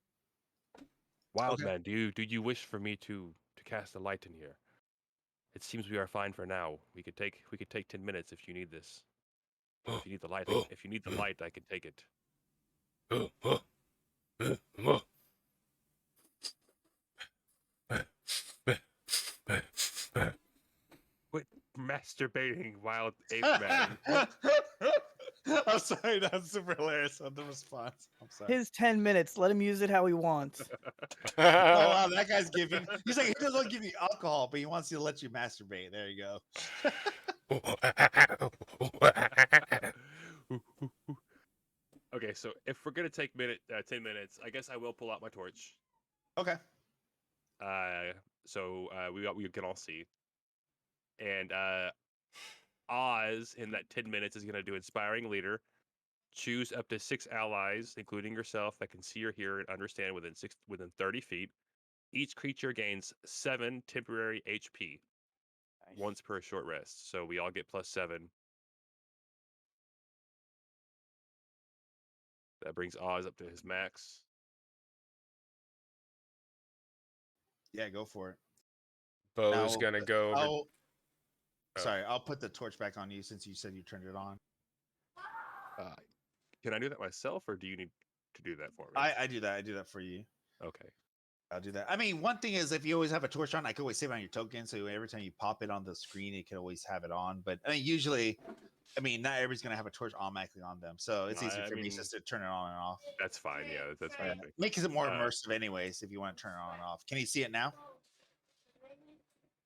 Wild
Okay.
man, do you wish for me to cast a light in here? It seems we are fine for now. We could take 10 minutes if you need this. If you need the light, if you need the light, I can take it. Quit masturbating, wild ape man.
I'm sorry, that's super hilarious on the response. I'm sorry.
His 10 minutes. Let him use it how he wants.
Oh wow, that guy's giving. He's like, he doesn't want to give you alcohol, but he wants to let you masturbate. There you go.
Okay, so if we're gonna take 10 minutes, I guess I will pull out my torch.
Okay.
We can all see. And Oz in that 10 minutes is gonna do Inspiring Leader. Choose up to 6 allies, including yourself, that can see or hear and understand within 30 feet. Each creature gains 7 temporary HP once per short rest. So we all get +7. That brings Oz up to his max.
Yeah, go for it.
Bo's
Now,
gonna go over.
I'll.
Oh.
Sorry, I'll put the torch back on you since you said you turned it on.
Can I do that myself, or do you need to do that for me?
I do that. I do that for you.
Okay.
I'll do that. I mean, one thing is if you always have a torch on, I can always save it on your token. So every time you pop it on the screen, it can always have it on. But I mean, usually, not everybody's gonna have a torch automatically on them. So it's easy for me just to turn it on and off.
That's fine. Yeah, that's perfect.
Makes it more immersive, anyways. If you want to turn it on and off, can you see it now?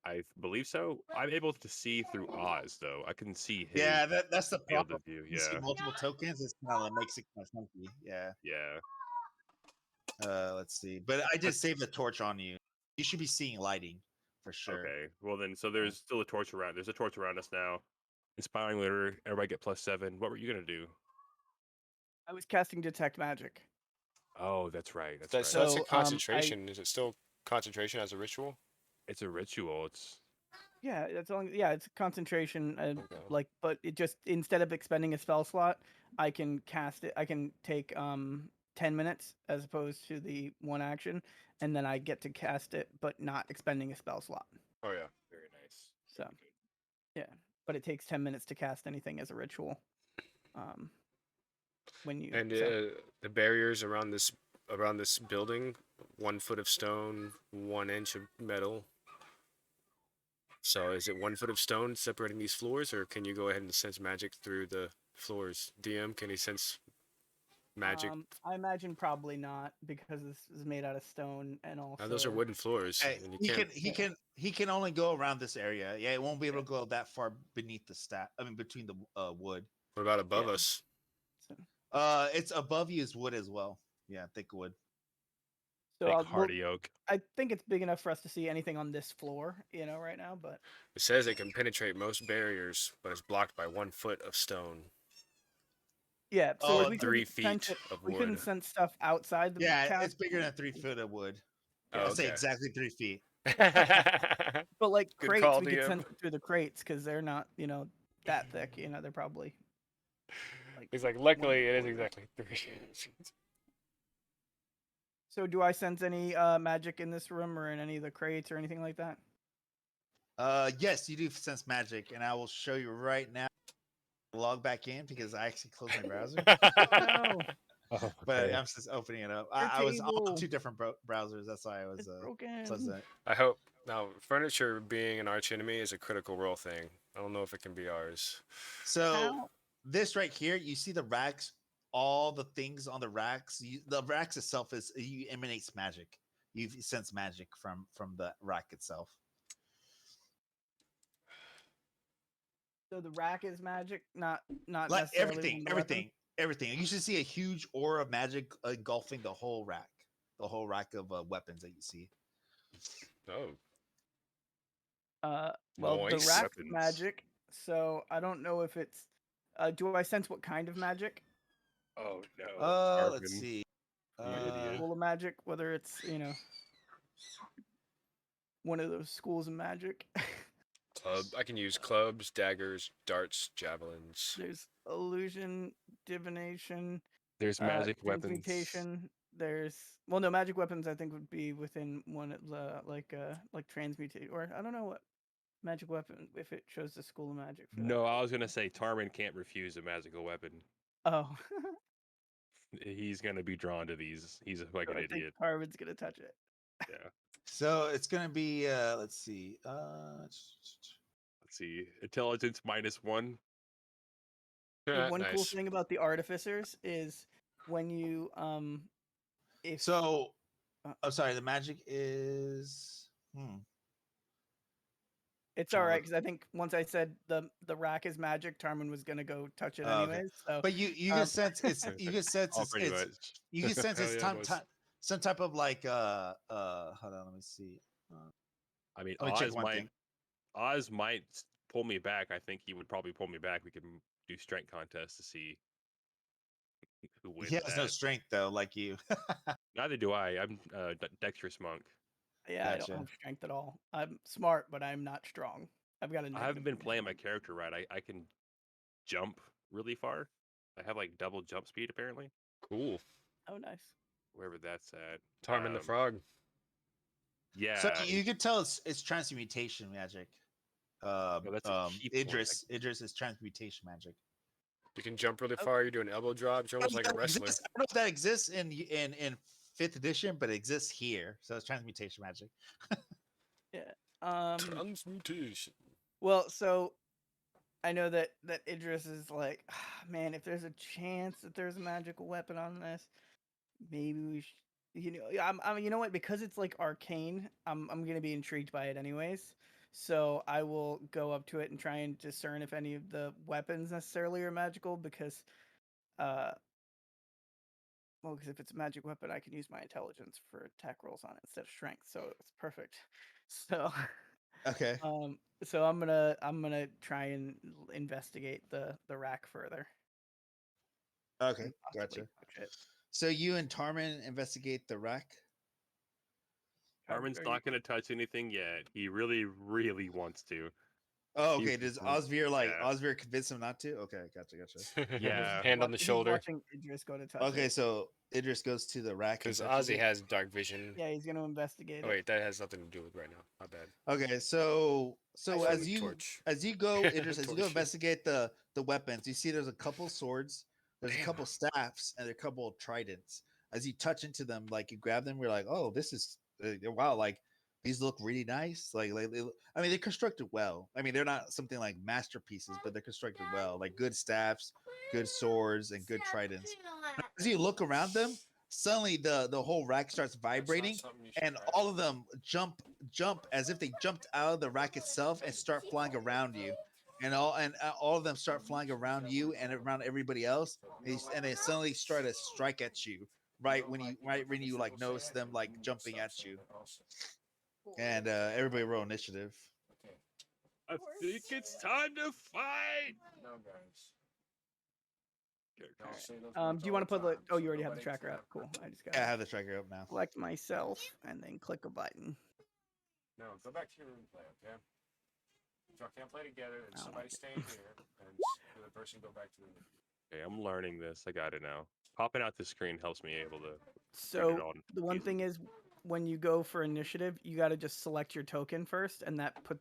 I believe so. I'm able to see through Oz, though. I can see his
Yeah, that's the
field
problem.
of view.
You see
Yeah.
multiple tokens. It's kind of makes it kind of funky. Yeah.
Yeah.
Let's see. But I did save the torch on you. You should be seeing lighting for sure.
Okay. Well, then, so there's still a torch around. There's a torch around us now. Inspiring Leader. Everybody get +7. What were you gonna do?
I was casting Detect Magic.
Oh, that's right. That's
That's
right.
that's
So,
a concentration. Is it still concentration as a ritual?
It's a ritual. It's
Yeah, it's only it's concentration.
Okay.
But it just instead of expending a spell slot, I can cast it. I can take 10 minutes as opposed to the one action, and then I get to cast it, but not expending a spell slot.
Oh yeah.
very nice.
So,
Very good.
yeah, but it takes 10 minutes to cast anything as a ritual. When you
And the barriers around this building, 1 foot of stone, 1 inch of metal. So is it 1 foot of stone separating these floors, or can you go ahead and sense magic through the floors? DM, can he sense magic?
I imagine probably not because this is made out of stone and also.
Now, those are wooden floors,
Hey,
and you
he
can't.
can he can only go around this area. Yeah, it won't be able to go that far beneath the between the wood.
What about above
Yeah.
us?
So,
It's above you is wood as well. Yeah, thick wood.
so
Big hardy oak.
I think it's big enough for us to see anything on this floor, right now. But
It says it can penetrate most barriers, but is blocked by 1 foot of stone.
yeah, so
Oh,
we
3
couldn't sense
feet
it.
of
We couldn't
wood.
sense stuff outside the
Yeah,
cast,
it's bigger than 3 foot of wood.
Oh,
I'll say
okay.
exactly 3 feet.
but like
Good
crates,
call,
we could
DM.
sense it through the crates because they're not, that thick. They're probably.
He's like, luckily, it is
1/4.
exactly 3.
So do I sense any magic in this room or in any of the crates or anything like that?
Yes, you do sense magic, and I will show you right now. Log back in because I actually closed my browser,
No,
Oh,
but
okay.
I'm just opening it up.
our
I was on
table.
two different browsers. That's why I was
It's
closing
broken.
it.
I hope now furniture being an arch enemy is a critical role thing. I don't know if it can be ours.
So
How?
this right here, you see the racks, all the things on the racks. The racks itself is you emanates magic. You sense magic from the rack itself.
So the rack is magic, not
Like
necessarily one of the weapons.
everything. You should see a huge aura of magic engulfing the whole rack of weapons that you see.
Oh,
Well, the
nice.
rack's
Weapons.
magic, so I don't know if it's. Do I sense what kind of magic?
Oh no,
Let's
Tarvin,
see.
you idiot.
School of magic, whether it's one of those schools of magic.
Club. I can use clubs, daggers, darts, javelins.
There's illusion, divination,
There's magic weapons.
transmutation. There's well, no magic weapons. I think would be within one of the like transmutate, or I don't know what magic weapon if it shows the school of magic for that.
No, I was gonna say Tarmin can't refuse a magical weapon.
Oh,
He's gonna be drawn to these. He's a
so
fucking
I think
idiot.
Harvard's gonna touch it.
Yeah.
So it's gonna be let's see.
Let's see. Intelligence -1.
One cool
Nice.
thing about the artificers is when you if
So
uh,
I'm sorry, the magic is
it's all
trying to
right
look.
because I think once I said the rack is magic, Tarman was gonna go touch it
Okay.
anyways. So
But you can
um,
sense
Oh, pretty much.
you can sense
Hell
it's
yeah, boys.
some type of like hold on, let me see. Uh,
I mean,
let me check one thing.
Oz might pull me back. I think he would probably pull me back. We could do strength contests to see who
He
wins
has no
that.
strength though, like you.
Neither do I. I'm dexterous monk.
yeah, I don't
Gotcha.
have strength at all. I'm smart, but I'm not strong. I've got a
I haven't
negative
been
one
playing my
strength.
character right. I can jump really far. I have like double jump speed apparently.
Cool.
Oh, nice.
Wherever that's at.
Tarmin the frog.
So
Yeah.
you can tell it's transmutation magic.
No, that's a key point.
Idris is transmutation magic.
You can jump really
Oh.
far. You're doing elbow drops. You're almost like a wrestler.
I don't know if that exists in fifth edition, but it exists here. So it's transmutation magic.
Yeah.
Transmutation.
Well, so I know that Idris is like, man, if there's a chance that there's a magical weapon on this, maybe we should. You know what? Because it's like arcane, I'm gonna be intrigued by it anyways. So I will go up to it and try and discern if any of the weapons necessarily are magical. Because, uh, well, because if it's a magic weapon, I can use my intelligence for attack rolls on it instead of strength. So it's perfect. So,
Okay.
so I'm gonna try and investigate the rack further
Okay.
and possibly
Gotcha.
touch it.
So you and Tarman investigate the rack.
Armin's
Are you-
not gonna touch anything yet. He really, really wants to.
Oh,
He
okay. Does
r- yeah.
Osvir convince him not to? Okay, gotcha.
Yeah.
Hand on the
He's
shoulder.
watching Idris go to touch
Okay,
it.
so Idris goes to the rack and
Because
touches
Ozzy
it.
has dark vision.
Yeah, he's gonna investigate
Oh
it.
wait, that has nothing to do with right now. My bad.
Okay, so
I
as
found a torch.
you go, Idris, as you go
Torch.
investigate the weapons, you see there's a couple swords, there's a
Damn.
couple staffs, and a couple of tridents. As you touch into them, like you grab them, you're like, oh, this is wow, like these look really nice. I mean, they're constructed well. I mean, they're not something like masterpieces, but they're constructed well, like good staffs, good swords, and good tridents. As you look around them, suddenly the whole rack starts vibrating, and all of them jump as if they jumped out of the rack itself and start flying around you, and all of them start flying around you and around everybody else, and they suddenly start to strike at you right when you like notice them like jumping at you, and everybody roll initiative.
I think it's time to fight.
Do you want to put the? Oh, you already have the tracker up. Cool. I just got
Yeah, I
to
have the tracker up now.
select myself and then click a button.
No, go back to your room and play, okay? If y'all can't play together, then
I don't
somebody
like it.
stay here and the other person go back to the room.
Okay, I'm learning this. I got it now. Popping out the screen helps me able to.
So
on
the one thing
easily.
is, when you go for initiative, you got to just select your token first, and that put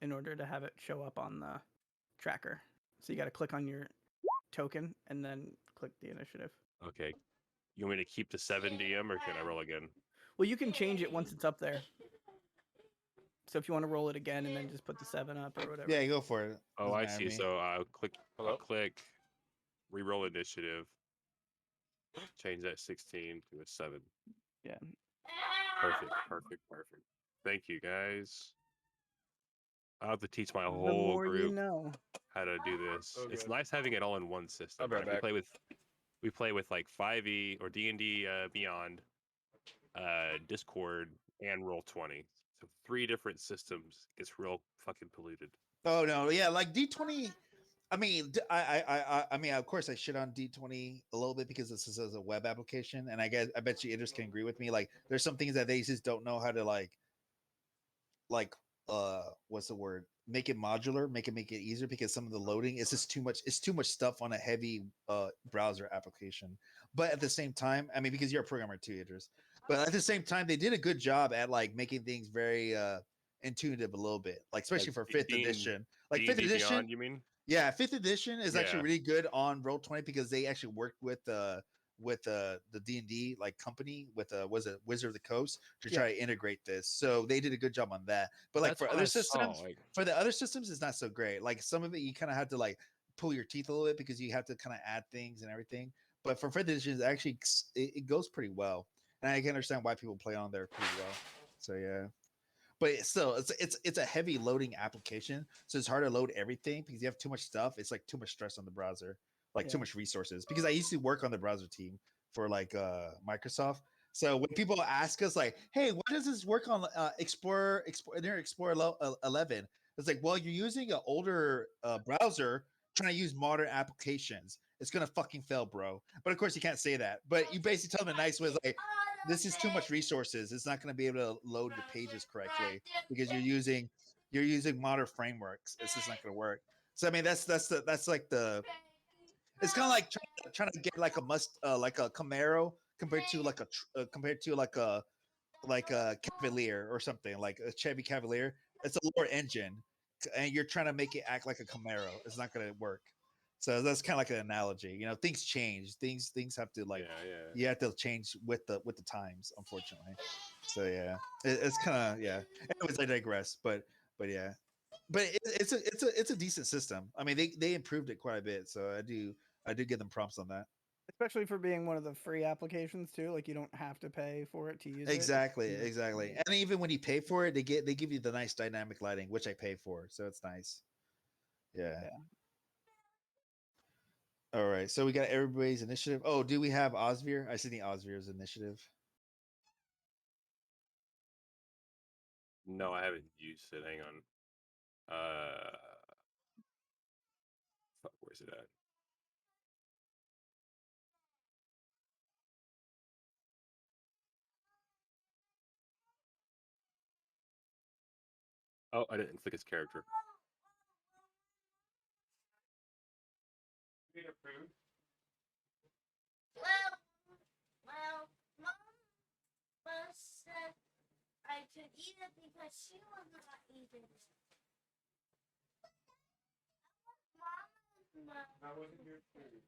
in order to have it show up on the tracker. So you got to click on your token and then click the initiative.
Okay. You want me to keep the 7 DM or can I roll again?
Well, you can change it once it's up there. So if you want to roll it again and then just put the 7 up or whatever.
Yeah, go for it.
Oh,
Doesn't
I
matter to
see.
me.
So I'll click,
Hello?
re-roll initiative, change that 16 to a 7.
Yeah.
Perfect. Thank you, guys. I'll have to teach my
The
whole
more you
group
know.
how to do this. It's
Okay.
nice having it all in one system.
I'll be right
We
back.
play with like 5e or D&D Beyond, Discord, and Roll20. So 3 different systems. Gets real fucking polluted.
Oh no, yeah, like D20. I mean, I mean, of course, I shit on D20 a little bit because this is a web application, and I bet you Idris can agree with me. Like, there's some things that they just don't know how to like what's the word, make it modular, make it easier, because some of the loading is just too much. It's too much stuff on a heavy browser application. But at the same time, I mean, because you're a programmer too, Idris, but at the same time, they did a good job at like making things very intuitive a little bit, like
Like
especially for fifth
D
edition. Like fifth
D&D
edition,
Beyond, you mean?
yeah, fifth edition is actually
Yeah.
really good on Roll20 because they actually worked with the D&D like company with was it Wizard of the Coast to try to integrate this. So they did a good job on that. But like
That's
for
what
other
I saw.
systems,
Like,
for the other systems, it's not so great. Like some of it, you kind of have to like pull your teeth a little bit because you have to kind of add things and everything. But for fifth edition, actually it goes pretty well, and I can understand why people play on there pretty well. So yeah, but still, it's a heavy loading application, so it's hard to load everything because you have too much stuff. It's like too much stress on the browser, like too
Yeah.
much resources. Because I used to work on the browser team for like Microsoft. So when people ask us like, "Hey, why does this work on Internet Explorer 11?" It's like, well, you're using an older browser trying to use modern applications. It's gonna fucking fail, bro. But of course, you can't say that. But you basically tell them a nice way, it's like, this is too much resources. It's not going to be able to load your pages correctly because you're using modern frameworks. It's just not going to work. So I mean, that's like the it's kind of like trying to get like a like a Camaro compared to like a Cavalier or something like a Chevy Cavalier. It's a lower engine, and you're trying to make it act like a Camaro. It's not going to work. So that's kind of like an analogy. You know, things change. Things have to like
yeah.
you have to change with the times, unfortunately. So yeah, it's kind of yeah. Anyways, I digress. But yeah, but it's a decent system. I mean, they improved it quite a bit. So I do give them prompts on that.
Especially for being one of the free applications too. Like you don't have to pay for it to use it.
Exactly,
You know,
exactly. And even when you pay for it, they give you the nice dynamic lighting, which I pay for, so it's nice. Yeah.
Yeah.
All right. So we got everybody's initiative. Oh, do we have Osvir? I see the Osvir's initiative.
No, I haven't used it. Hang on. Fuck, where's it at? Oh, I didn't click his character.
Need a food?
Well, Mom said I could eat it because she was not eating it.
That wasn't your food.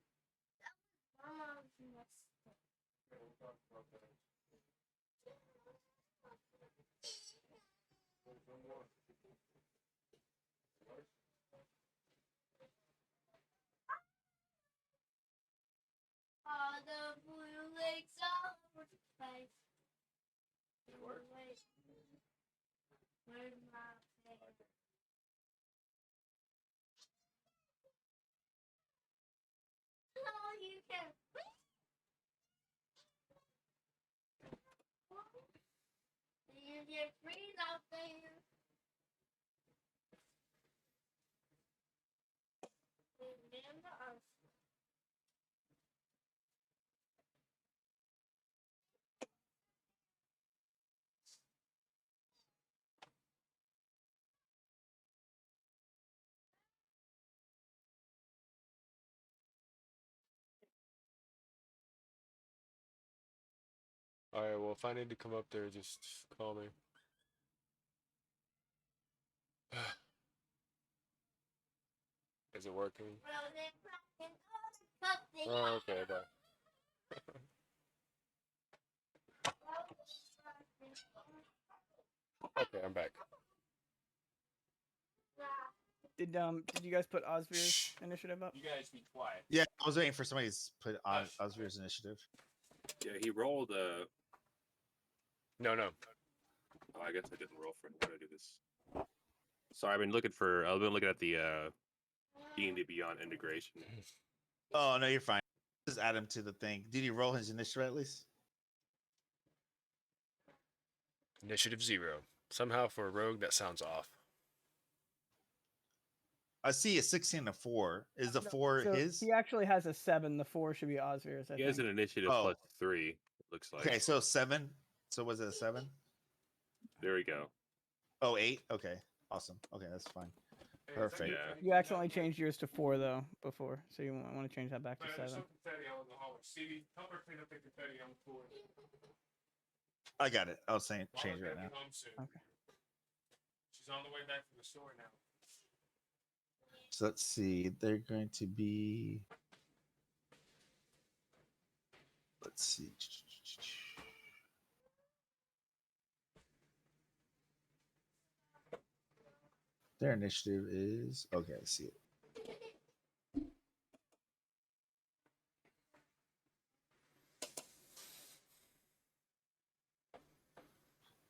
Mama's mistake.
Okay, we'll talk about that. There's no more. What?
All the blue lakes all over the place.
What?
Where's my face? Oh, you can. You get free out there. Remember
All right. Well, if I need to come up there, just call me. Is it working? Oh, okay. Bye. Okay, I'm back.
Did you guys put Osvir's initiative up?
You guys be quiet.
Yeah, I was waiting for somebody to put on Osvir's initiative.
Yeah, he rolled.
No, no.
Oh, I guess I didn't roll for it. How do I do this? Sorry, I've been looking at the D&D Beyond integration.
Oh no, you're fine. Just add him to the thing. Did he roll his initiative at least?
Initiative 0. Somehow for a rogue, that sounds off.
I see a 16 and a 4. Is the
No,
4
so
his?
he actually has a 7. The 4 should be Osvir's. I
He has
think.
an initiative
Oh.
+3. It looks like.
Okay, so 7. So was it a 7?
There we go.
Oh, 8? Okay. Awesome. Okay, that's fine. Perfect.
Yeah.
You accidentally changed yours to 4 though before, so you want to change that back to
Man, there's
7.
some confetti all in the hallway. Stevie, help her clean up the confetti on the floor.
I got it. I was saying change
Mama's
right
gonna
now.
be home soon.
Okay.
She's on the way back from the store now.
So let's see. They're going to be. Let's see. Their initiative is okay. I see it.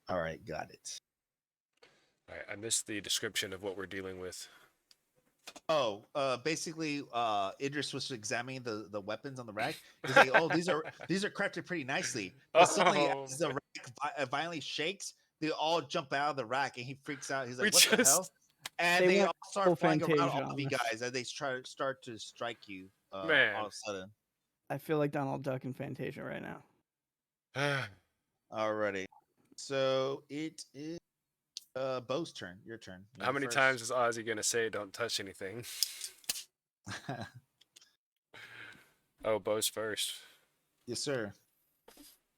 All right, got it.
All right, I missed the description of what we're dealing with.
Oh, basically, Idris was examining the weapons on the rack. He's like, "Oh, these are crafted pretty nicely." But suddenly,
Oh.
as the rack violently shakes, they all jump out of the rack, and he freaks out. He's
We
like, "What the hell?"
just-
And
They
they
went
all start
full
flying around
Fantasia
all of
on
you
us.
guys as they start to strike you.
Man.
All of a sudden.
I feel like Donald Duck in Fantasia right now.
Alrighty. So it is Bo's turn. Your turn. You're
How
the
many
first.
times is Ozzy gonna say "Don't touch anything"? Oh, Bo's first.
Yes, sir.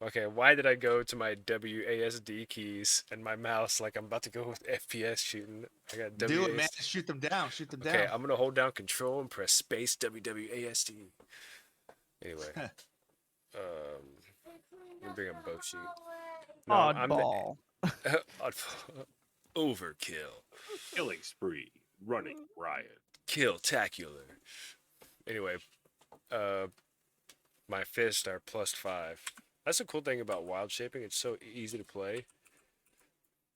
Okay, why did I go to my WASD keys and my mouse like I'm about to go with FPS shooting? I got WASD.
Do it, man. Shoot them down. Shoot them
Okay,
down.
I'm gonna hold down Control and press space WWASD. Anyway, let me bring up both sheet. No, I'm
Oddball.
Overkill.
Killing spree. Running riot.
Kill-tacular. Anyway, my fists are +5. That's the cool thing about wild shaping. It's so easy to play.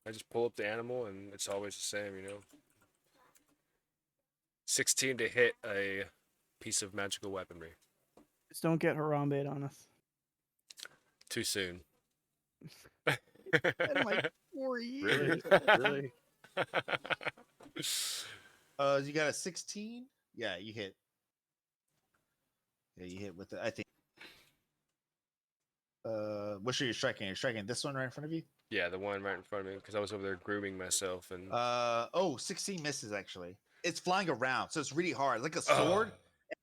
I just pull up the animal and it's always the same, you know. 16 to hit a piece of magical weaponry.
Just don't get Harambe on us.
Too soon.
In like 4 years.
Really?
You got a 16? Yeah, you hit. Yeah, you hit with it. I think. Which are you striking? You're striking this one right in front of you?
Yeah, the one right in front of me because I was over there grooming myself and.
16 misses actually. It's flying around, so it's really hard. Like a sword.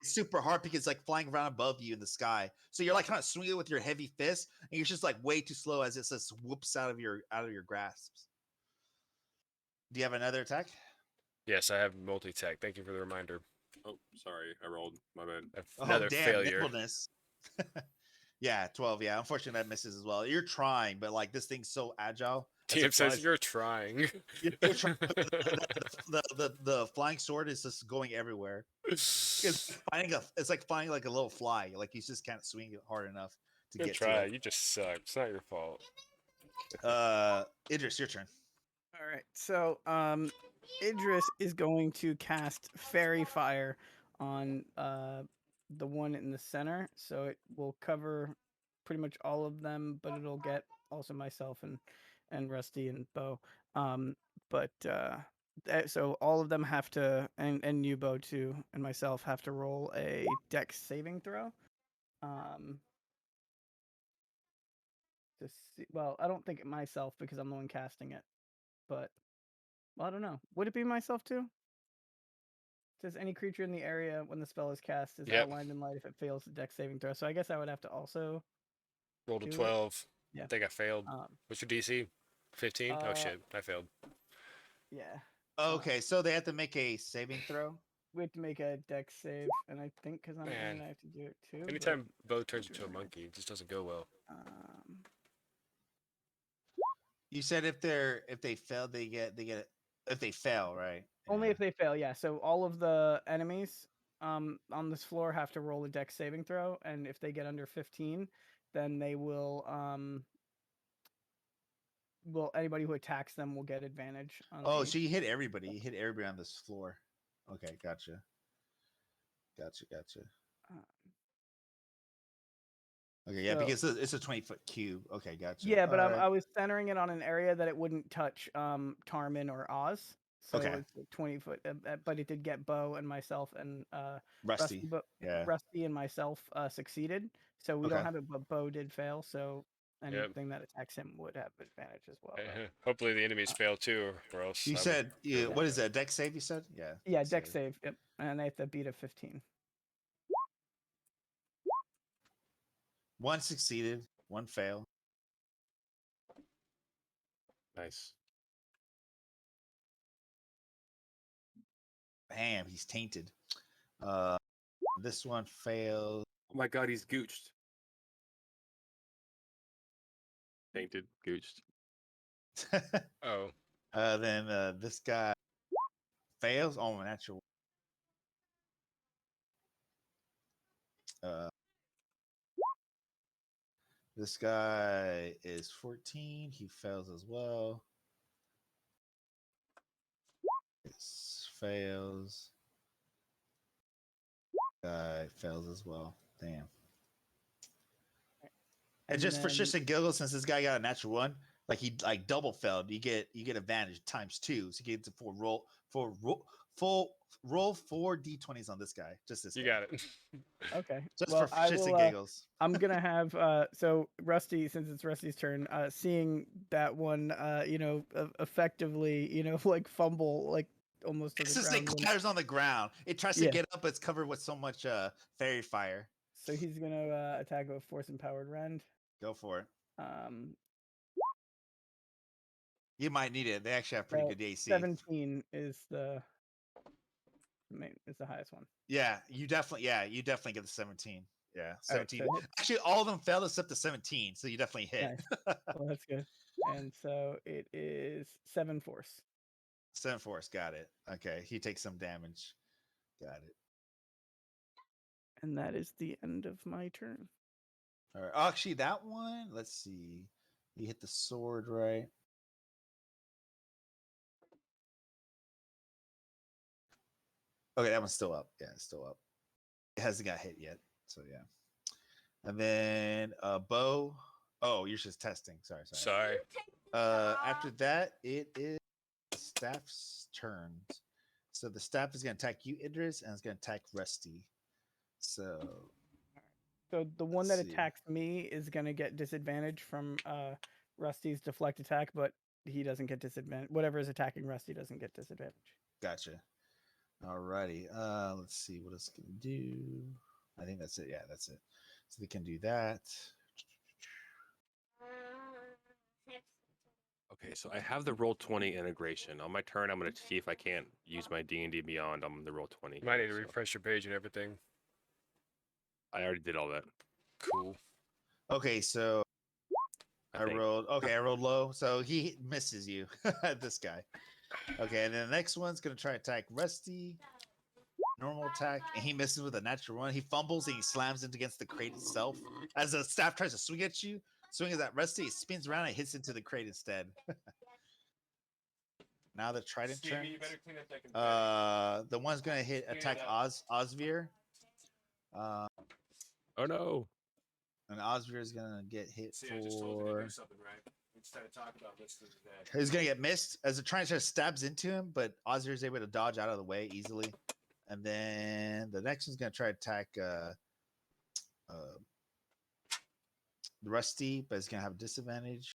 It's super hard because it's like flying around above you in the sky. So you're like kind of swinging it with your heavy fist, and you're just like way too slow as it just whoops out of your grasps. Do you have another attack?
Yes, I have multi-tech. Thank you for the reminder.
Oh, sorry. I rolled. My bad.
Another failure.
Nimbleness. Yeah, 12. Yeah, unfortunately that misses as well. You're trying, but like this thing's so agile.
TM says you're trying.
You're trying the flying sword is just going everywhere. It's like finding like a little fly. Like you just can't swing it hard enough to
Good
get
try.
to it.
You just suck. It's not your fault.
Idris, your turn.
All right. So, Idris is going to cast Fairy Fire on the one in the center, so it will cover pretty much all of them, but it'll get also myself and Rusty and Bo. So all of them have to, and you, Bo, too, and myself have to roll a Dex saving throw. To see, well, I don't think myself because I'm the one casting it, but well, I don't know. Would it be myself too? It says any creature in the area when the spell is cast is outlined in light if it fails the Dex saving throw. So I guess I would have to also
roll to
do it.
12. I think I failed.
Um,
What's your DC? 15? Oh
uh,
shit, I failed.
yeah.
Okay, so they have to make a saving throw.
We have to make a dex save, and I think because I'm
Man,
in, I have to do it too. but
anytime Bo
let's
turns
do
into a
it.
monkey, it just doesn't go well.
You said if they fail, they get if they fail, right?
Only
Yeah.
if they fail, yeah. So all of the enemies on this floor have to roll a dex saving throw, and if they get under 15, then they will anybody who attacks them will get advantage on
Oh,
the
so you hit everybody. You hit everybody on this floor. Okay, gotcha. Gotcha.
uh,
Okay, yeah,
so
because it's a 20-foot cube. Okay, gotcha.
yeah, but
All right.
I was centering it on an area that it wouldn't touch Tarmin or Oz. So
Okay.
it's a 20-foot, but it did get Bo and myself and
Rusty. Yeah.
Rusty and myself succeeded. So we don't
Okay.
have it, but Bo did fail. So
Yep.
anything that attacks him would have advantage as well. Though.
Hopefully the enemies fail too, or else
You
I
said
would.
what is that? Deck save? You said? Yeah.
Yeah, dex save. Yep, and they have to beat a 15.
One succeeded. One failed.
Nice.
Bam, he's tainted. This one failed.
Oh my god, he's gooched. Tainted, gooched.
Oh,
Then this guy fails. Oh, natural. Uh, this guy is 14. He fails as well. This fails. Guy fails as well. Damn. And just for shits and giggles, since this guy got a natural one, like he like double failed, you get advantage times 2, so you get to roll 4 d20s on this guy. Just this.
you
guy.
got it.
Okay.
Just
well,
for
I
shits
will,
and giggles.
I'm gonna have so Rusty, since it's Rusty's turn, seeing that one, effectively, like fumble, like almost to the
Since it
ground.
clatters on the ground, it tries to
Yeah.
get up, but it's covered with so much fairy fire.
So he's gonna attack with force empowered rend.
Go for it.
Um,
You might need it. They actually have pretty good AC.
17 is the highest one.
Yeah, you definitely get the 17. Yeah,
All right,
17.
so hit.
Actually, all of them failed except the 17, so you definitely hit.
Nice. Well, that's good. And so it is 7 force.
7 force, got it. Okay, he takes some damage. Got it.
And that is the end of my turn.
All right. Oh, actually, that one. Let's see. You hit the sword, right? Okay, that one's still up. Yeah, it's still up. It hasn't got hit yet. So yeah. And then bow. Oh, you're just testing. Sorry. After that, it is the staff's turn. So the staff is going to attack you, Idris, and it's going to attack Rusty. So
the one that attacks me is going to get disadvantage from Rusty's deflect attack, but he doesn't get disadvantage. Whatever is attacking Rusty doesn't get disadvantage.
Gotcha. Alrighty. Let's see what it's going to do. I think that's it. Yeah, that's it. So they can do that.
Okay, so I have the Roll20 integration. On my turn, I'm going to see if I can't use my D&D Beyond on the Roll20.
You might need to
so
refresh your page and everything.
I already did all that.
Cool.
Okay, so I rolled low, so he misses you. This guy. Okay, and then the next one's gonna try to attack Rusty. Normal attack, and he misses with a natural one. He fumbles and he slams into against the crate itself. As the staff tries to swing at you, swings at Rusty, it spins around and hits into the crate instead. Now the trident turn. The one's gonna attack Osvir.
Oh no.
And Osvir is gonna get hit
See, I just told you to
for.
do something right. Instead of talking about this to the dead.
He's gonna get missed as the trident stabs into him, but Osvir is able to dodge out of the way easily. And then the next one's gonna try to attack Rusty, but it's gonna have a disadvantage.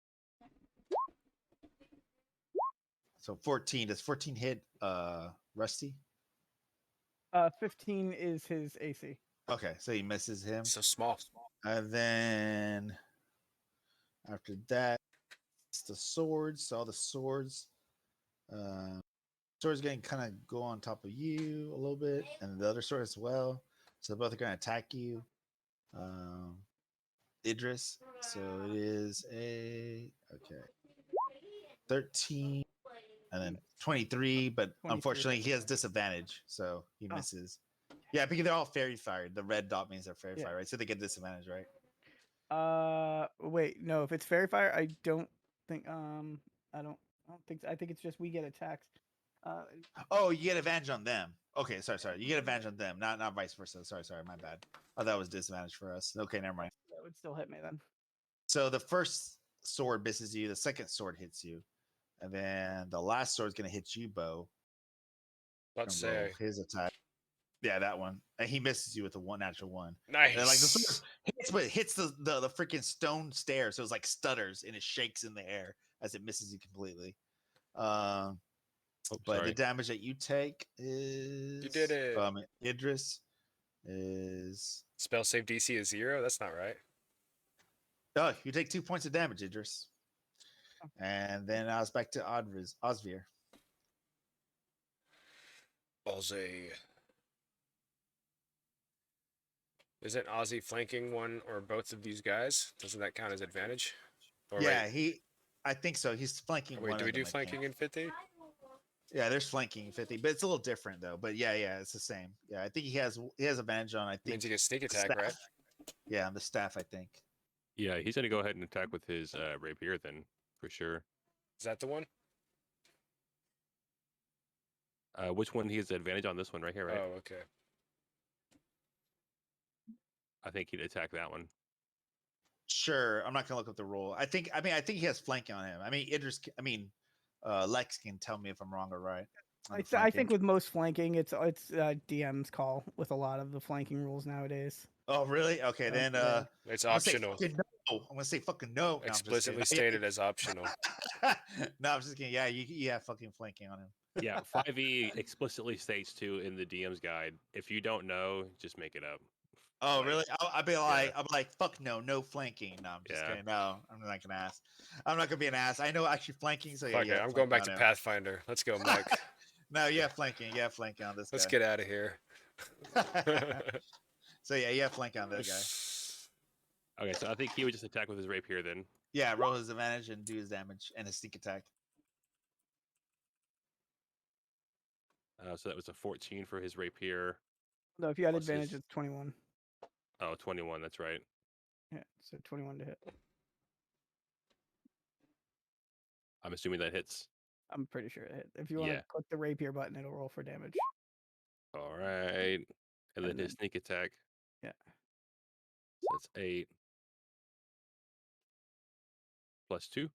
So 14. Does 14 hit Rusty?
15 is his AC.
Okay, so he misses him.
So small.
And then After that, it's the swords. So all the swords. Uh, sword's going to kind of go on top of you a little bit, and the other sword as well. So both are going to attack you. Um, Idris. So it is a 13 and then 23, but
23.
unfortunately he has disadvantage, so he
Oh.
misses. Yeah, because they're all fairy fired. The red dot means they're fairy
Yeah.
fire, right? So they get disadvantage, right?
Wait, no. If it's fairy fire, I don't think. I don't. I don't think. So. I think it's just we get attacked. Uh,
Oh, you get advantage on them. Okay, sorry. You get advantage on them, not vice versa. Sorry, my bad. Oh, that was disadvantage for us. Okay, never mind.
that would still hit me then.
So the first sword misses you, the second sword hits you, and then the last sword is gonna hit you, Bo.
Let's
And roll
say
his attack. Yeah, that one. And he misses you with a natural one.
nice.
And like the sword hits, but it hits the freaking stone stair, so it's like stutters and it shakes in the air as it misses you completely. Um,
Oh,
but
sorry.
the damage that you take is
You did it.
Idris is
Spell save DC is 0. That's not right.
you take 2 points of damage, Idris. And then I was back to Osvir.
Ballsy. Isn't Ozzy flanking one or both of these guys? Doesn't that count as advantage? Or
Yeah, I think so. He's flanking
wait,
one
do we
of them.
do
I
flanking
think.
in 50?
Yeah, there's flanking 50, but it's a little different though. But yeah, it's the same. Yeah, I think he has advantage on I
Means
think
he gets sneak
the
attack, right?
staff. Yeah, on the staff, I think.
Yeah, he's gonna go ahead and attack with his rapier then, for sure.
Is that the one?
Which one he has advantage on? This one right here, right?
Oh, okay.
I think he'd attack that one.
Sure, I'm not gonna look up the roll. I think he has flanking on him. I mean, Lex can tell me if I'm wrong or right.
I think with most flanking, it's DM's call with a lot of the flanking rules nowadays.
Oh, really? Okay, then
yeah.
It's
I'm gonna say
optional.
fucking no. I'm gonna say fucking no. No, I'm just
Explicitly
kidding.
stated as optional.
No, I'm just kidding. Yeah, you have fucking flanking on him.
Yeah, 5e explicitly states too in the DM's guide. If you don't know, just make it up.
Oh,
Like,
really? I'll be
yeah.
like, fuck no, no flanking. No, I'm just
Yeah.
kidding. No, I'm not gonna ask. I'm not gonna be an ass. I know actually flanking. So yeah,
Fuck it. I'm going back to Pathfinder. Let's go, Mike.
No, you have flanking. You have flanking on this
Let's
guy.
get out of here.
So yeah, you have flanking on that guy.
Okay, so I think he would just attack with his rapier then.
Yeah, roll his advantage and do his damage and his sneak attack.
So that was a 14 for his rapier.
No, if you had
Plus
advantage,
his-
it's 21.
Oh, 21, that's right.
Yeah, so 21 to hit.
I'm assuming that hits.
I'm pretty sure it hit. If you want to
Yeah.
click the rapier button, it'll roll for damage.
All right. And then
And
his sneak attack.
Yeah.
So that's 8. Plus 2.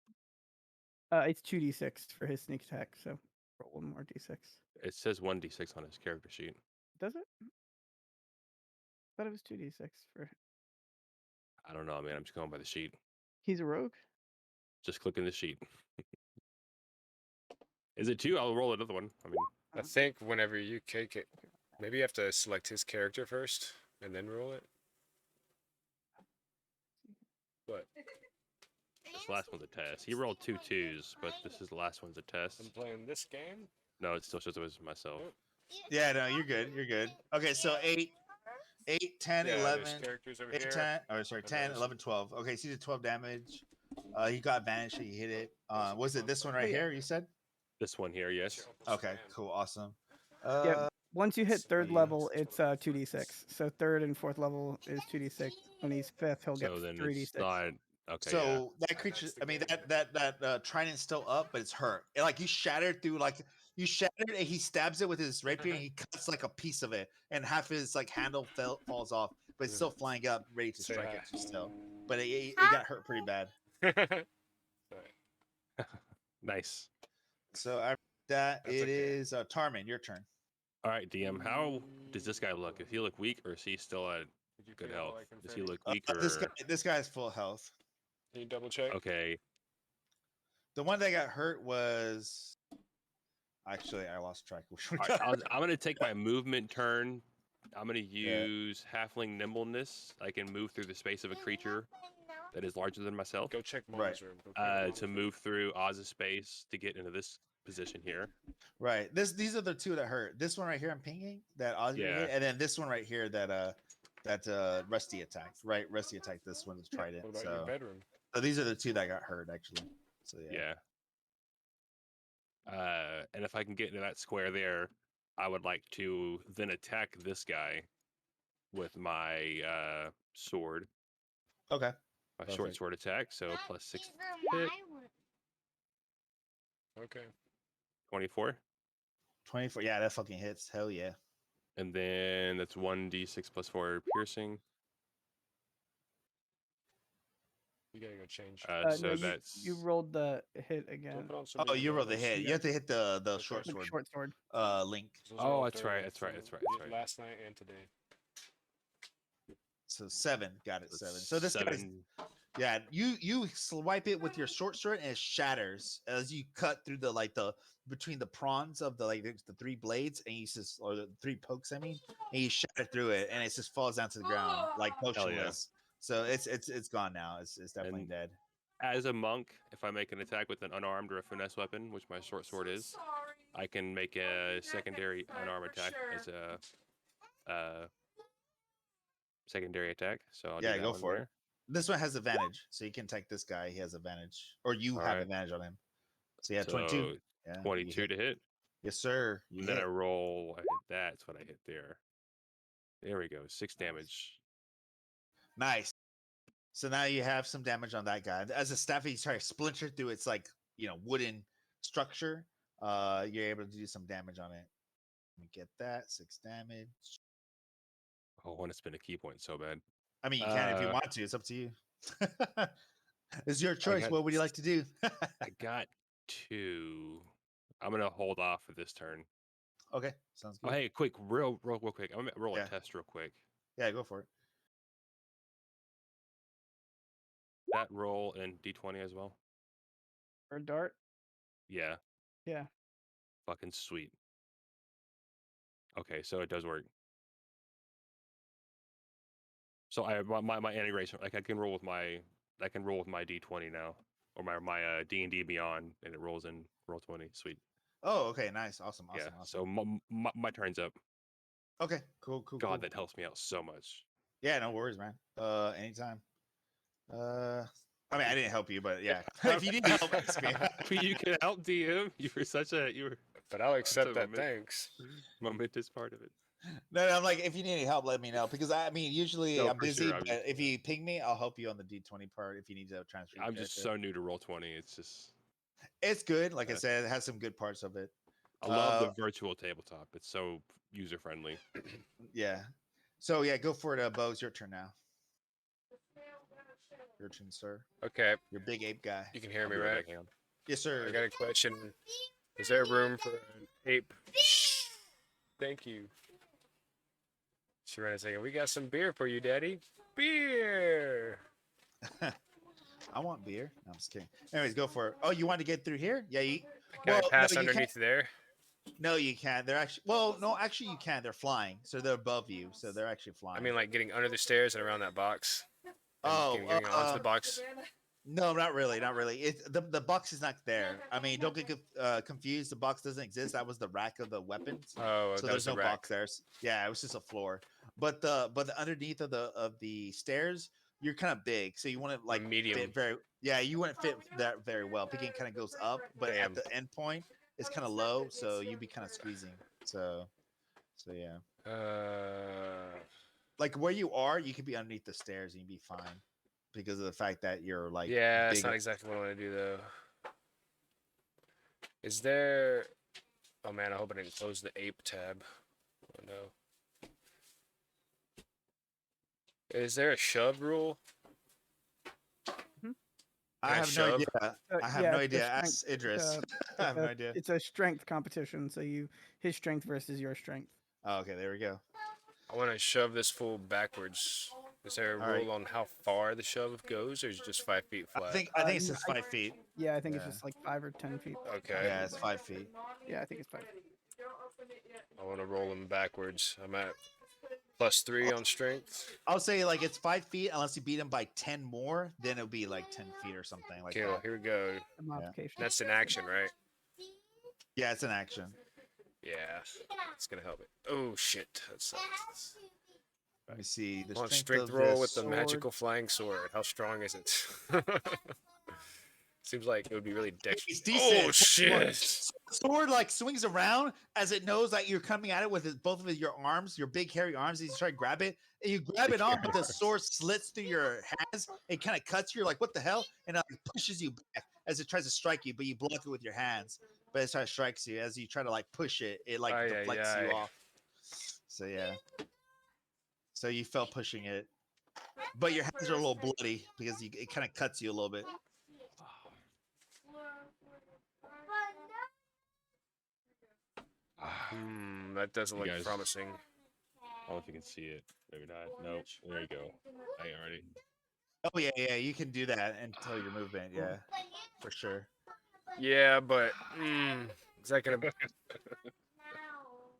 It's 2d6 for his sneak attack, so roll one more d6.
It says 1d6 on his character sheet.
Does it? I thought it was 2d6 for.
I don't know, man. I'm just going by the sheet.
He's a rogue?
Just clicking the sheet. Is it 2? I'll roll another one. I mean,
I think whenever you kick it, maybe you have to select his character first and then roll it. What?
this last one's a test. He rolled 2 2s, but this is the last one's a test.
I'm playing this game.
No, it still shows it was myself.
Yeah, no, you're good. You're good. Okay, so 8, 10,
Yeah,
11,
there's characters over
8,
here.
10, or sorry,
And
10,
those.
11, 12. Okay, so you did 12 damage. You got advantage, so you hit it. Was it this one right
yeah.
here, you said?
This one here, yes.
Okay, cool, awesome.
Yeah. Once you hit third
yeah.
level, it's 2d6. So third and fourth level is 2d6. When he's fifth, he'll get
So then
3d6.
it's not. Okay,
So that creature, I mean, that trident's still up, but it's hurt. Like you shattered through, like you shattered, and he stabs it with his rapier, and he cuts like a piece of it, and half his like handle falls off, but it's still flying up, ready to
Say
strike
hi.
at you still. But it got hurt pretty bad.
yeah. Nice.
So after that,
That's
it
okay.
is Tarmin. Your turn.
All right, DM. How does this guy look? Does he look weak, or is he still at good health? Does he look weak, or
This guy is full health.
Can you double check?
okay?
The one that got hurt was actually I lost track. Which one
All
got
right,
hurt.
I'm gonna take my movement turn. I'm gonna use halfling nimbleness. I can move through the space of a creature that is larger than myself
Go check mom's
Right.
room. Go check mom's
to
room.
move through Oz's space to get into this position here.
Right. These are the two that hurt. This one right here I'm pinging that Ozzy
Yeah.
hit, and then this one right here that Rusty attacked. Right, Rusty attacked this one with Trident.
What about your
So,
bedroom?
so these are the two that got hurt actually. So yeah.
And if I can get into that square there, I would like to then attack this guy with my sword,
Okay.
my short
Perfect.
sword attack. So
That
plus 6
these are
hit,
my ones.
Okay.
24.
24. Yeah, that fucking hits. Hell yeah.
And then that's 1d6 plus 4 piercing.
You gotta go change.
So
No,
that's
you rolled the hit
Don't
again.
put on so
Oh,
many
you rolled the
rolls.
hit. You have to hit the
Okay.
short
Like
sword
short sword.
link.
Those are
Oh,
all
that's right,
durable
that's right,
from
that's right, that's right.
Last night and today.
So 7. Got it.
that's
7. So this guy's
7.
yeah, you swipe it with your short sword and it shatters as you cut through the between the prongs of the 3 blades and you just or the 3 pokes and you shatter through it and it just falls down to the ground like
Hell yeah.
motionless. So it's gone now. It's definitely
And-
dead.
As a monk, if I make an attack with an unarmed or a finesse weapon, which my short sword is, I can make a secondary unarmed attack as a secondary attack. So I'll
Yeah,
do that
go
one
for it.
there.
This one has advantage, so you can take this guy. He has advantage, or you have
Alright.
advantage on him. So yeah,
So
22. Yeah, you
22
hit.
to hit.
Yes, sir. You
And then I
hit.
roll. I hit that. That's what I hit there. There we go. 6 damage.
Nice. So now you have some damage on that guy. As a staff, you try to splinter through its wooden structure. You're able to do some damage on it. Let me get that 6 damage.
Oh, I want to spend a key point so bad.
I mean, you can if you
Uh,
want to. It's up to you. It's your
I
choice.
got
What would you like to do?
I got 2. I'm gonna hold off for this turn.
Okay, sounds
Oh,
good.
hey, quick, real quick. I'm gonna roll
Yeah.
a test real quick.
Yeah, go for it.
That roll and D20 as well.
Or dart.
Yeah,
Yeah.
fucking sweet. Okay, so it does work. So my integration, like I can roll with my D20 now, or my D&D Beyond, and it rolls in roll 20. Sweet.
Oh, okay, nice, awesome.
Yeah.
Awesome.
So my turn's up.
Okay, cool.
God, that helps me out so much.
Yeah, no worries, man. Anytime. I mean, I didn't help you, but yeah, if you need help, ask me.
You can help DM. You were
But I'll accept
a
that.
moment.
Thanks.
momentous part of it.
No, I'm like, if you need any help, let me know because I mean, usually
No,
I'm
for
busy,
sure, I'm
but
just-
if you ping me, I'll help you on the D20 part if you need to transfer. Your
I'm just
character.
so new to roll 20. It's just
It's good. Like I
Yeah.
said, it has some good parts of it.
I love the virtual tabletop. It's so user friendly.
Yeah. So yeah, go for it, Bo. It's your turn now. Your turn, sir.
Okay,
Your big ape guy.
you can hear
I'll
me,
be
right?
back, hang on.
Yes,
I
sir.
got a question. Is there room for an ape? Thank you. She ran a second. We got some beer for you, Daddy. Beer.
I want beer. No, I'm just kidding. Anyways, go for it. Oh, you want to get through here? Yeah.
Can I pass
you can't.
underneath there?
No, you can't. They're actually no, actually you can. They're flying, so they're above you, so they're actually flying.
I mean, like getting under the stairs and around that box. And
oh,
getting onto the box.
No, not really, not really. The box is not there. I mean, don't get confused. The box doesn't exist. That was the rack of the weapons.
Oh,
So
that was
there's
the
no
rack.
box there. Yeah, it was just a floor. But the underneath of the stairs, you're kind of big, so you wouldn't like
medium.
fit very. Yeah, you wouldn't fit that very well. Picking kind of goes up, but
Damn.
at the end point, it's kind of low, so you'd be kind of squeezing. So yeah. Like where you are, you could be underneath the stairs and you'd be fine because of the fact that you're like
Yeah, that's
big.
not exactly what I want to do though. Is there? Oh man, I hope I didn't close the ape tab. Oh no. Is there a shove rule?
I have no
shove?
idea. I have
yeah,
no
it's a
idea.
strength-
Ask Idris. I have no idea.
It's a strength competition, so his strength versus your strength.
Oh, okay, there we go.
I want to shove this fool backwards. Is there a
All right.
rule on how far the shove goes, or is it just 5 feet flat?
I think it's just 5 feet.
Yeah, I think it's
Yeah.
just like 5 or 10 feet.
Okay.
Yeah, it's 5 feet.
Yeah, I think it's 5.
I want to roll him backwards. I'm at +3 on strength.
I'll say like it's 5 feet unless you beat him by 10 more, then it'll be like 10 feet or something like
Okay, well,
that.
here we go.
A modification.
That's in action, right?
Yeah, it's an action.
Yeah, it's gonna help it. Oh shit, that sucks.
Let me see the
Come on,
strength
strength
of
roll
this
with the
sword.
magical flying sword. How strong is it? Seems like it would be really
It's
dexterous.
decent.
Oh shit!
Sword like swings around as it knows that you're coming at it with both of your arms, your big hairy arms. And you try to grab it, and you grab it on, but the sword slits through your hands. It kind of cuts you. You're like, what the hell? And it pushes you back as it tries to strike you, but you block it with your hands. But it tries to strikes you as you try to like push it. It like
Ay, ay,
deflects you
ay.
off. So yeah. So you felt pushing it, but your hands are a little bloody because it kind of cuts you a little bit.
That doesn't
You
look
guys-
promising.
I don't know if you can see it. Maybe not. Nope. There you go. I already.
Oh yeah, you can do that and tell your movement. Yeah, for sure.
Yeah, but is that gonna?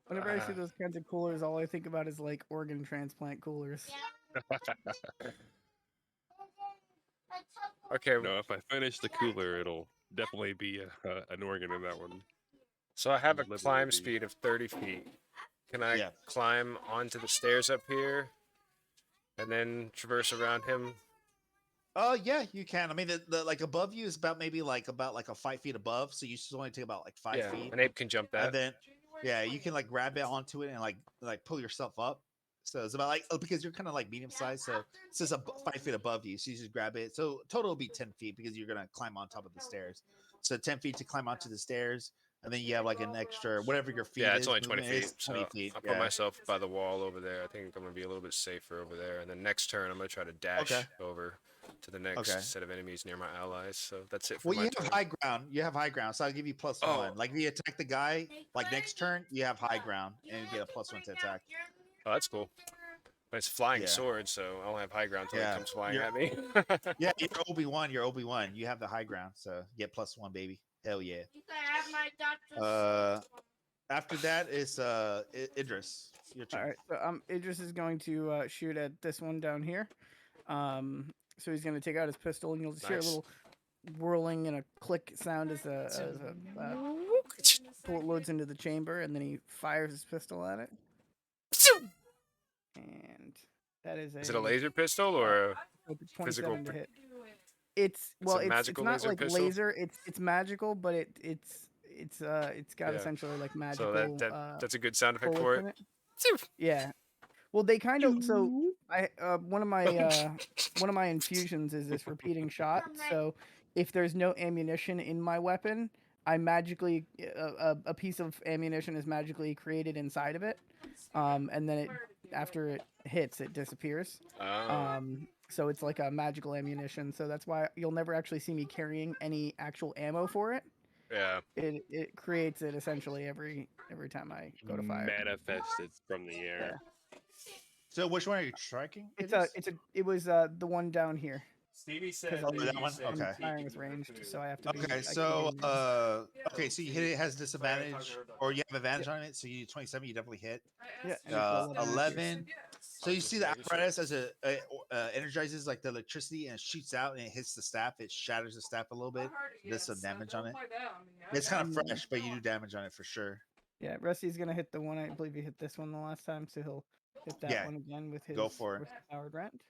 Whenever I see those kinds of coolers, all I think about is like organ transplant coolers.
Okay,
No, if I finish the cooler, it'll definitely be an organ in that one.
so I have a
Liver
climb
would be-
speed of 30 feet. Can I
Yeah.
climb onto the stairs up here and then traverse around him?
Oh yeah, you can. I mean, the like above you is about like a 5 feet above, so you still only take about like 5 feet,
An ape can jump that.
and then yeah, you can like grab it onto it and like pull yourself up. So it's about like because you're kind of like medium sized, so it's just 5 feet above you, so you just grab it. So total will be 10 feet because you're gonna climb on top of the stairs. So 10 feet to climb onto the stairs, and then you have like an extra whatever your feet
Yeah,
is.
it's only 20
movement
feet.
is 20
So
feet.
I'll put
Yeah.
myself by the wall over there. I think I'm gonna be a little bit safer over there. And then next turn, I'm gonna try to dash
Okay.
over to the next
Okay.
set of enemies near my allies. So that's it for
Well,
my
you
turn.
have high ground. You have high ground, so I'll give you plus
Oh.
one. Like if you attack the guy, like next turn, you have high ground and you get a +1 to attack.
Oh, that's cool. But it's flying
Yeah.
sword, so I don't have high ground until
Yeah.
it comes flying
You're-
at me.
Yeah, you're Obi-Wan. You're Obi-Wan. You have the high ground, so you get +1, baby. Hell yeah. After that is Idris. Your turn.
All right, so Idris is going to shoot at this one down here. So he's going to take out his pistol, and you'll just hear a
Nice.
little whirling and a click sound as a bullet loads into the chamber, and then he fires his pistol at it. And that is
Is it a laser pistol or
with a 27
physical
to
pr-
hit. It's well,
a
it's
magical
not
laser
like
pistol?
laser. It's magical, but it's got
Yeah.
essentially like magical.
so that's a good sound effect
bullets
for
in
it?
it. Yeah. Well, they kind of I one of my infusions is this repeating shot. So if there's no ammunition in my weapon, I magically a piece of ammunition is magically created inside of it, and then after it hits, it disappears.
Oh.
So it's like a magical ammunition. So that's why you'll never actually see me carrying any actual ammo for it.
Yeah.
It creates it essentially every time I go to fire.
Manifested from the air.
So which one are you striking?
It was the one down here.
Stevie said
Oh, that one?
I'm
Okay.
firing with ranged, so I have to be. I
Okay,
can't
so
be in
okay, so you hit it, has disadvantage, or you have advantage on it. So you 27, you definitely hit.
yeah, and it's level
11. So you see the apparatus as it energizes like the electricity and it shoots out and it hits the staff. It shatters the staff a little bit. Does some damage on it. It's kind of fresh, but you do damage on it for sure.
Yeah, Rusty's gonna hit the one. I believe he hit this one the last time, so he'll hit that
Yeah,
one again with his
go for it.
powered rent.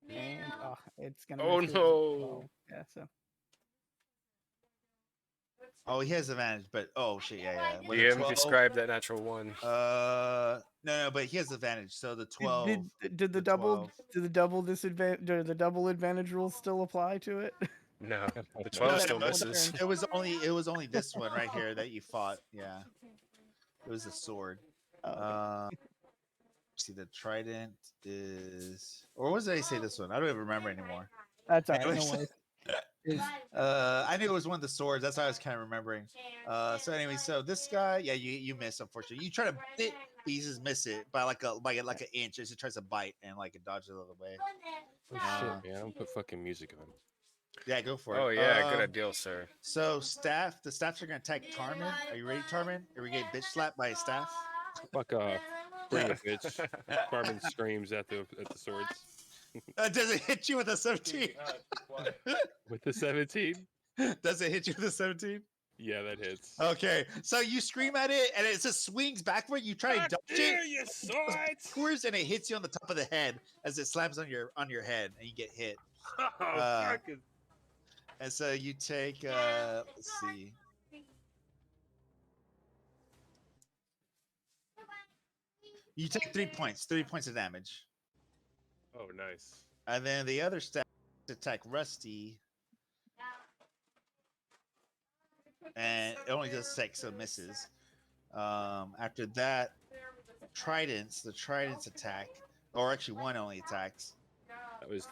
And it's gonna.
Oh,
miss his-
no.
Yeah, so
Oh, he has advantage, but oh shit, yeah. With a
DM
12,
describe that natural one.
no, but he has advantage. So the 12.
did the double
12.
did the double disadvantage the double advantage rules still apply to it?
No, the
No,
12 still
no,
misses.
It was only this one right here that you fought. Yeah, it was a sword.
Oh, okay.
See, the trident is, or what did I say this one? I don't even remember anymore.
That's all right. No
Anyways.
worries. Is-
I knew it was one of the swords. That's why I was kind of remembering. So anyway, so this guy, yeah, you miss. Unfortunately, you try to bite it, but you just miss it by like an inch. As it tries to bite and like it dodges out of the way.
Oh shit, man! I'm put fucking music on.
Yeah, go for it.
Oh yeah, good idea, sir.
So the staffs are gonna attack Tarman. Are you ready, Tarman? Are we getting bitch slapped by a staff?
Fuck off. Bring it, bitch. Carmen screams at the swords.
Does it hit you with a 17?
With the 17?
Does it hit you with a 17?
Yeah, that hits.
Okay, so you scream at it, and it just swings backward. You try to dodge it,
you
it goes
swords!
backwards, and it hits you on the top of the head as it slams on your head, and you get hit.
Oh, fucking.
And so you take, let's see, you take 3 points, 3 points of damage,
Oh, nice.
and then the other stat attack Rusty, and it only does 6, so it misses. After that, the tridents attack, or actually one only attacks,
That was.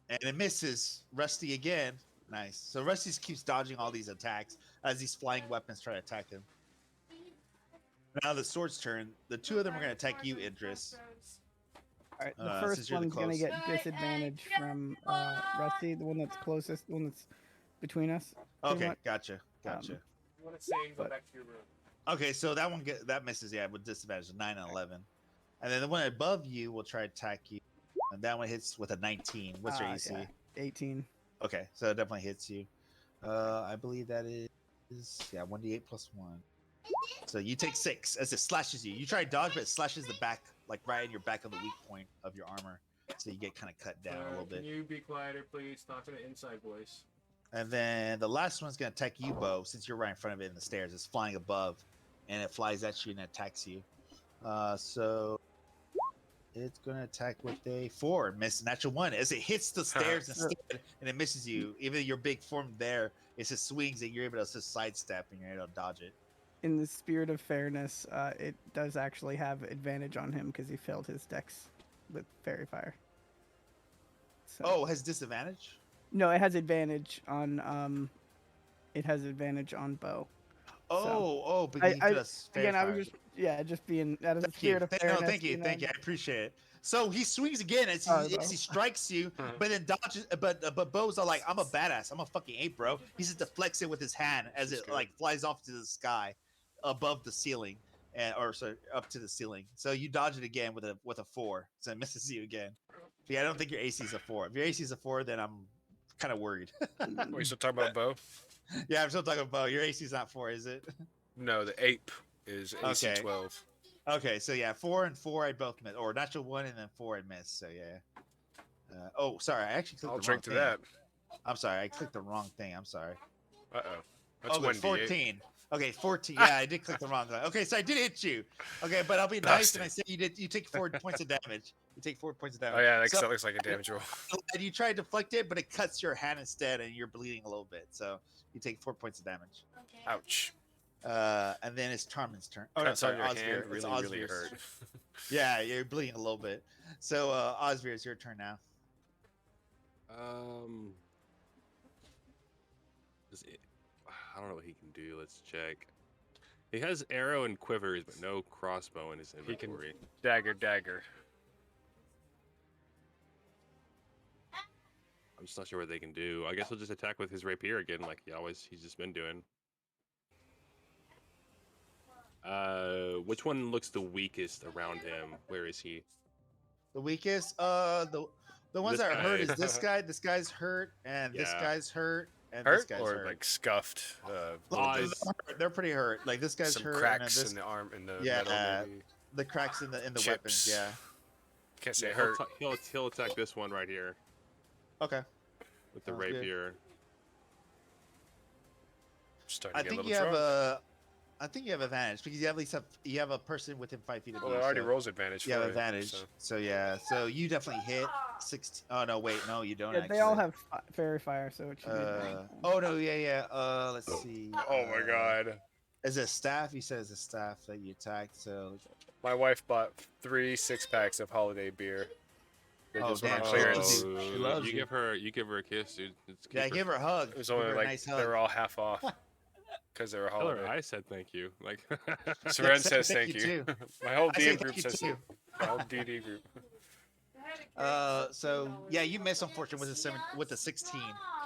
and it misses Rusty again. Nice. So Rusty keeps dodging all these attacks as these flying weapons try to attack him. Now the sword's turn. The two of them are going to attack you, Idris.
All right, the
Since
first
you're the
one's gonna
close.
get disadvantage from Rusty, the one that's closest, the one that's between us. pretty
Okay,
much.
gotcha.
You want to say and go
But-
back to your room.
Okay, so that misses, yeah, with disadvantage, 9 and 11. And then the one above you will try to attack you. And that one hits with a 19. What's your AC?
Yeah, 18.
Okay, so it definitely hits you. I believe that is 1d8 plus 1. So you take 6 as it slashes you. You try to dodge, but it slashes the back, like right in your back of the weak point of your armor. So you get kind of cut down a little bit.
Can you be quieter, please? Talking to inside voice.
And then the last one's gonna attack you, Bo, since you're right in front of it in the stairs. It's flying above, and it flies at you and attacks you. So it's gonna attack with a 4, miss natural 1 as it hits the stairs instead, and it misses you. Even your big form there, it just swings and you're able to just sidestep and you're able to dodge it.
In the spirit of fairness, it does actually have advantage on him because he failed his dex with fairy fire. So,
Oh, it has disadvantage?
no, it has advantage on it has advantage on bow.
Because he does fair
Again, I
fire.
was just being out of the
Thank you.
spirit of fairness.
Thank you.
know.
I appreciate it. So he swings again as
Sorry,
he
Bo.
strikes you, but then dodges. But Bo's all like, "I'm a badass. I'm a fucking ape, bro." He just deflects it with his hand as it like flies off to the sky, above the ceiling, up to the ceiling. So you dodge it again with a 4, so it misses you again. But yeah, I don't think your AC is a 4. If your AC is a 4, then I'm kind of worried.
Wait, still talking about Bo?
Yeah, I'm still talking about your AC is not 4, is it?
No, the ape is AC
Okay.
12.
Okay, so yeah, 4 and 4 I both miss, or natural 1 and then 4 I missed. So yeah. Sorry, I actually clicked
I'll
the
drink to
wrong
that.
thing. I'm sorry, I clicked the wrong thing. I'm sorry.
Uh-oh. That's
Oh,
one
it's 14. Okay, 14. Yeah, I did click the wrong one. Okay, so I did hit you. Okay, but I'll be nice and I say you take 4 points of damage. You take 4 points of damage.
Oh yeah,
So-
that looks like a damage roll.
and you try to deflect it, but it cuts your hand instead, and you're bleeding a little bit. So you take 4 points of damage.
Okay.
Ouch.
And then it's Charmin's turn. Oh, no,
Cuts on
sorry,
your
Osvir.
hand
It's
really, really
Osvir's.
hurt.
Yeah, you're bleeding a little bit. So Osvir, it's your turn now.
I don't know what he can do. Let's check. He has arrow and quivers, but no crossbow in his
He can
inventory.
dagger.
I'm just not sure what they can do. I guess he'll just attack with his rapier again, like he's just been doing. Which one looks the weakest around him? Where is he?
The weakest, the ones
This
that are hurt
guy.
is this guy. This guy's hurt, and this
Yeah.
guy's hurt, and this
Hurt
guy's
or
hurt.
like scuffed?
Oz.
They're pretty hurt. Like this guy's
some
hurt, and
cracks
then this,
in the arm, in the
Yeah,
metal maybe.
the cracks in the weapons.
Chips.
Yeah.
Can't say
Yeah,
hurt.
he'll attack this one right here
Okay.
with the
Sounds good.
rapier.
Starting
I
to get a
think
little
you have
drunk.
I think you have advantage because you at least have a person within 5 feet of
Well,
you.
it already
so
rolls advantage.
You have
for it,
advantage.
so-
So yeah. So you definitely hit 16. Oh no, wait, no, you don't.
Yeah,
actually.
they all have fairy fire, so it should be.
Oh no, yeah. Let's see.
Oh my god.
Is it a staff? You said it's a staff that you attacked. So
My wife bought 3 6-packs of holiday beer. They
Oh,
just went
damn,
on
she
clearance.
loves you. She loves
you
you.
give her a kiss, dude. It's
yeah, give her a hug.
It was
Give
only
her a
like
nice
they
hug.
were all half off because they were
Tell her
holiday.
I said thank you. Like
Seren
say
says
thank
thank
you
you.
too.
My whole
I say
DM group
thank you
says
too.
my whole DD group.
So yeah, you miss unfortunately with the 16.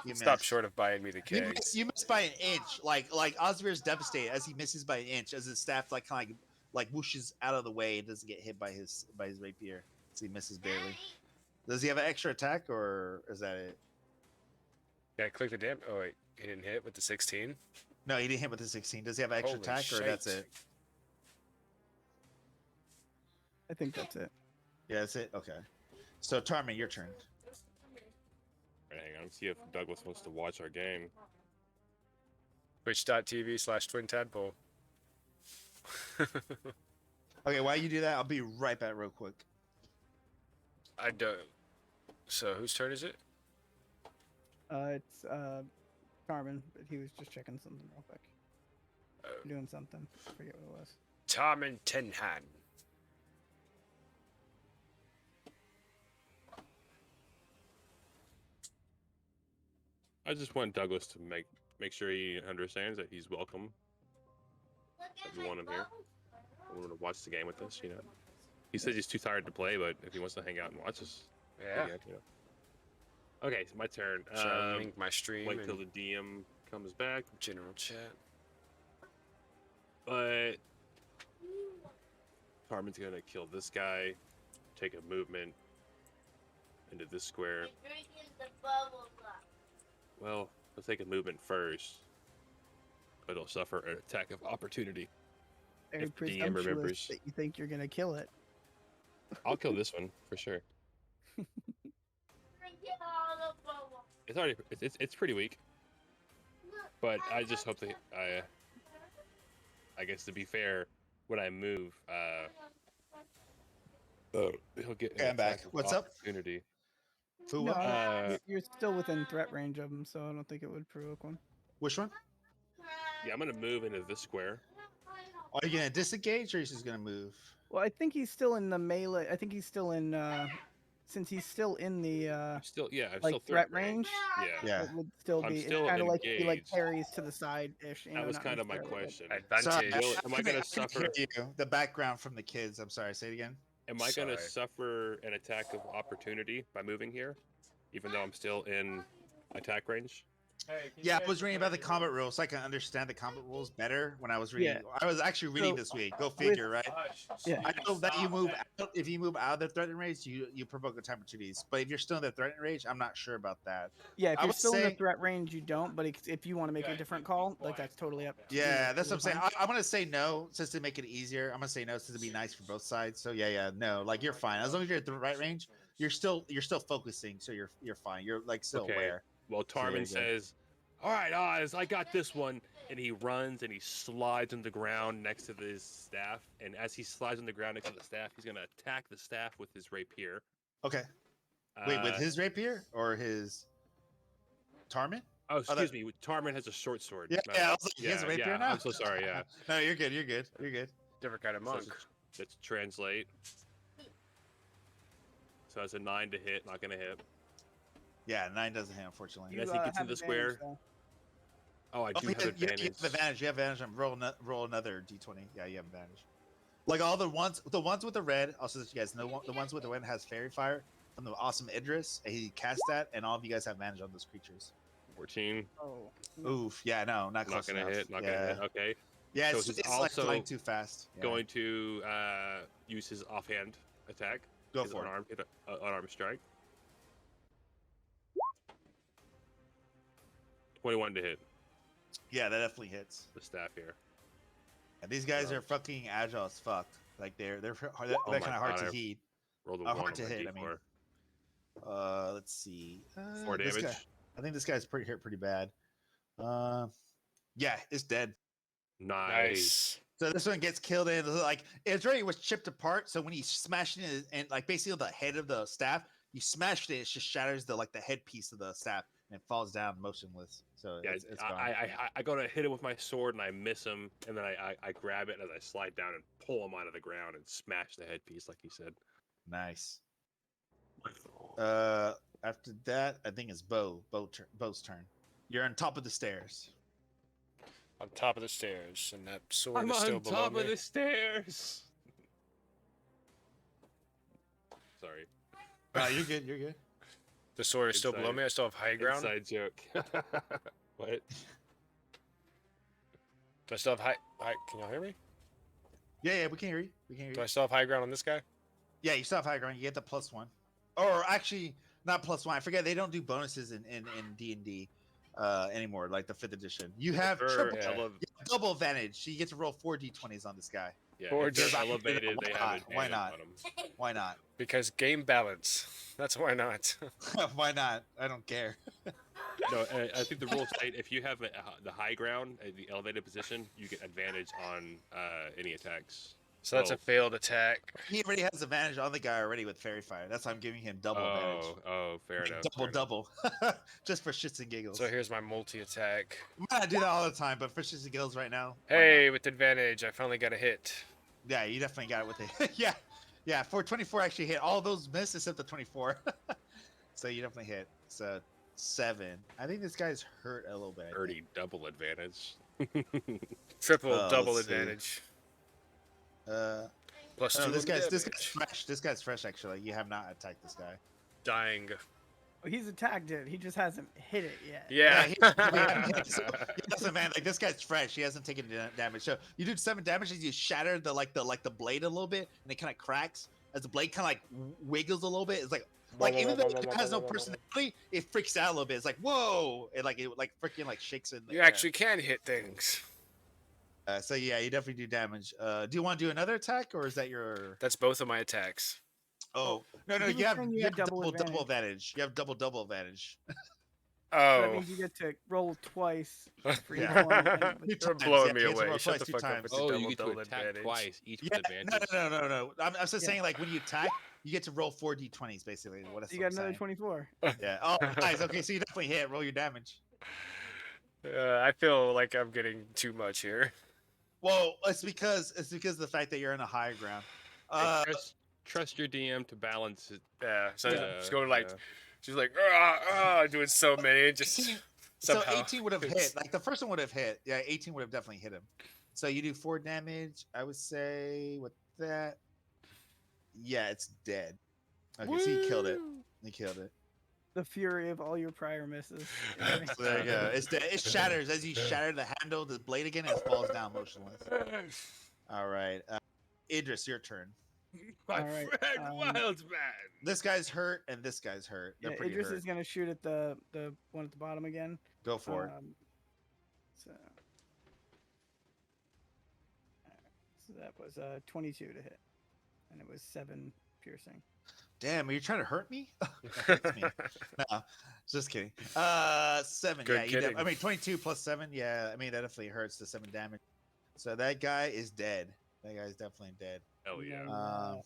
You
Stop
missed.
short of buying me the
You
keg.
miss by an inch. Like Osvir's devastated as he misses by an inch as his staff like kind of like whooshes out of the way and doesn't get hit by his rapier. So he misses barely. Does he have an extra attack, or is that it?
Yeah, click the damn. Oh wait, he didn't hit with the 16.
No, he didn't hit with the 16. Does he have an extra
Holy
attack, or that's
shite.
it?
I think that's it.
Yeah, that's it. Okay. So Tarman, your turn.
Right, hang on. See if Douglas wants to watch our game.
Twitch.tv/twin tadpole.
Okay, while you do that, I'll be right back real quick.
I don't. So whose turn is it?
It's Carmen, but he was just checking something real quick. Doing something. I forget what it was.
Tarman Tenhan.
I just want Douglas to make sure he understands that he's welcome. That we want him here. We want to watch the game with us, you know. He says he's too tired to play, but if he wants to hang out and watch us,
Yeah.
you know. Okay, it's my turn.
So I'll link my stream
Wait
and
till the DM comes back.
general chat.
But Carmen's gonna kill this guy, take a movement into this square.
Drinking the bubble gum.
Well, he'll take a movement first, but he'll suffer an attack of opportunity.
Very
If DM
presumptuous
remembers.
that you think you're gonna kill it.
I'll kill this one for sure.
Drinking all the bubble.
It's already it's pretty weak,
Look,
but I just hope that I guess to be fair, when I move, he'll get
Okay, I'm back.
attack of
What's up?
opportunity.
Fuwa?
No,
Uh,
you're still within threat range of him, so I don't think it would provoke one.
Which one?
Yeah, I'm gonna move into this square.
Are you gonna disengage, or are you just gonna move?
Well, I think he's still in the melee. I think he's still in. Since he's still in the
I'm still I'm
like
still
threat
third range.
range.
Yeah,
Yeah.
It would still
I'm
be.
still
It's kind of like he like
engaged.
parries to the side ish.
that was kind of my question.
Sorry,
Advantage.
Am I gonna
couldn't
suffer-
hear you. The background from the kids. I'm sorry. Say it again.
Am I gonna
Sorry.
suffer an attack of opportunity by moving here, even though I'm still in attack range?
Hey, can you
Yeah, I
guys
was reading
play
about the
the
combat
game?
rules, so I can understand the combat rules better when I was reading.
Yeah.
I was actually reading
So,
this week. Go figure, right?
Hush,
Yeah.
I
Stevie,
know that you
stop
move
that.
out. If you move out of the threatened range, you provoke attack opportunities. But if you're still in the threatened range, I'm not sure about that.
Yeah, if
I
you're
would
still in the
say-
threat range, you don't. But if you want to make
Yeah,
a different
you
call,
keep
like
quiet.
that's totally up to you.
Yeah, that's what I'm saying.
Fine.
I'm gonna say no, just to make it easier. I'm gonna say no, since to be nice for both sides. So yeah, no, like you're fine as long as you're at the right range. You're still focusing, so you're fine. You're like still
Okay.
aware.
Well,
So there
Tarman
you go.
says, "All right, Oz, I got this one," and he runs and he slides on the ground next to his staff. And as he slides on the ground next to the staff, he's gonna attack the staff with his rapier.
Okay. Wait, with
Uh,
his rapier or his Tarman?
Oh,
that-
excuse me. Tarman has a short sword.
Yeah,
No,
yeah. I was like, he has a rapier
yeah,
now.
I'm so sorry. Yeah.
No, you're good. You're good. You're good.
Different kind of
So
monk.
let's translate. So that's a 9 to hit. Not gonna hit.
Yeah, 9 doesn't hit, unfortunately.
You as he gets
have
in the
advantage,
square,
though.
Oh, I
Oh,
do
yeah,
have advantage.
You have advantage. You have advantage. Roll another d20. Yeah, you have advantage. Like all the ones with the red. Also, that you guys know, the ones with the red has fairy fire from the awesome Idris. And he cast that, and all of you guys have advantage on those creatures.
14.
Oh.
Oof. Yeah, no, not
Not
close
gonna
enough.
hit. Not
yeah.
gonna hit. Okay.
Yeah,
So
it's,
he's
it's like
also
flying too fast. Yeah.
Going to use his offhand attack.
Go
his
for it.
unarmed strike. 21 to hit
Yeah, that definitely hits.
the staff here.
And these guys are
Ouch.
fucking agile as fuck. Like they're
Oh
kind
my
of hard
God,
to
I
heat.
Rolled a
Hard
1 on
to
my
hit, I mean.
D4.
Let's see.
4
this
damage.
guy- I think this guy's pretty hurt pretty bad. Yeah, it's dead.
Nice.
So this one gets killed in like it already was chipped apart. So when you smash it in, and like basically the head of the staff, you smashed it, it just shatters the headpiece of the staff and it falls down motionless. So
Yeah,
it's gone.
I go to hit him with my sword and I miss him, and then I grab it as I slide down and pull him out of the ground and smash the headpiece, like you said.
Nice. After that, I think it's Bo's turn. You're on top of the stairs.
On top of the stairs, and that sword
I'm
is still
on
below
top
me.
of the stairs. Sorry.
You're good. You're good.
The sword is still below
Inside-
me. I still have high ground.
Inside joke. What?
Do I still have high? Can y'all hear me?
Yeah, we can hear you. We can hear
Do I
you.
still have high ground on this guy?
Yeah, you still have high ground. You get the +1, or actually not +1. I forget they don't do bonuses in D&D anymore, like the 5th edition. You have
Sure,
triple,
I
Yeah.
love.
you have double advantage. So you get to roll 4d20s on this guy.
Yeah,
Or
if they're
just-
elevated, they have
Why
advantage
not?
on them.
Why not?
Because game balance. That's why not.
Why not? I don't care.
No, I think the rules state if you have the high ground, the elevated position, you get advantage on any attacks.
So that's a
Well,
failed attack.
He already has advantage on the guy already with Fairy Fire. That's why I'm giving him double advantage.
Fair enough.
Double,
fair enough.
double. Just for shits and giggles.
So here's my multi attack.
I might not do that all the time, but for shits and giggles right now. why
Hey,
not?
with advantage, I finally got a hit.
Yeah, you definitely got it with it. Yeah. Yeah, 424 actually hit. All those missed except the 24. So you definitely hit. So 7. I think this guy's hurt a little bit. I think.
Already double advantage.
Triple,
Oh,
double
let's see.
advantage. Plus
No,
2
this
damage.
guy's fresh. This guy's fresh actually. You have not attacked this guy.
Dying.
Well, he's attacked it. He just hasn't hit it yet.
Yeah.
So, listen, man, like this guy's fresh. He hasn't taken damage. So you do 7 damage as you shatter the blade a little bit, and it kind of cracks as the blade kind of like wiggles a little bit. It's like even though it has no personality, it freaks out a little bit. It's like whoa, it freaking like shakes in the
You
air.
actually can hit things.
So yeah, you definitely do damage. Do you want to do another attack, or is that your?
That's both of my attacks.
Oh no,
He was
you have
saying
you
had
have double advantage. You have double advantage.
So that
Oh.
means you get to roll twice for each
Yeah.
one. and-
Two
You're
times,
blowing
yeah,
me
you get to
away.
roll
Shut
twice,
the
two
fuck up
times.
with the
Oh,
double,
you get to
double
attack
advantage.
twice, each
Yeah,
with advantage.
no. I'm just
Yeah.
saying, like when you attack, you get to roll 4d20s basically. What that's
You
what
got
I'm
another
saying.
24.
Yeah. Oh, nice. Okay, so you definitely hit. Roll your damage.
I feel like I'm getting too much here.
Well, it's because of the fact that you're in a higher ground.
Hey, trust your DM to balance it.
Yeah. So
Yeah,
she's going like,
yeah.
she's like, doing so many, just
18
somehow.
So 18 would have hit. Like the first one would have hit. Yeah, 18 would have definitely hit him. So you do 4 damage. I would say with that. Yeah, it's dead. Okay, so you killed it. You killed it.
The fury of all your prior misses.
So there you go. It's dead. It shatters as you shatter the handle, the blade again, and it falls down motionless. All right, Idris, your turn.
My
All right,
friend Wildman.
This guy's hurt, and this guy's hurt. They're
Yeah,
pretty
Idris
hurt.
is gonna shoot at the one at the bottom again.
Go for it.
So, so that was 22 to hit, and it was 7 piercing.
Damn, are you trying to hurt me? That hurts me. No, just kidding. 7.
Good
Yeah,
kidding.
I mean 22 plus 7. Yeah, I mean that definitely hurts the 7 damage. So that guy is dead. That guy's definitely dead.
Hell
And
yeah.
then,
Um,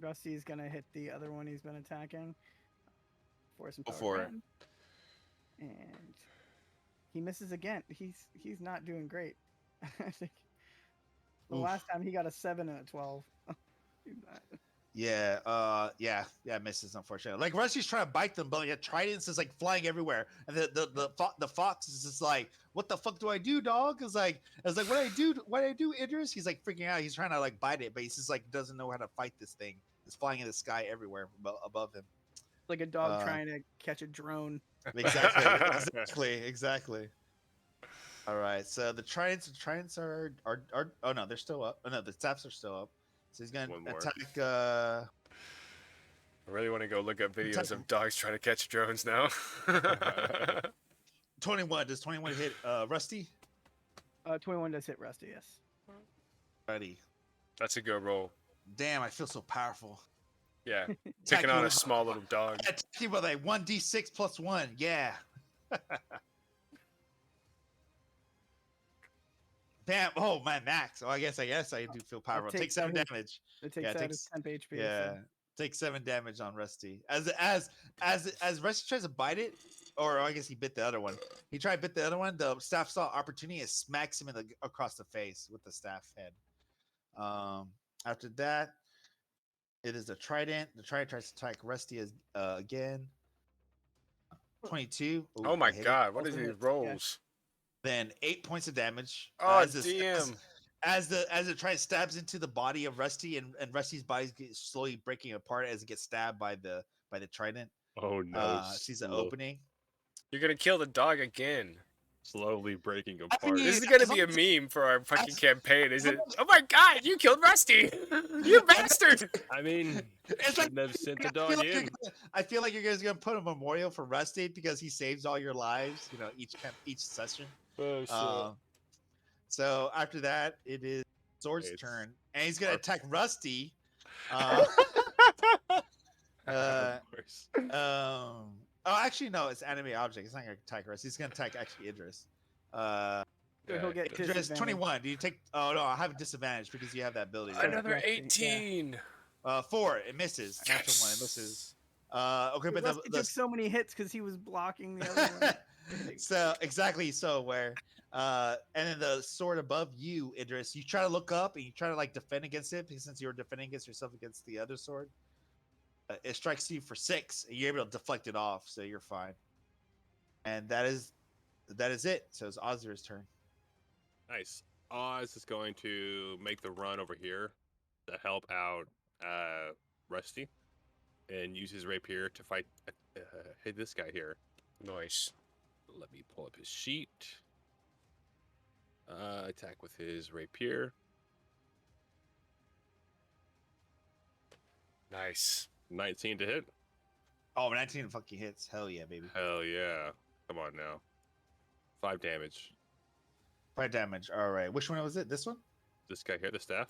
Rusty's gonna hit the other one he's been attacking. For some
Go
power
for it.
cannon. And he misses again. He's not doing great. I think the
Oof.
last time he got a 7 and a 12. He's not-
Yeah, misses unfortunately. Like Rusty's trying to bite them, but yeah, Trident's is like flying everywhere, and the fox is just like, "What the fuck do I do, dog?" It's like, what do I do? What do I do, Idris? He's like freaking out. He's trying to like bite it, but he's just like doesn't know how to fight this thing. It's flying in the sky everywhere above him.
like a dog
Uh,
trying to catch a drone.
Exactly. All right, so the Tridents are oh no, they're still up. Oh no, the staffs are still up. So he's gonna
One more.
attack.
I really want to go look up videos of dogs trying to catch drones now.
21. Does 21 hit Rusty?
21 does hit Rusty, yes.
Ready.
That's a good roll.
Damn, I feel so powerful.
Yeah,
Attack
taking
you
on a
with-
small little dog.
Attack you with a 1d6 plus 1. Yeah. Damn. Oh, my max. Oh, I guess I do feel powerful. Take 7
that hit.
damage.
It takes
Yeah,
out
takes-
his temp HP.
Yeah.
So.
Take 7 damage on Rusty. As Rusty tries to bite it, or I guess he bit the other one. He tried to bit the other one. The staff saw opportunity and smacks him across the face with the staff head. After that, it is a trident. The trident tries to attack Rusty again. 22. Ooh,
Oh
I
my
hit it.
god, what are
Also
these
hits, yeah.
rolls?
Then 8 points of damage.
Oh,
as the-
damn.
As the trident stabs into the body of Rusty, and Rusty's body gets slowly breaking apart as it gets stabbed by the trident.
Oh no.
Sees an
slow.
opening.
You're gonna kill the dog again.
slowly breaking
I
apart.
mean,
This is gonna
as
be a
long
meme for our fucking
as-
campaign, is it? Oh my god, you killed Rusty! You bastard!
I mean,
It's like
shouldn't have sent the
I feel
dog
like you're
in.
I feel like you're guys gonna put a memorial for Rusty because he saves all your lives. You know, each session.
Oh shit.
So after that, it is Sword's
It's
turn, and he's gonna
our-
attack Rusty. Uh, uh,
Worse.
oh, actually, no, it's enemy object. It's not gonna attack Rusty. He's gonna attack actually Idris. Uh,
So he'll get
Idris,
disadvantage.
21. Do you take? Oh no, I have a disadvantage because you have that ability. Right?
Another
Rusty, yeah.
18.
4. It misses. Natural one. It misses. Okay, but
Rusty took so many hits because he was blocking the other one.
so exactly so where and then the sword above you, Idris, you try to look up and you try to like defend against it because since you were defending against yourself against the other sword, it strikes you for 6 and you're able to deflect it off, so you're fine. And that is it. So it's Ozir's turn.
Nice. Oz is going to make the run over here to help out Rusty and use his rapier to fight hit this guy here.
Nice.
Let me pull up his sheet. Attack with his rapier.
Nice.
19 to hit.
Oh, 19 fucking hits. Hell yeah, baby.
Hell yeah. Come on now. 5 damage.
5 damage. All right. Which one was it? This one?
This guy here, the staff.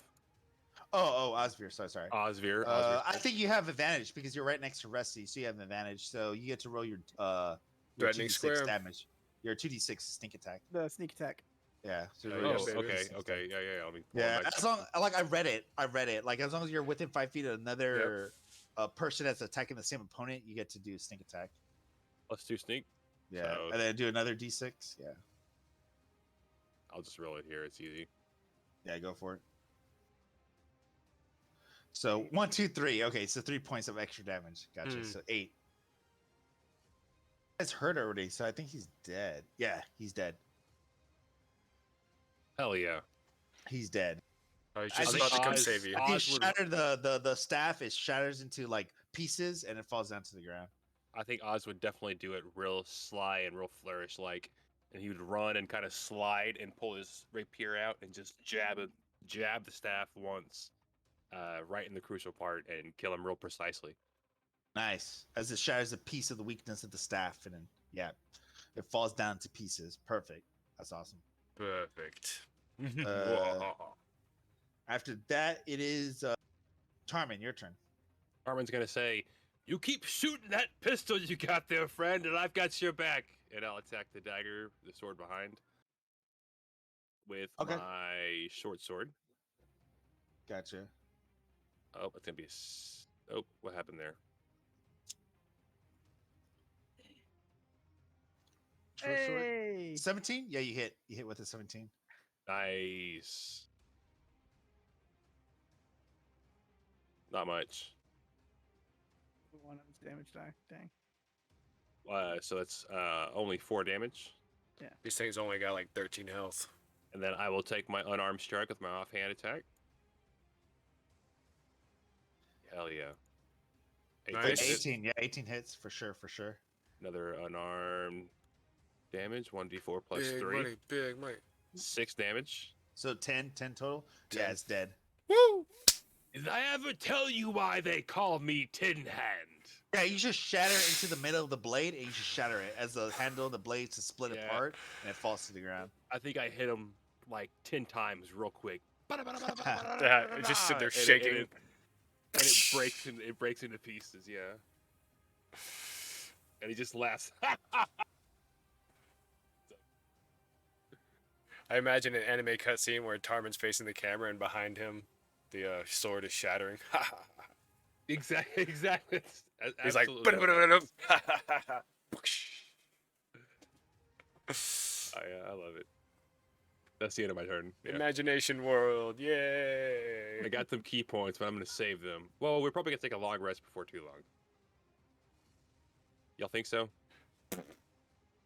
Oh, Osvir. Sorry.
Osvir.
I think you have advantage because you're right next to Rusty, so you have an advantage. So you get to roll your
Threatening
2d6
square.
damage. Your 2d6 sneak attack.
The sneak attack.
Yeah. So
Oh,
roll
Oh,
your
yeah, baby.
okay,
2d6
okay, yeah. Let me pull
Yeah,
up my-
as long like I read it. Like as long as you're within 5 feet of another person that's attacking the same opponent, you get to do sneak attack.
Let's do sneak.
Yeah,
So-
and then do another d6. Yeah,
I'll just roll it here. It's easy.
yeah, go for it. So 1, 2, 3. Okay, so 3 points of extra damage. Gotcha.
Hmm.
So 8. It's hurt already, so I think he's dead. Yeah, he's dead.
Hell yeah.
He's dead.
I was
I
just
think
about to come
Oz-
save you.
I think
Oz would-
shattered the staff. It shatters into like pieces and it falls down to the ground.
I think Oz would definitely do it real sly and real flourish like, and he would run and kind of slide and pull his rapier out and just jab the staff once, right in the crucial part and kill him real precisely.
Nice. As it shatters a piece of the weakness of the staff, and then it falls down to pieces. Perfect. That's awesome.
Perfect.
After that, it is Tarmin. Your turn.
Armin's gonna say, "You keep shooting that pistol you got there, friend, and I've got your back." And I'll attack the dagger, the sword behind, with
Okay.
my short sword.
Gotcha.
Oh, it's gonna be oh, what happened there?
Short sword.
Hey!
17. Yeah, you hit. You hit with a 17.
Nice. Not much.
One of his damage die. Dang.
So that's only 4 damage.
These things only got like 13 health.
And then I will take my unarmed strike with my offhand attack. Hell yeah.
Nice.
hit.
18. Yeah, 18 hits for sure. For sure.
Another unarmed damage. 1d4 plus
Big
3.
money, big money.
6 damage.
So 10 total.
10.
Yeah, it's dead.
Woo!
Did I ever tell you why they call me Tin Hand?
Yeah, you just shatter it into the middle of the blade, and you just shatter it as the handle of the blade to split
Yeah.
apart, and it falls to the ground.
I think I hit him like 10 times real quick.
Yeah, it just sit there
And it-
shaking.
and it breaks into pieces, yeah. And he just laughs.
I imagine an anime cutscene where Tarmin's facing the camera and behind him, the sword is shattering.
Exactly.
He's like,
Absolutely. I love it. That's the end of my turn. Yeah.
Imagination world, yay!
I got some key points, but I'm going to save them. Well, we're probably going to take a long rest before too long. Y'all think so?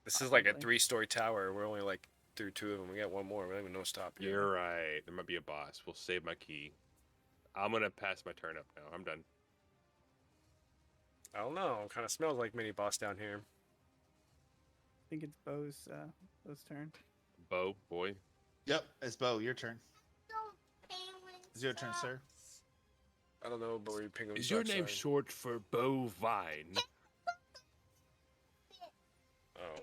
This is like a
Probably.
3-story tower. We're only like through 2 of them. We got one more. We don't even know stop. yet.
You're right. There might be a boss. We'll save my key. I'm going to pass my turn up now. I'm done.
I don't know. Kind of smells like mini boss down here.
think it's Bo's turn.
Bo, boy.
Yep, it's Bo. Your turn.
Don't penguins
It's your turn, sir.
sucks.
I don't know, but we penguins.
Is your
suck,
name
sorry.
short for bovine?
Oh,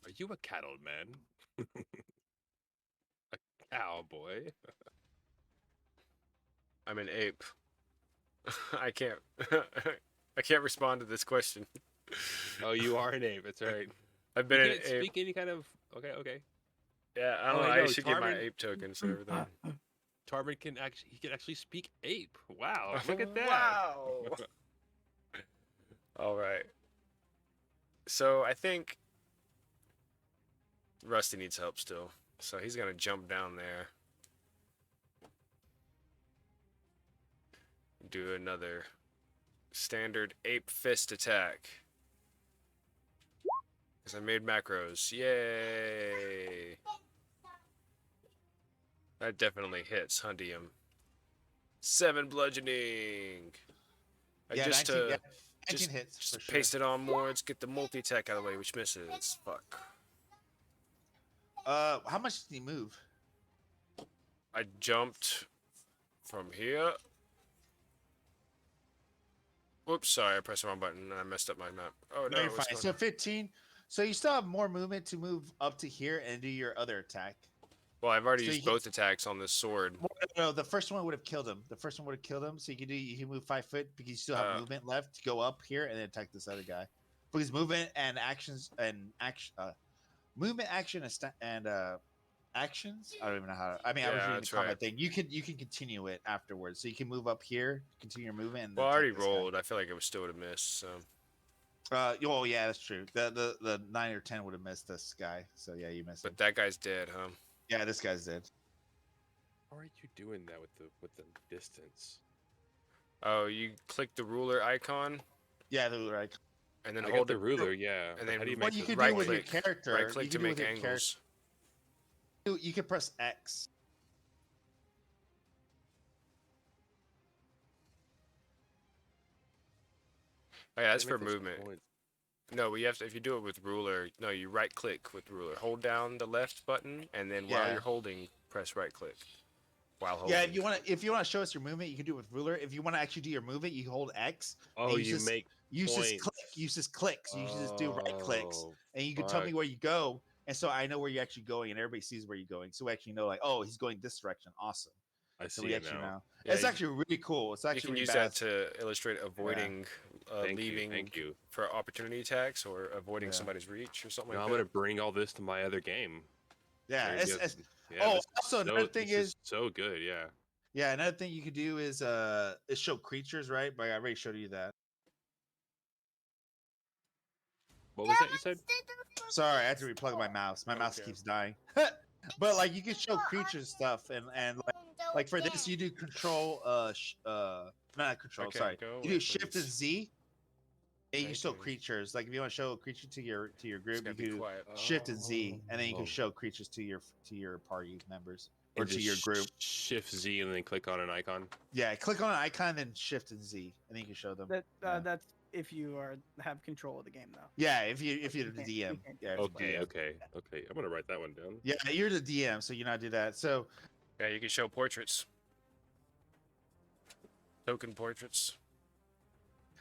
Are you a cattle man? A cowboy?
I'm an ape. I can't. I can't respond to this question.
Oh, you are an ape. That's right.
I've
You
been an
can't
ape.
speak any kind of. Okay, okay.
Yeah, I
Oh,
don't know.
wait,
I
no,
should get my
Tarvin-
ape tokens and everything.
Tarvin can actually speak ape. Wow, look at that.
Wow. All right. So I think Rusty needs help still. So he's gonna jump down there. Do another standard ape fist attack. Because I made macros. Yay! That definitely hits Hundium. 7 bludgeoning.
Yeah,
just
19, yeah, 19
just,
hits
just
for sure.
paste it on more. Let's get the multi attack out of the way, which misses. Fuck.
How much did he move?
I jumped from here. Whoops, sorry, I pressed the wrong button and I messed up my map. Oh no,
No, you're
what's
fine.
going
So
on?
15. So you still have more movement to move up to here and do your other attack.
Well, I've already
So
used
you-
both attacks on this sword.
Well, no, the first one would have killed him. The first one would have killed him. So you can move 5 foot because you still have movement left to go up here and then attack this other guy. Because movement and actions and movement, action, and actions. I don't even know how. I mean, I was
Yeah,
reading the
that's
combat
right.
thing. You can continue it afterwards. So you can move up here, continue your movement. And
Well, I
attack
already
this guy.
rolled. I feel like it still would have missed. So
Oh yeah, that's true. The 9 or 10 would have missed this guy. So yeah, you missed him.
but that guy's dead, huh?
Yeah, this guy's dead.
How are you doing that with the distance?
Oh, you click the ruler icon
Yeah, the right.
and then
I got
hold
the
it.
ruler, yeah.
and
but
then
how do you
what
make
you
the
can do
right
with your
click.
character.
Right click
you
to
can do with
make
your character-
angles.
You can press X.
Oh, yeah, that's
How do
for
you make those
movement.
points?
No, we have to. If you do it with ruler, no, you right click with ruler. Hold down the left button, and then while
Yeah.
you're holding, press right click. While holding.
Yeah, if you want to show us your movement, you can do it with ruler. If you want to actually do your movement, you hold X.
Oh,
use
you
this-
make
Use this
points.
click. Use this click. So you should just do right clicks,
Oh,
and you can tell me
fuck.
where you go, and so I know where you're actually going, and everybody sees where you're going. So we actually know, like, oh, he's going this direction. Awesome.
I
So
see
we
it
actually
now.
know.
Yeah,
It's
you-
actually really cool. It's
You
actually
can
really
use
badass.
that to illustrate avoiding leaving
Thank you.
for opportunity attacks or avoiding
Yeah.
somebody's reach or something
Now
like
I'm
that.
gonna bring all this to my other game.
Yeah.
There you
It's,
go.
oh,
this is
also another thing
this
is
so good. Yeah.
yeah, another thing you could do is show creatures, right? But I already showed you that.
What was that you said?
Sorry, I had to replug my mouse. My mouse
Okay.
keeps dying. But like you can show creatures stuff and like for this you do control not control,
Okay,
sorry.
go
You
away,
do shift and
please.
Z and you
Thank
show
you.
creatures. Like if you want to show a creature to your
Just
group, you
gotta be
can do
quiet.
shift and Z and then you
Oh.
can show creatures to your party members or
And
to
just
your group.
Shift Z and then click on an icon.
Yeah, click on an icon then shift and Z and then you can show them.
That
Yeah.
That's if you have control of the game, though.
Yeah, if you're
You
the
can't-
DM.
you can't
Yeah,
do
if you're
Okay,
DM.
okay. I'm gonna write that one down.
Yeah, you're the DM, so you not do that. So
Yeah, you can show portraits. Token portraits.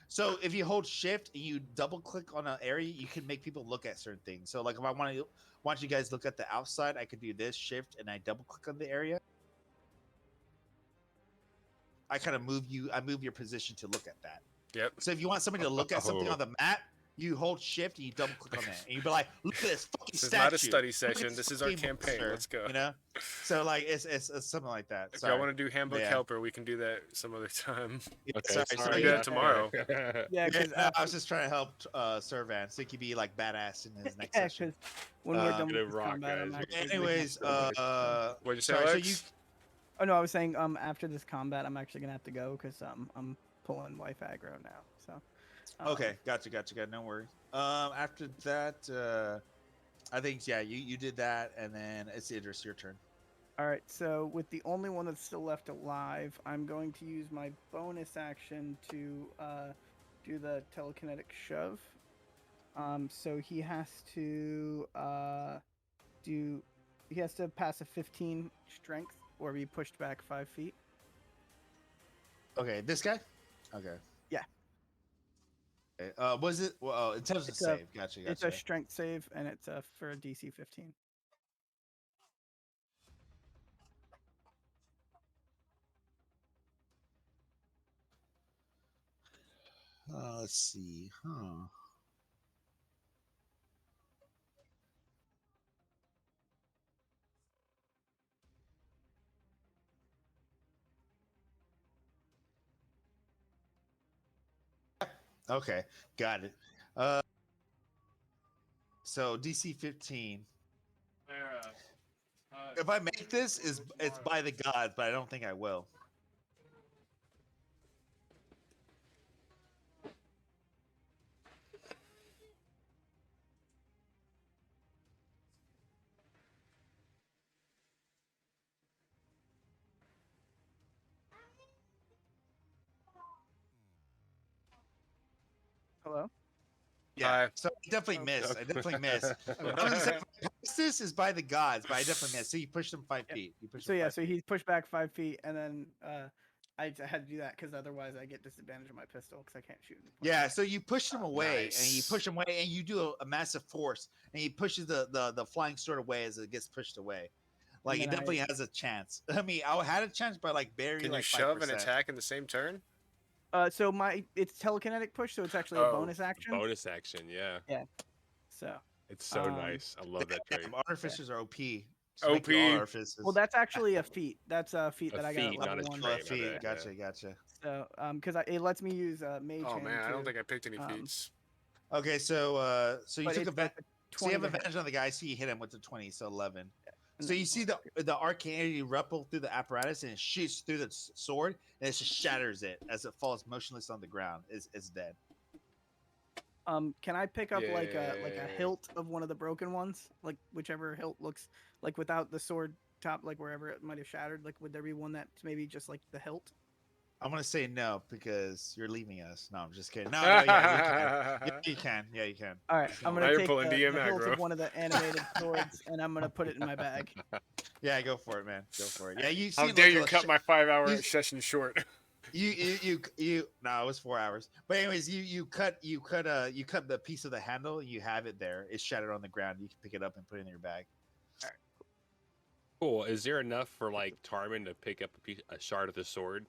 So if you hold shift and you double click on an area, you can make people look at certain things. So like if I want you guys to look at the outside, I could do this shift and I double click on the area. I kind of move your position to look at that.
Yep.
So if you want somebody to look at something
Oh.
on the map, you hold shift and you double click on that, and you be like, "Look at this fucking
This is
statue."
not a study
Look at
session. This is our
fucking
campaign.
monster,"
Let's go.
You know, so like it's something like that.
If
Sorry.
y'all want to do handbook
Yeah.
helper, we can do that some other time.
Yeah,
Okay,
sorry.
We do that tomorrow.
Yeah,
Yeah,
because
I was just trying to help Servan so he could be like badass in his next
yeah,
session.
when we're done
Gonna
with this
rock,
combat, I'm
guys.
actually
Anyways,
What'd you say,
sorry, so
Alex?
Oh no, I was saying after this combat, I'm actually gonna have to go because I'm pulling wife aggro now. So.
Okay, gotcha. No worries. After that, I think you did that, and then it's Idris, your turn.
All right. So with the only one that's still left alive, I'm going to use my bonus action to do the telekinetic shove. So he has to do. He has to pass a 15 strength or be pushed back 5 feet.
Okay, this guy. Okay.
Yeah.
Okay. Was it? Well, in terms of
It's a
save. Gotcha.
it's a
Gotcha.
strength save, and it's for a DC 15.
Let's see. Huh. Okay, got it. So DC 15. If I make this, is it's by the gods, but I don't think I will.
Hello.
Yeah,
Hi.
so I definitely miss. I definitely miss. I was
Okay.
gonna say, if I pass this is by the gods, but I definitely miss. So you push them 5 feet. You push
So
them
yeah,
5
so
feet.
he's pushed back 5 feet, and then I had to do that because otherwise I get disadvantage on my pistol because I can't shoot.
Yeah, so you push them away, and you
Nice.
push them away, and you do a massive force, and he pushes the flying sword away as it gets pushed away. Like
And
it
then
definitely has a chance. I mean, I had a chance, but like barely
Can you
like
shove and
5%.
attack in the same turn?
So it's telekinetic push, so it's actually a
Oh.
bonus action.
Bonus action, yeah.
So
It's so nice. I love that trait.
Damn, artificers are OP.
OP.
Make you all artificers.
well, that's actually a feat. That's a feat
A
that I got at
feat,
level
not a
1.
Oh,
trait.
feet.
Okay,
Gotcha,
yeah.
gotcha.
So because it lets me use mage
Oh
hand
man, I don't
too,
think I picked any
um,
feats.
Okay, so you
but
took
it's
advantage.
a
So you
20
have
to hit.
advantage on the guy, so you hit him with the 20, so 11.
And
So
then
you see the arcane energy ripple through the apparatus and it shoots through the sword and it just shatters it as it falls motionless on the ground. It's dead.
Can I pick up like a
Yay.
hilt of one of the broken ones, like whichever hilt looks like without the sword top, like wherever it might have shattered? Like, would there be one that's maybe just like the hilt?
I'm gonna say no because you're leaving us. No, I'm just kidding. No, yeah, you can. Yeah, you can. Yeah, you can.
All right, I'm
Now
gonna
you're
take
pulling DM
the hilt
aggro.
of one of the animated swords, and I'm gonna put it in my bag.
Yeah, go for it, man. Go for it. Yeah, you
How
see
dare
like
you
a
cut my 5-hour
you-
session short?
you no, it was 4 hours. But anyways, you cut the piece of the handle. You have it there. It's shattered on the ground. You can pick it up and put it in your bag.
Cool. Is there enough for like Tarmin to pick up a shard of the sword?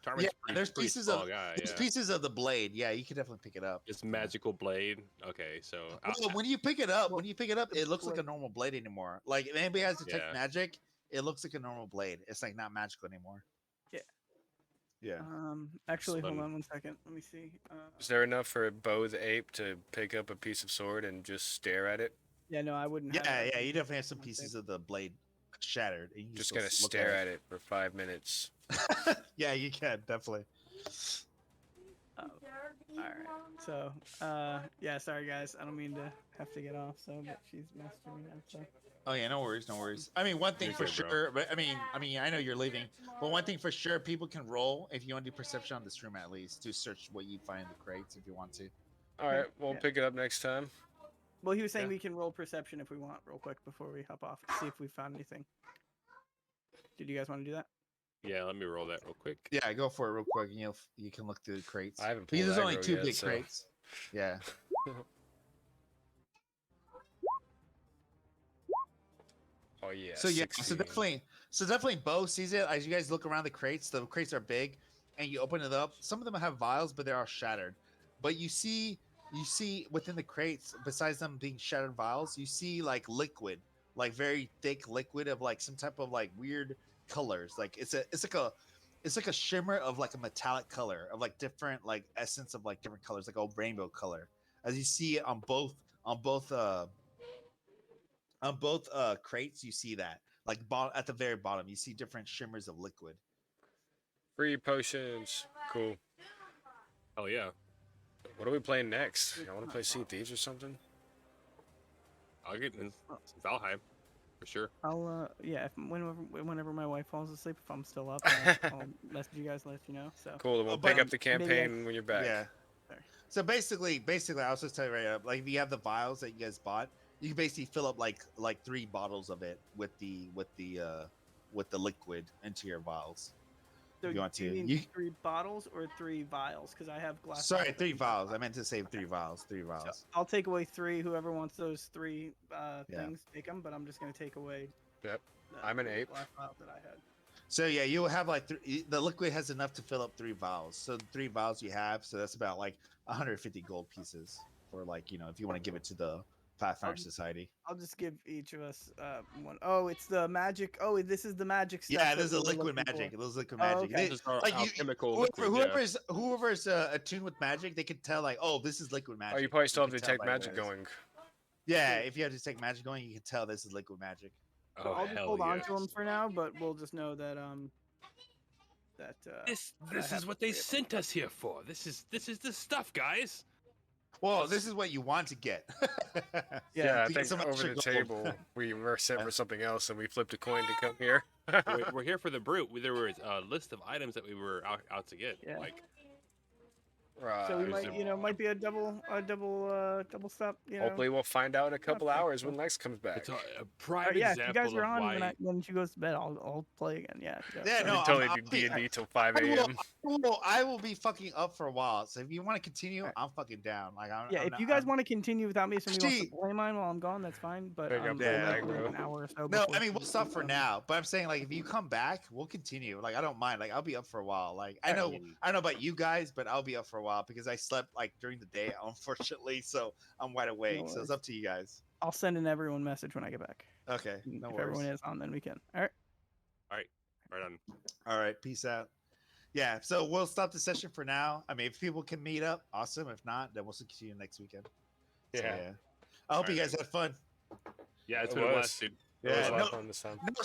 Tarmin's
Yeah,
pretty,
there's
pretty
pieces
small
of
guy.
there's
Yeah.
pieces of the blade. Yeah, you can definitely pick it up.
It's
Yeah.
magical blade. Okay, so
Well, when you pick it up,
Well, the
it looks like a
blade-
normal blade anymore. Like if anybody has detect
Yeah.
magic, it looks like a normal blade. It's like not magical anymore.
Yeah.
Yeah.
Actually, hold
Slim.
on one second. Let me see.
Is there enough for Bo the ape to pick up a piece of sword and just stare at it?
Yeah, no, I wouldn't.
Yeah,
have
yeah. You definitely have some
One
pieces
save.
of the blade shattered, and you
Just
still
gonna
look
stare at it for 5 minutes.
Yeah, you can definitely.
Oh, all right. So, yeah, sorry guys. I don't mean to have to get off. So, but she's messaging me now. So,
Oh yeah, no worries, no worries. I mean, one thing
You're
for
good, bro.
sure, but I mean, I know you're leaving, but one thing for sure, people can roll if you want to do perception on this room at least to search what you find in the crates if you want to.
All right, we'll
Yeah.
pick it up next time.
well, he was saying
Yeah.
we can roll perception if we want, real quick before we hop off, to see if we found anything. Did you guys want to do that?
Yeah, let me roll that real quick.
Yeah, go for it real quick, and you can look through the crates.
I haven't
Because
pulled
there's only
aggro
2
yet,
big
so-
crates. Yeah.
Oh yeah.
So yeah,
16.
so definitely Bo sees it as you guys look around the crates. The crates are big, and you open it up. Some of them have vials, but they are shattered. But you see within the crates, besides them being shattered vials, you see like liquid, like very thick liquid of like some type of like weird colors. Like it's like a shimmer of like a metallic color of like different like essence of like different colors, like a rainbow color. As you see it on both crates, you see that like at the very bottom you see different shimmers of liquid.
Free potions. Cool.
Oh yeah,
What are we playing next? Y'all want to play Sea of Thieves or something?
I'll get in Valheim for sure.
I'll yeah, whenever my wife falls asleep, if I'm still up, I'll message you guys, let you know. So
Cool. Then we'll
but,
pick up the
maybe I-
campaign when you're back.
Yeah. So basically, I'll just tell you right up. Like if you have the vials that you guys bought, you can basically fill up like 3 bottles of it with the liquid into your vials.
So
If you want
do you
to,
mean 3 bottles or 3 vials? Because I have glass.
sorry,
bottles.
3 vials. I meant to say 3 vials. 3
So
vials.
I'll take away 3. Whoever wants those 3
Yeah.
things, take them. But I'm just gonna take away.
Yep.
The,
I'm an
the
ape.
glass vials that I had.
So yeah, you'll have like the liquid has enough to fill up 3 vials. So the 3 vials you have, so that's about like 150 gold pieces for like if you want to give it to the Pathfinder
I'll-
Society.
I'll just give each of us one. Oh, it's the magic. Oh, this is the magic stuff.
Yeah,
that
there's a
we were
liquid
looking for.
magic. Those liquid
Oh,
magic.
okay.
They,
This is our
like
alchemical
whoever,
liquid. Yeah.
whoever's attuned with magic, they can tell like, oh, this is liquid magic.
Oh, you probably still have
can
to
tell
take
by what
magic
it is.
going.
Yeah, if you have to take magic going, you can tell this is liquid magic.
So
Oh,
I'll just
hell
hold on
yes.
to them for now, but we'll just know that
This
I
this
have
is what
the
they
3 of 'em.
sent us here for. This is the stuff, guys.
Well, this is what you want to get.
Yeah, I
to get
think
some
over
extra
the
gold.
table we were sent for something else, and we flipped a coin to come here.
We're here for the brute. There was a list of items that we were out to get.
Yeah.
Like
Right.
So we
There's
might,
a-
might be a double stop.
Hopefully, we'll find out in a couple
Okay.
hours when Lex comes back.
it's a prime
Yeah, if you
example
guys are
of
on
why.
when she goes to bed, I'll play again. Yeah.
Yeah,
We
no,
can totally
I'll
do
be-
D&D till 5
I will,
a.m.
I will be fucking up for a while. So if you want to continue,
Alright.
I'm fucking down. Like
Yeah, if you guys want to continue without me, if somebody wants to
Actually-
play mine while I'm gone, that's fine. But
There you go.
I
Yeah,
might
I
be like
will.
an hour or so.
No,
before
I mean
she
we'll stop for
comes.
now. But I'm saying like if you come back, we'll continue. Like I don't mind. Like I'll be up for a while. Like I
I
know
mean-
I don't know about you guys, but I'll be up for a while because I slept like during the day, unfortunately. So I'm wide awake. So it's
worries.
up to you guys.
I'll send an everyone message when I get back.
Okay,
And
no
if
worries.
everyone is on, then we can. All right.
Right on.
All right, peace out. Yeah, so we'll stop the session for now. I mean, if people can meet up, awesome. If not, then we'll continue next weekend. So,
Yeah.
yeah. I hope you
Alright.
guys had fun.
Yeah, it's
It
been a
was.
blast, dude.
It was
Yeah,
a lot
no,
of fun this time.
no